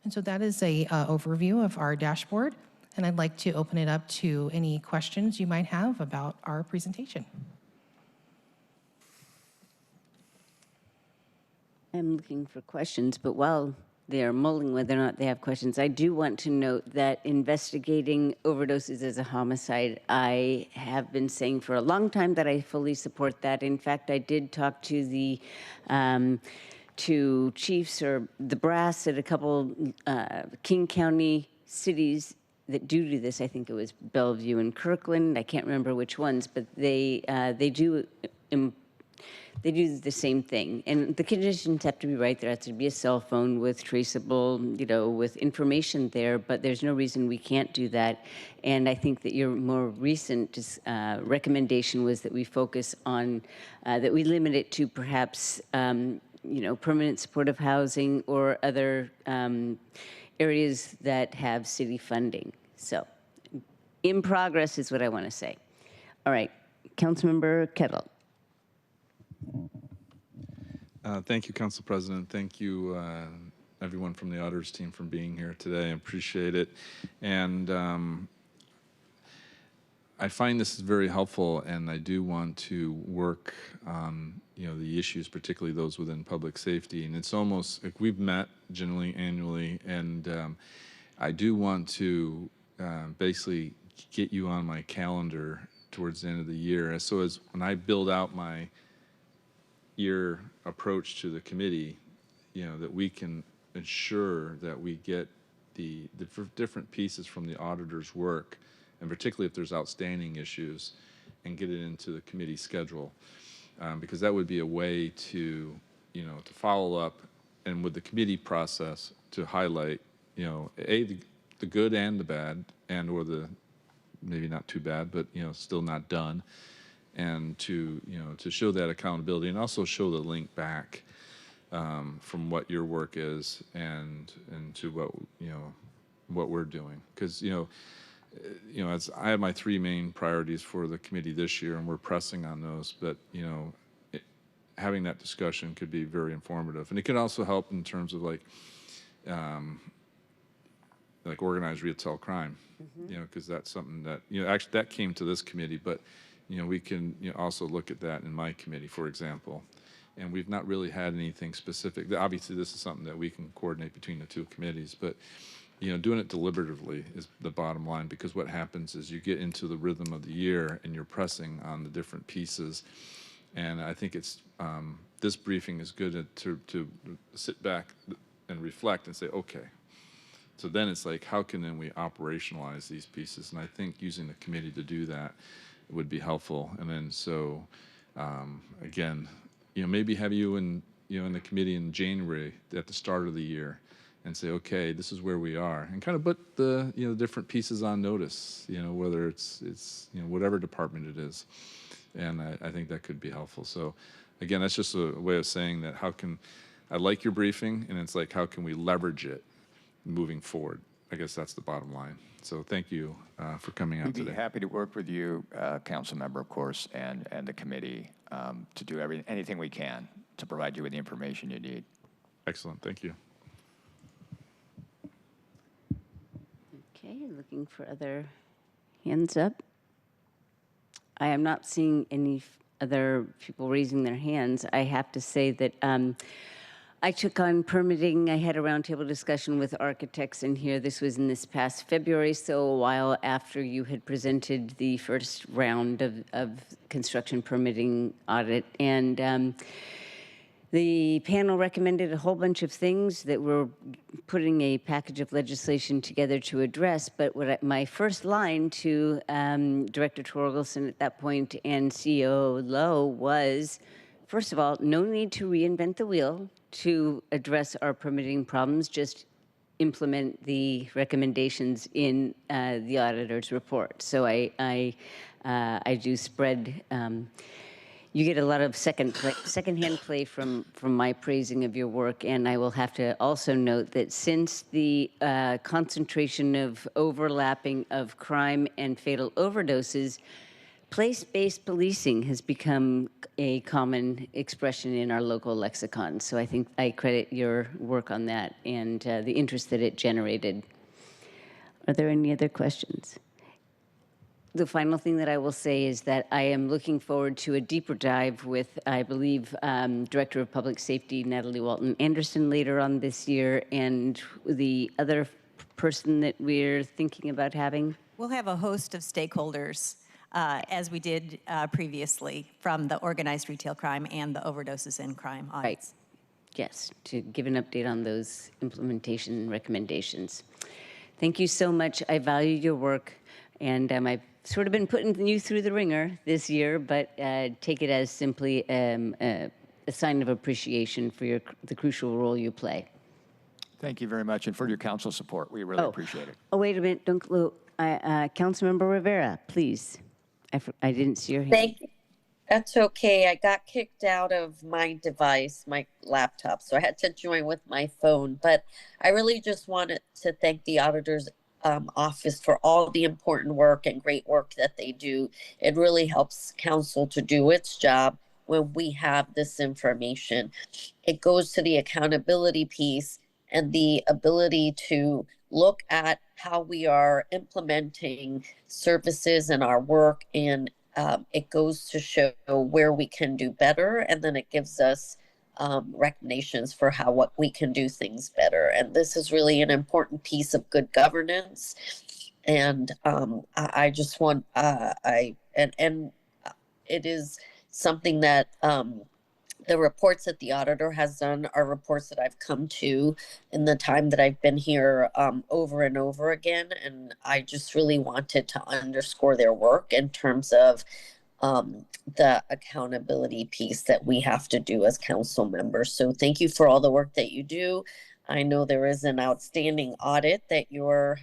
And so that is a overview of our dashboard, and I'd like to open it up to any questions you might have about our presentation. I'm looking for questions, but while they are mulling whether or not they have questions, I do want to note that investigating overdoses as a homicide, I have been saying for a long time that I fully support that. In fact, I did talk to the to chiefs or the brass at a couple King County cities that do this. I think it was Bellevue and Kirkland. I can't remember which ones, but they do the same thing. And the conditions have to be right. There has to be a cell phone with traceable, with information there, but there's no reason we can't do that. And I think that your more recent recommendation was that we focus on, that we limit it to perhaps, permanent supportive housing or other areas that have city funding. So in progress is what I want to say. All right, Councilmember Kettle. Thank you, Council President. Thank you, everyone from the auditors team for being here today. I appreciate it. And I find this is very helpful, and I do want to work on, the issues, particularly those within public safety. And it's almost like we've met generally annually, and I do want to basically get you on my calendar towards the end of the year. So as when I build out my year approach to the committee, that we can ensure that we get the different pieces from the auditor's work, and particularly if there's outstanding issues, and get it into the committee schedule, because that would be a way to, to follow up, and with the committee process to highlight, the good and the bad, and or the maybe not too bad, but still not done. And to to show that accountability, and also show the link back from what your work is and to what we're doing, because as I have my 3 main priorities for the committee this year, and we're pressing on those, but having that discussion could be very informative, and it could also help in terms of like organized retail crime, because that's something that actually that came to this committee, but we can also look at that in my committee, for example. And we've not really had anything specific. Obviously, this is something that we can coordinate between the 2 committees, but doing it deliberatively is the bottom line, because what happens is you get into the rhythm of the year and you're pressing on the different pieces. And I think it's this briefing is good to sit back and reflect and say, okay. So then it's like, how can then we operationalize these pieces? And I think using the committee to do that would be helpful. And then so again, maybe have you in the committee in January at the start of the year and say, okay, this is where we are, and kind of put the different pieces on notice, whether it's whatever department it is. And I think that could be helpful. So again, that's just a way of saying that I like your briefing, and it's like, how can we leverage it moving forward? I guess that's the bottom line. So thank you for coming out today. We'd be happy to work with you, council member, of course, and the committee to do anything we can to provide you with the information you need. Excellent. Thank you. Okay, looking for other hands up. I am not seeing any other people raising their hands. I have to say that I took on permitting. I had a roundtable discussion with architects in here. This was in this past February, so a while after you had presented the first round of construction permitting audit. And The panel recommended a whole bunch of things that we're putting a package of legislation together to address, but my first line to Director Torgelson at that point and CEO Lowe was, first of all, no need to reinvent the wheel to address our permitting problems, just implement the recommendations in the auditor's report. So I do spread. You get a lot of secondhand play from my praising of your work, and I will have to also note that since the concentration of overlapping of crime and fatal overdoses, place-based policing has become a common expression in our local lexicon. So I think I credit your work on that and the interest that it generated. Are there any other questions? The final thing that I will say is that I am looking forward to a deeper dive with, I believe, Director of Public Safety, Natalie Walton Anderson, later on this year, and the other person that we're thinking about having. We'll have a host of stakeholders, as we did previously, from the organized retail crime and the overdoses and crime audits. Right. Yes, to give an update on those implementation recommendations. Thank you so much. I value your work, and I've sort of been putting you through the ringer this year, but take it as simply a sign of appreciation for the crucial role you play. Thank you very much, and for your council support. We really appreciate it. Oh, wait a minute. Don't go. Councilmember Rivera, please. I didn't see your hand. Thank you. That's okay. I got kicked out of my device, my laptop, so I had to join with my phone. But I really just wanted to thank the auditor's office for all the important work and great work that they do. It really helps council to do its job when we have this information. It goes to the accountability piece and the ability to look at how we are implementing services in our work, and it goes to show where we can do better, and then it gives us recommendations for what we can do things better. And this is really an important piece of good governance. And I just want it is something that the reports that the auditor has done are reports that I've come to in the time that I've been here over and over again. And I just really wanted to underscore their work in terms of the accountability piece that we have to do as council members. So thank you for all the work that you do. I know there is an outstanding audit that you're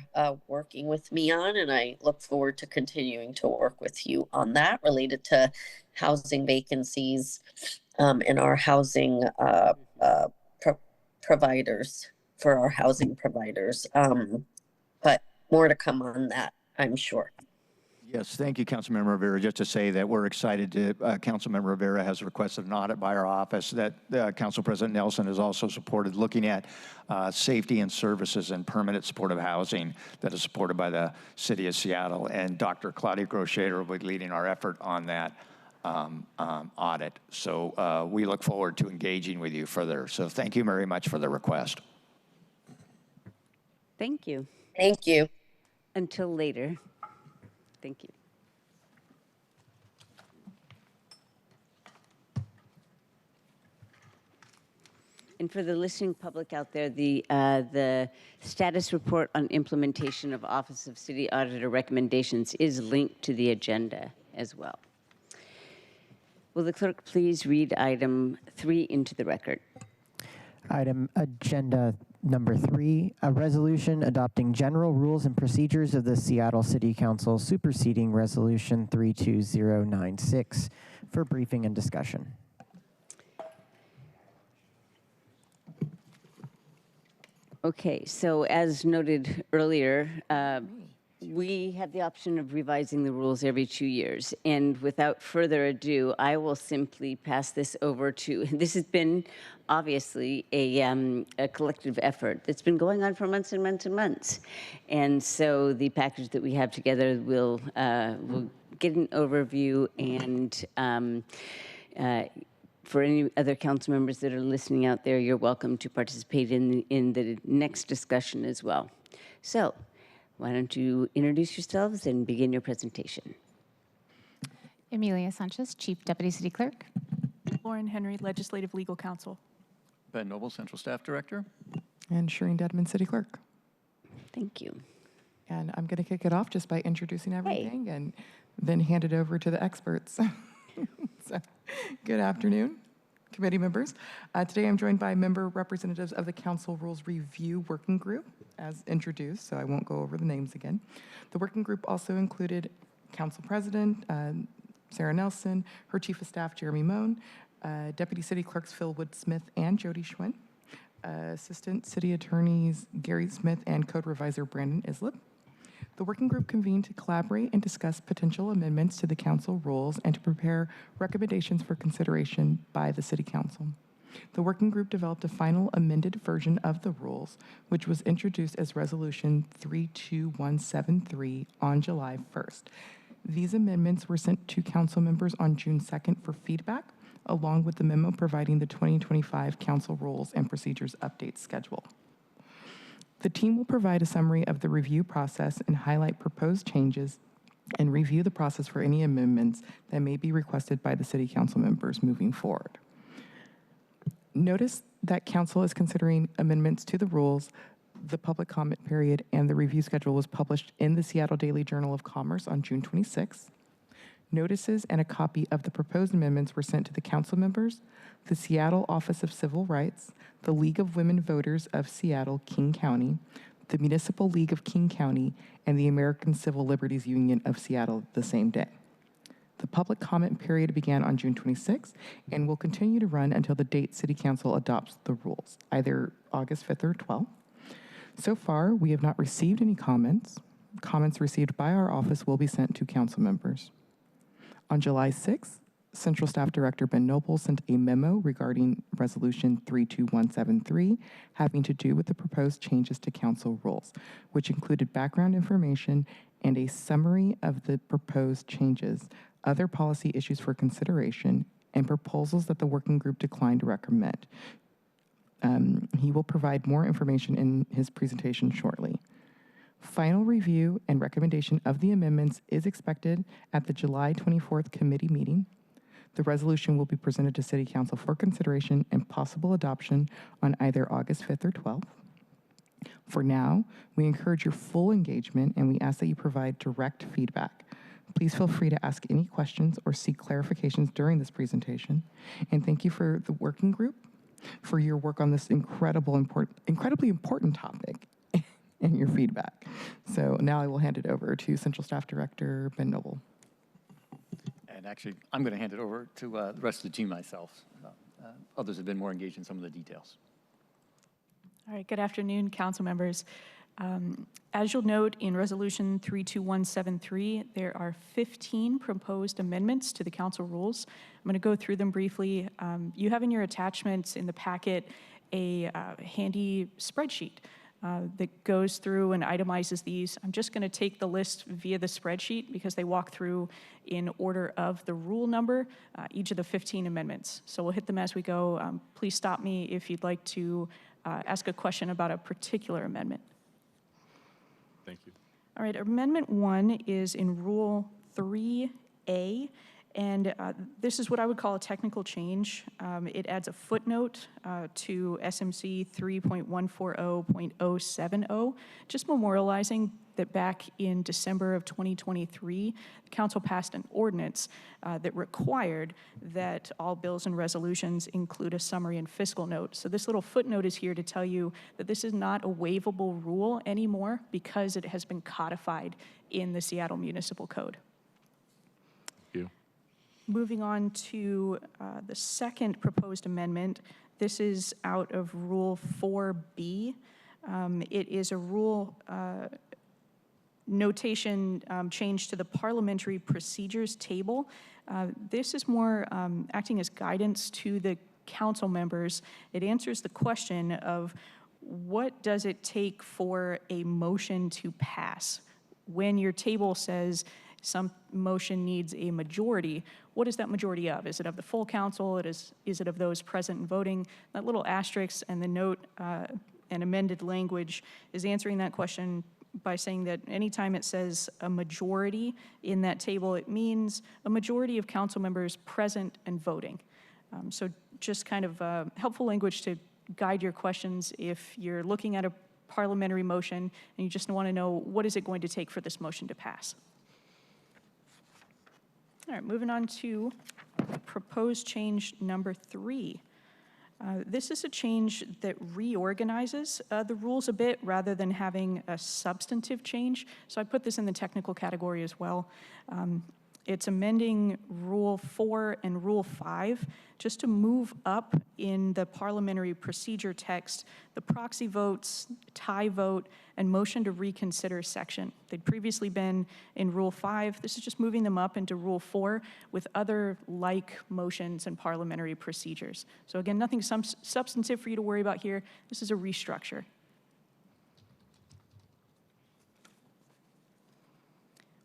working with me on, and I look forward to continuing to work with you on that related to housing vacancies and our housing providers, for our housing providers. But more to come on that, I'm sure. Yes, thank you, Councilmember Rivera. Just to say that we're excited to, Councilmember Rivera has requested an audit by our office that Council President Nelson has also supported, looking at safety and services and permanent supportive housing that is supported by the City of Seattle. And Dr. Claudia Grosshader will be leading our effort on that audit. So we look forward to engaging with you further. So thank you very much for the request. Thank you. Thank you. Until later. Thank you. And for the listening public out there, the status report on implementation of Office of City Auditor recommendations is linked to the agenda as well. Will the clerk please read item 3 into the record? Item agenda number 3, a resolution adopting general rules and procedures of the Seattle City Council superseding Resolution 32096 for briefing and discussion. Okay, so as noted earlier, we have the option of revising the rules every 2 years. And without further ado, I will simply pass this over to, this has been obviously a collective effort that's been going on for months and months and months. And so the package that we have together will get an overview, and for any other council members that are listening out there, you're welcome to participate in the next discussion as well. So why don't you introduce yourselves and begin your presentation? Emilia Sanchez, Chief Deputy City Clerk. Lauren Henry, Legislative Legal Counsel. Ben Noble, Central Staff Director. And Shireen Dedman, City Clerk. Thank you. And I'm going to kick it off just by introducing everything and then hand it over to the experts. So, good afternoon, committee members. Today I'm joined by member representatives of the Council Rules Review Working Group, as introduced, so I won't go over the names again. The working group also included Council President Sarah Nelson, her Chief of Staff Jeremy Moan, Deputy City Clerks Phil Woodsmith and Jody Schwinn, Assistant City Attorneys Gary Smith and Code Revisor Brandon Islip. The working group convened to collaborate and discuss potential amendments to the council rules and to prepare recommendations for consideration by the City Council. The working group developed a final amended version of the rules, which was introduced as Resolution 32173 on July 1st. These amendments were sent to council members on June 2nd for feedback, along with the memo providing the 2025 Council Rules and Procedures Update schedule. The team will provide a summary of the review process and highlight proposed changes and review the process for any amendments that may be requested by the City Council members moving forward. Notice that Council is considering amendments to the rules. The public comment period and the review schedule was published in the Seattle Daily Journal of Commerce on June 26th. Notices and a copy of the proposed amendments were sent to the council members, the Seattle Office of Civil Rights, the League of Women Voters of Seattle, King County, the Municipal League of King County, and the American Civil Liberties Union of Seattle the same day. The public comment period began on June 26th and will continue to run until the date City Council adopts the rules, either August 5th or 12th. So far, we have not received any comments. Comments received by our office will be sent to council members. On July 6th, Central Staff Director Ben Noble sent a memo regarding Resolution 32173 having to do with the proposed changes to council rules, which included background information and a summary of the proposed changes, other policy issues for consideration, and proposals that the working group declined to recommend. He will provide more information in his presentation shortly. Final review and recommendation of the amendments is expected at the July 24th committee meeting. The resolution will be presented to City Council for consideration and possible adoption on either August 5th or 12th. For now, we encourage your full engagement and we ask that you provide direct feedback. Please feel free to ask any questions or seek clarifications during this presentation. And thank you for the working group for your work on this incredibly important topic and your feedback. So now I will hand it over to Central Staff Director Ben Noble. And actually, I'm going to hand it over to the rest of the team myself. Others have been more engaged in some of the details. All right, good afternoon, council members. As you'll note in Resolution 32173, there are 15 proposed amendments to the council rules. I'm going to go through them briefly. You have in your attachments in the packet a handy spreadsheet that goes through and itemizes these. I'm just going to take the list via the spreadsheet because they walk through in order of the rule number, each of the 15 amendments. So we'll hit them as we go. Please stop me if you'd like to ask a question about a particular amendment. Thank you. All right, Amendment 1 is in Rule 3A, and this is what I would call a technical change. It adds a footnote to SMC 3.140.070, just memorializing that back in December of 2023, the council passed an ordinance that required that all bills and resolutions include a summary and fiscal note. So this little footnote is here to tell you that this is not a waivable rule anymore because it has been codified in the Seattle Municipal Code. Thank you. Moving on to the second proposed amendment, this is out of Rule 4B. It is a rule notation change to the parliamentary procedures table. This is more acting as guidance to the council members. It answers the question of what does it take for a motion to pass? When your table says some motion needs a majority, what is that majority of? Is it of the full council? Is it of those present and voting? That little asterisk and the note and amended language is answering that question by saying that anytime it says a majority in that table, it means a majority of council members present and voting. So just kind of helpful language to guide your questions if you're looking at a parliamentary motion and you just want to know what is it going to take for this motion to pass. All right, moving on to proposed change number 3. This is a change that reorganizes the rules a bit rather than having a substantive change. So I put this in the technical category as well. It's amending Rule 4 and Rule 5 just to move up in the parliamentary procedure text the proxy votes, tie vote, and motion to reconsider section. They'd previously been in Rule 5. This is just moving them up into Rule 4 with other like motions and parliamentary procedures. So again, nothing substantive for you to worry about here. This is a restructure.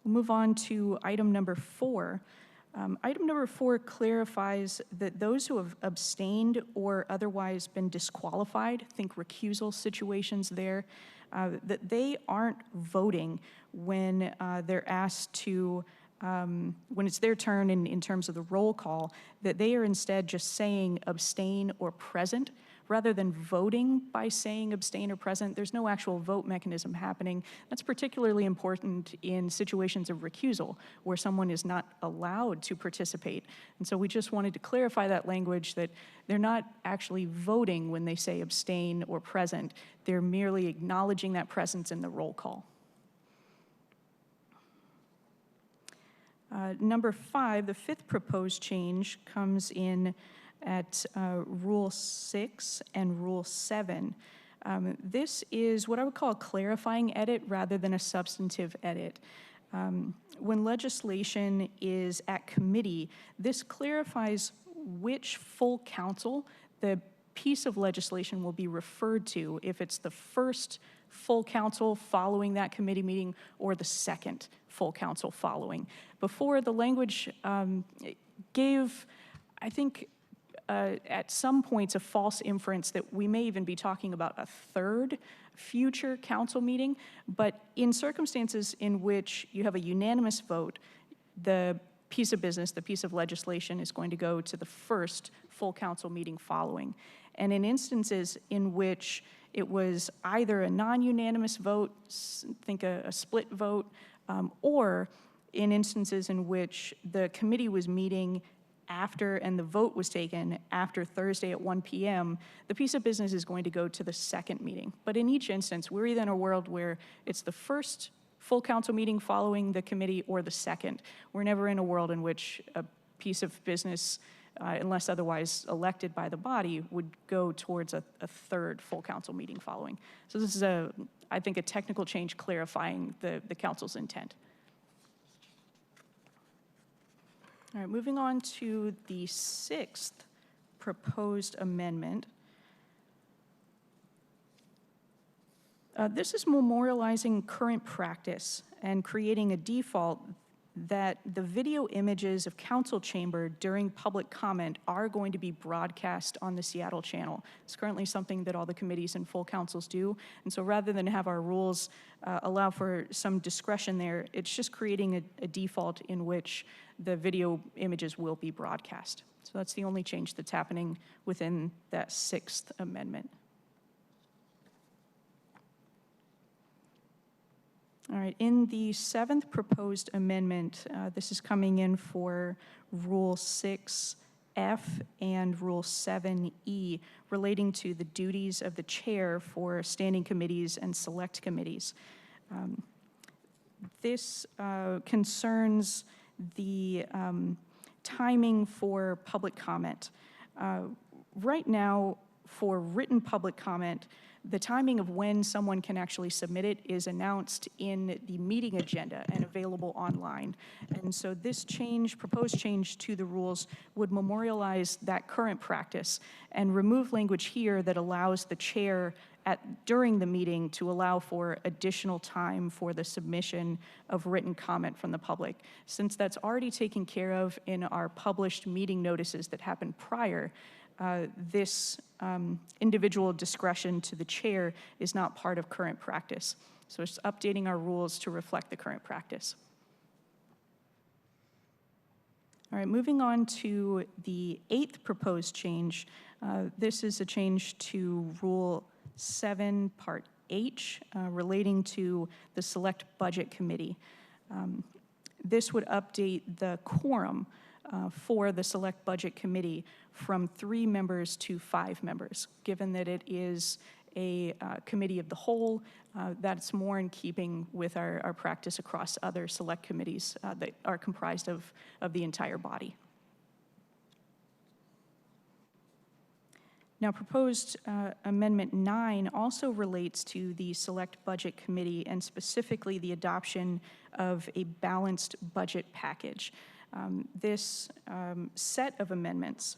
We'll move on to item number 4. Item number 4 clarifies that those who have abstained or otherwise been disqualified, think recusal situations there, that they aren't voting when they're asked to, when it's their turn in terms of the roll call, that they are instead just saying abstain or present. Rather than voting by saying abstain or present, there's no actual vote mechanism happening. That's particularly important in situations of recusal, where someone is not allowed to participate. And so we just wanted to clarify that language that they're not actually voting when they say abstain or present. They're merely acknowledging that presence in the roll call. Number 5, the 5th proposed change comes in at Rule 6 and Rule 7. This is what I would call a clarifying edit rather than a substantive edit. When legislation is at committee, this clarifies which full council the piece of legislation will be referred to, if it's the first full council following that committee meeting or the second full council following. Before, the language gave, I think, at some points a false inference that we may even be talking about a third future council meeting, but in circumstances in which you have a unanimous vote, the piece of business, the piece of legislation is going to go to the first full council meeting following. And in instances in which it was either a non-unanimous vote, think a split vote, or in instances in which the committee was meeting after and the vote was taken after Thursday at 1 p.m., the piece of business is going to go to the second meeting. But in each instance, we're either in a world where it's the first full council meeting following the committee or the second. We're never in a world in which a piece of business, unless otherwise elected by the body, would go towards a third full council meeting following. So this is, I think, a technical change clarifying the council's intent. All right, moving on to the 6th proposed amendment. This is memorializing current practice and creating a default that the video images of council chamber during public comment are going to be broadcast on the Seattle channel. It's currently something that all the committees and full councils do. And so rather than have our rules allow for some discretion there, it's just creating a default in which the video images will be broadcast. So that's the only change that's happening within that 6th amendment. All right, in the 7th proposed amendment, this is coming in for Rule 6F and Rule 7E relating to the duties of the chair for standing committees and select committees. This concerns the timing for public comment. Right now, for written public comment, the timing of when someone can actually submit it is announced in the meeting agenda and available online. And so this change, proposed change to the rules, would memorialize that current practice and remove language here that allows the chair during the meeting to allow for additional time for the submission of written comment from the public. Since that's already taken care of in our published meeting notices that happened prior, this individual discretion to the chair is not part of current practice. So it's updating our rules to reflect the current practice. All right, moving on to the 8th proposed change. This is a change to Rule 7, Part H, relating to the Select Budget Committee. This would update the quorum for the Select Budget Committee from 3 members to 5 members. Given that it is a committee of the whole, that's more in keeping with our practice across other select committees that are comprised of the entire body. Now, proposed Amendment 9 also relates to the Select Budget Committee and specifically the adoption of a balanced budget package. This set of amendments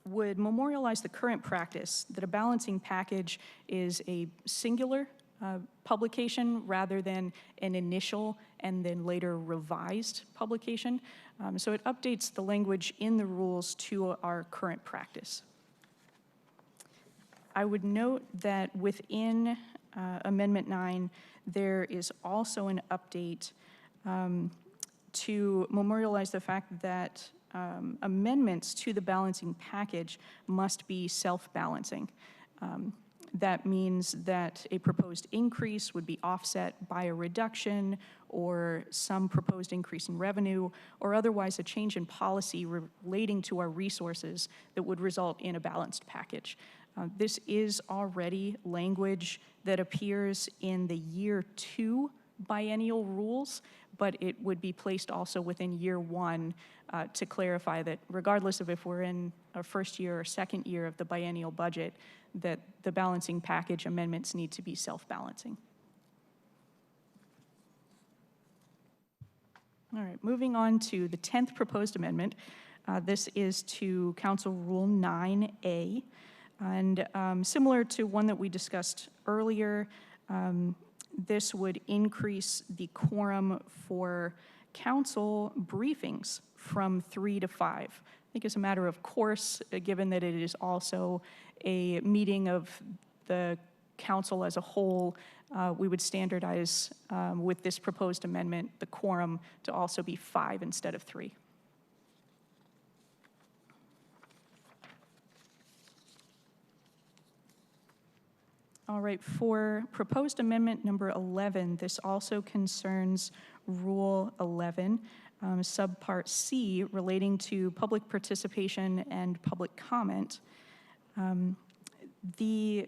would memorialize the current practice that a balancing package is a singular publication rather than an initial and then later revised publication. So it updates the language in the rules to our current practice. I would note that within Amendment 9, there is also an update to memorialize the fact that amendments to the balancing package must be self-balancing. That means that a proposed increase would be offset by a reduction or some proposed increase in revenue or otherwise a change in policy relating to our resources that would result in a balanced package. This is already language that appears in the Year 2 biennial rules, but it would be placed also within Year 1 to clarify that regardless of if we're in our first year or second year of the biennial budget, that the balancing package amendments need to be self-balancing. All right, moving on to the 10th proposed amendment. This is to Council Rule 9A. And similar to one that we discussed earlier, this would increase the quorum for council briefings from 3 to 5. I think it's a matter of course, given that it is also a meeting of the council as a whole, we would standardize with this proposed amendment the quorum to also be 5 instead of 3. All right, for proposed amendment number 11, this also concerns Rule 11, subpart C, relating to public participation and public comment. The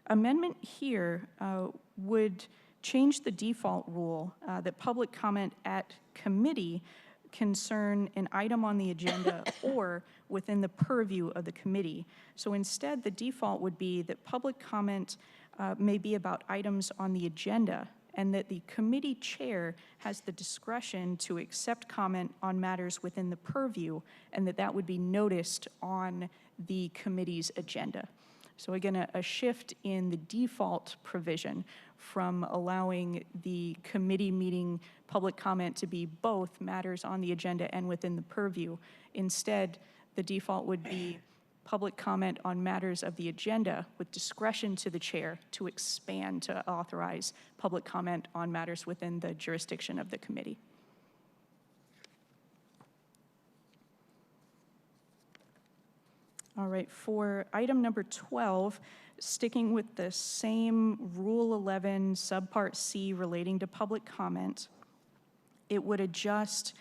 amendment here would change the default rule that public comment at committee concern an item on the agenda or within the purview of the committee. So instead, the default would be that public comment may be about items on the agenda and that the committee chair has the discretion to accept comment on matters within the purview and that would be noticed on the committee's agenda. So again, a shift in the default provision from allowing the committee meeting public comment to be both matters on the agenda and within the purview. Instead, the default would be public comment on matters of the agenda with discretion to the chair to expand to authorize public comment on matters within the jurisdiction of the committee. All right, for item number 12, sticking with the same Rule 11 subpart C relating to public comment, it would adjust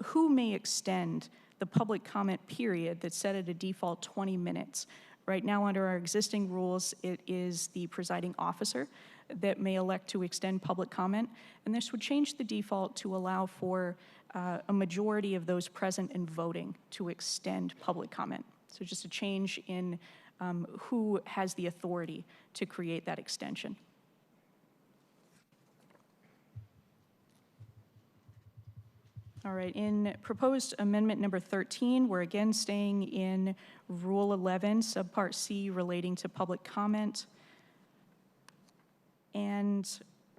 who may extend the public comment period that's set at a default 20 minutes. Right now, under our existing rules, it is the presiding officer that may elect to extend public comment, and this would change the default to allow for a majority of those present and voting to extend public comment. So just a change in who has the authority to create that extension. All right, in proposed amendment number 13, we're again staying in Rule 11, subpart C relating to public comment. And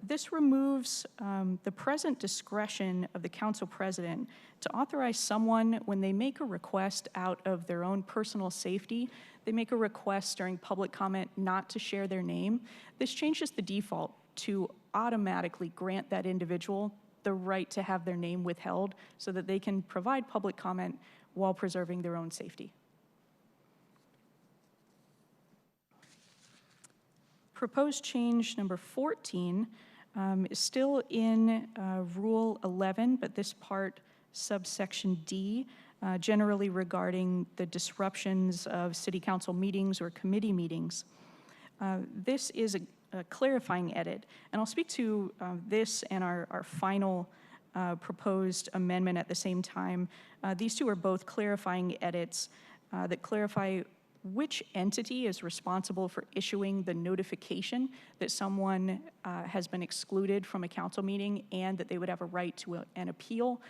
this removes the present discretion of the council president to authorize someone when they make a request out of their own personal safety. They make a request during public comment not to share their name. This changes the default to automatically grant that individual the right to have their name withheld so that they can provide public comment while preserving their own safety. Proposed change number 14 is still in Rule 11, but this part, subsection D, generally regarding the disruptions of city council meetings or committee meetings. This is a clarifying edit, and I'll speak to this and our final proposed amendment at the same time. These two are both clarifying edits that clarify which entity is responsible for issuing the notification that someone has been excluded from a council meeting and that they would have a right to an appeal.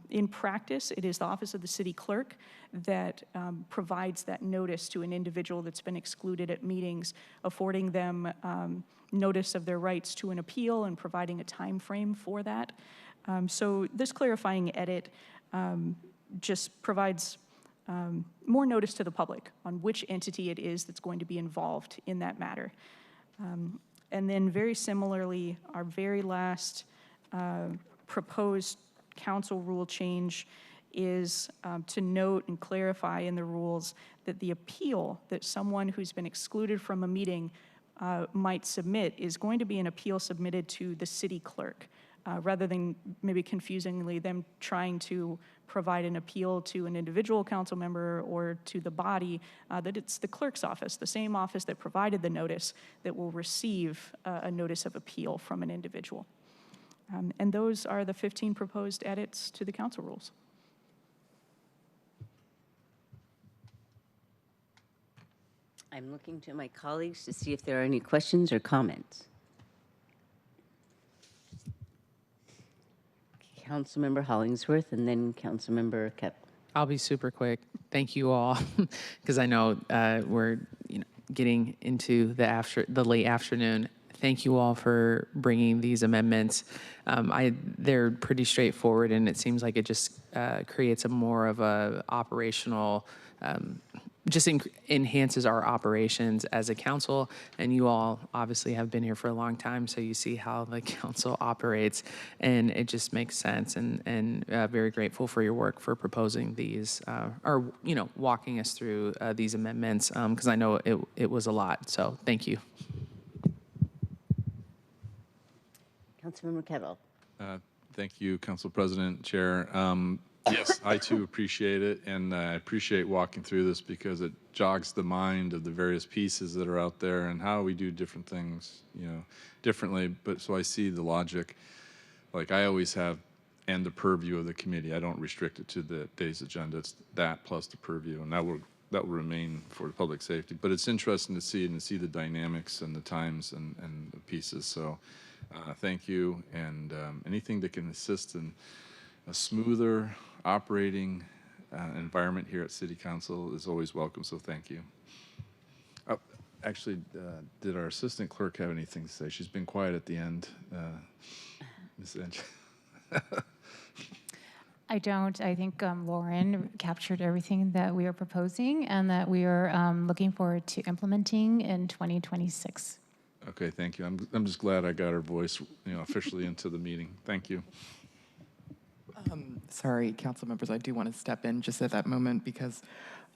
In practice, it is the Office of the City Clerk that provides that notice to an individual that's been excluded at meetings, affording them notice of their rights to an appeal and providing a time frame for that. So this clarifying edit just provides more notice to the public on which entity it is that's going to be involved in that matter. And then very similarly, our very last proposed council rule change is to note and clarify in the rules that the appeal that someone who's been excluded from a meeting might submit is going to be an appeal submitted to the city clerk, rather than maybe confusingly them trying to provide an appeal to an individual council member or to the body, that it's the clerk's office, the same office that provided the notice, that will receive a notice of appeal from an individual. And those are the 15 proposed edits to the council rules. I'm looking to my colleagues to see if there are any questions or comments. Councilmember Hollingsworth and then Councilmember Kettle. I'll be super quick. Thank you all, because I know we're getting into the late afternoon. Thank you all for bringing these amendments. They're pretty straightforward, and it seems like it just creates a more of a operational, just enhances our operations as a council. And you all obviously have been here for a long time, so you see how the council operates, and it just makes sense. And very grateful for your work for proposing these, or walking us through these amendments, because I know it was a lot. So thank you. Councilmember Kettle. Thank you, Council President, Chair. Yes, I too appreciate it, and I appreciate walking through this because it jogs the mind of the various pieces that are out there and how we do different things, differently. But so I see the logic. Like I always have, and the purview of the committee. I don't restrict it to the day's agenda. It's that plus the purview, and that will remain for the public safety. But it's interesting to see it and see the dynamics and the times and the pieces. So thank you, and anything that can assist in a smoother operating environment here at City Council is always welcome, so thank you. Actually, did our assistant clerk have anything to say? She's been quiet at the end, Ms. Inch. I don't. I think Lauren captured everything that we are proposing and that we are looking forward to implementing in 2026. Okay, thank you. I'm just glad I got her voice, officially into the meeting. Thank you. Sorry, council members, I do want to step in just at that moment because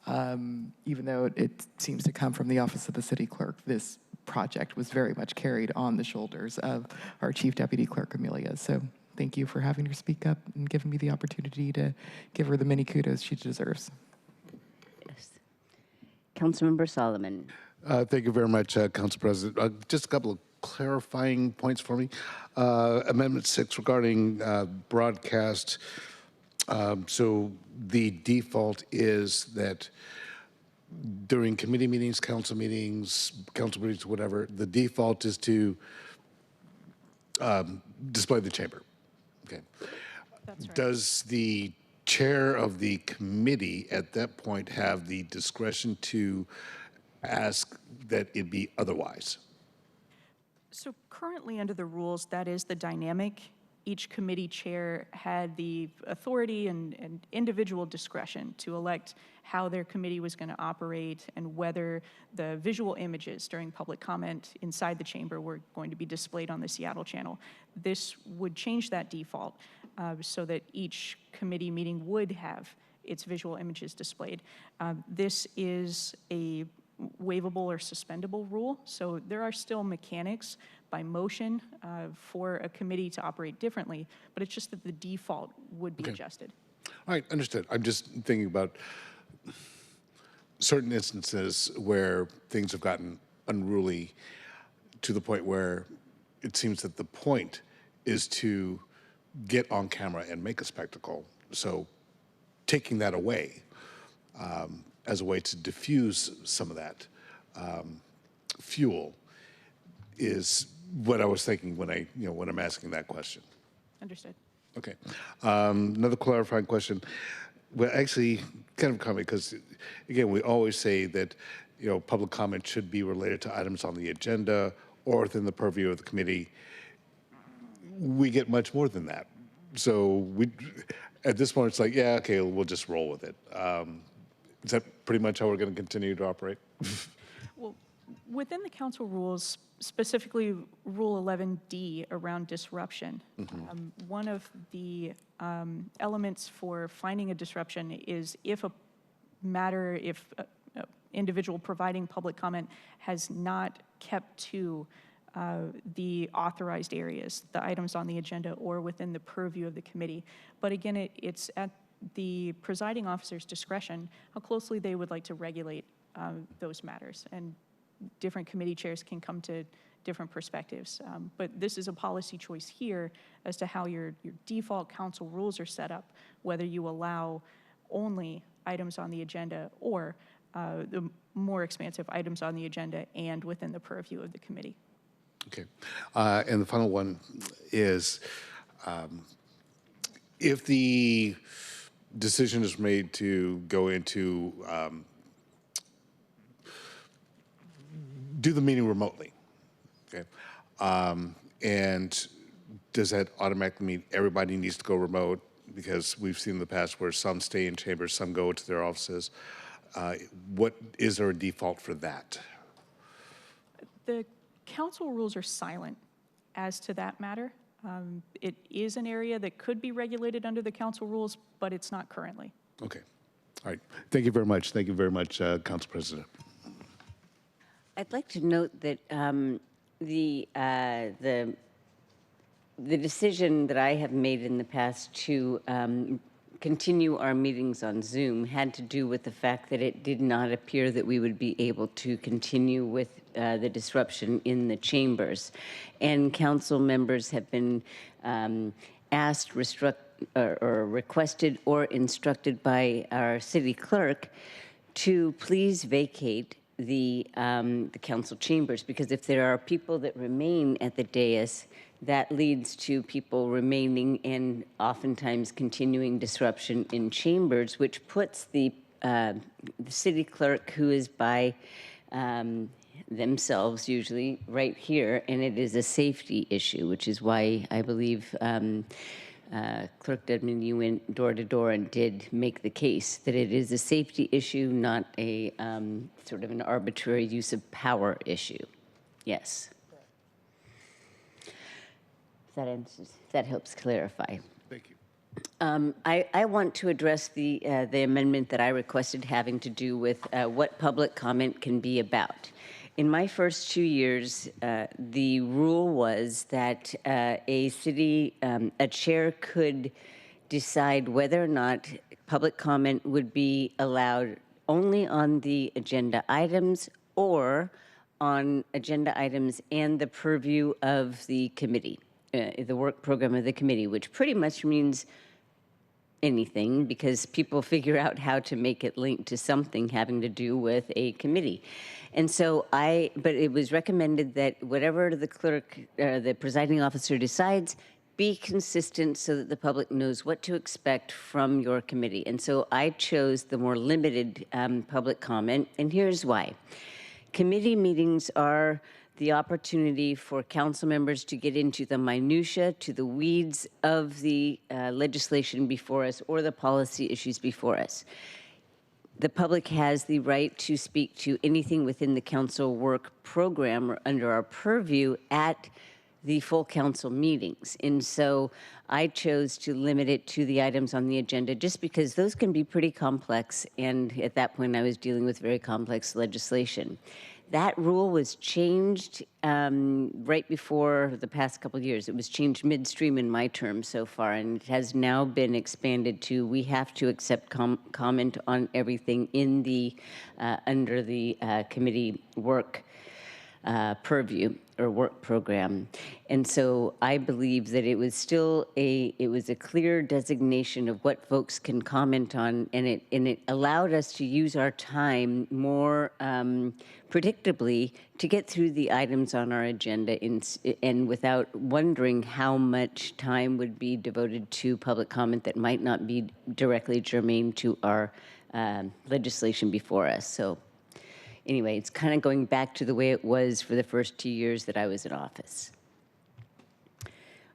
even though it seems to come from the Office of the City Clerk, this project was very much carried on the shoulders of our Chief Deputy Clerk, Amelia. So thank you for having her speak up and giving me the opportunity to give her the many kudos she deserves. Yes. Councilmember Solomon. Thank you very much, Council President. Just a couple of clarifying points for me. Amendment 6 regarding broadcast. So the default is that during committee meetings, council meetings, whatever, the default is to display the chamber. Okay. That's right. Does the chair of the committee at that point have the discretion to ask that it be otherwise? So currently under the rules, that is the dynamic each committee chair had the authority and individual discretion to elect how their committee was going to operate and whether the visual images during public comment inside the chamber were going to be displayed on the Seattle channel. This would change that default so that each committee meeting would have its visual images displayed. This is a waivable or suspendable rule, so there are still mechanics by motion for a committee to operate differently, but it's just that the default would be adjusted. All right, understood. I'm just thinking about certain instances where things have gotten unruly to the point where it seems that the point is to get on camera and make a spectacle. So taking that away as a way to diffuse some of that fuel is what I was thinking when when I'm asking that question. Understood. Okay. Another clarifying question. Well, actually, kind of comment, because again, we always say that public comment should be related to items on the agenda or within the purview of the committee. We get much more than that. So at this point, it's like, yeah, okay, we'll just roll with it. Is that pretty much how we're going to continue to operate? Well, within the council rules, specifically Rule 11D around disruption, one of the elements for finding a disruption is if a matter, if a individual providing public comment has not kept to the authorized areas, the items on the agenda or within the purview of the committee. But again, it's at the presiding officer's discretion how closely they would like to regulate those matters. And different committee chairs can come to different perspectives. But this is a policy choice here as to how your default council rules are set up, whether you allow only items on the agenda or the more expansive items on the agenda and within the purview of the committee. Okay. And the final one is, if the decision is made to go into do the meeting remotely, okay, and does that automatically mean everybody needs to go remote? Because we've seen in the past where some stay in chambers, some go to their offices. Is there a default for that? The council rules are silent as to that matter. It is an area that could be regulated under the council rules, but it's not currently. Okay. All right. Thank you very much. Thank you very much, Council President. I'd like to note that the decision that I have made in the past to continue our meetings on Zoom had to do with the fact that it did not appear that we would be able to continue with the disruption in the chambers. And council members have been asked, or requested or instructed by our city clerk to please vacate the council chambers, because if there are people that remain at the dais, that leads to people remaining and oftentimes continuing disruption in chambers, which puts the city clerk, who is by themselves usually right here, and it is a safety issue, which is why I believe Clerk Dedman, you went door to door and did make the case that it is a safety issue, not a sort of an arbitrary use of power issue. Yes. That helps clarify. Thank you. I want to address the amendment that I requested having to do with what public comment can be about. In my first 2 years, the rule was that a chair could decide whether or not public comment would be allowed only on the agenda items or on agenda items and the purview of the committee, the work program of the committee, which pretty much means anything, because people figure out how to make it link to something having to do with a committee. And so but it was recommended that whatever the clerk, the presiding officer decides, be consistent so that the public knows what to expect from your committee. And so I chose the more limited public comment, and here's why. Committee meetings are the opportunity for council members to get into the minutia, to the weeds of the legislation before us or the policy issues before us. The public has the right to speak to anything within the council work program or under our purview at the full council meetings. And so I chose to limit it to the items on the agenda just because those can be pretty complex. And at that point, I was dealing with very complex legislation. That rule was changed right before the past couple of years. It was changed midstream in my term so far, and it has now been expanded to we have to accept comment on everything in the under the committee work purview or work program. And so I believe that it was still a clear designation of what folks can comment on, and it allowed us to use our time more predictably to get through the items on our agenda and without wondering how much time would be devoted to public comment that might not be directly germane to our legislation before us. So anyway, it's kind of going back to the way it was for the first 2 years that I was in office.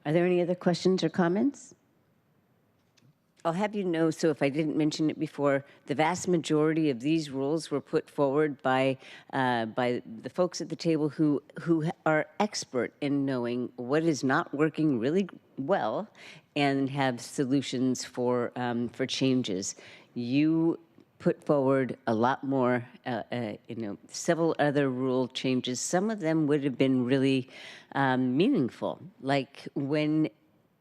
Are there any other questions or comments? I'll have you know, so if I didn't mention it before, the vast majority of these rules were put forward by the folks at the table who are expert in knowing what is not working really well and have solutions for changes. You put forward a lot more, several other rule changes. Some of them would have been really meaningful, like when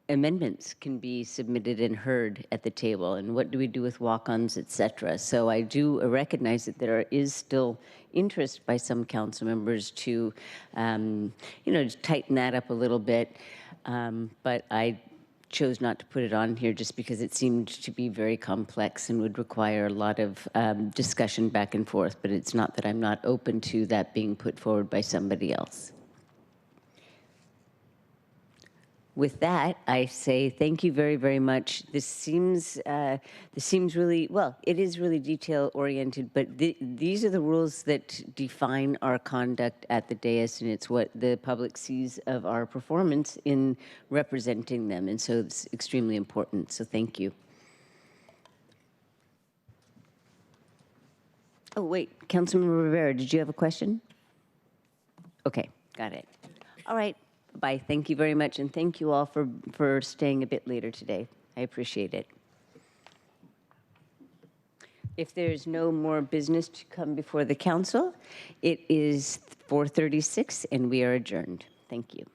amendments can be submitted and heard at the table, and what do we do with walk-ons, et cetera. So I do recognize that there is still interest by some council members to, to tighten that up a little bit, but I chose not to put it on here just because it seemed to be very complex and would require a lot of discussion back and forth, but it's not that I'm not open to that being put forward by somebody else. With that, I say thank you very, very much. This seems really, well, it is really detail-oriented, but these are the rules that define our conduct at the dais, and it's what the public sees of our performance in representing them, and so it's extremely important, so thank you. Oh, wait, Councilmember Rivera, did you have a question? Okay, got it. All right. Bye. Thank you very much, and thank you all for staying a bit later today. I appreciate it. If there's no more business to come before the council, it is 4:36, and we are adjourned. Thank you.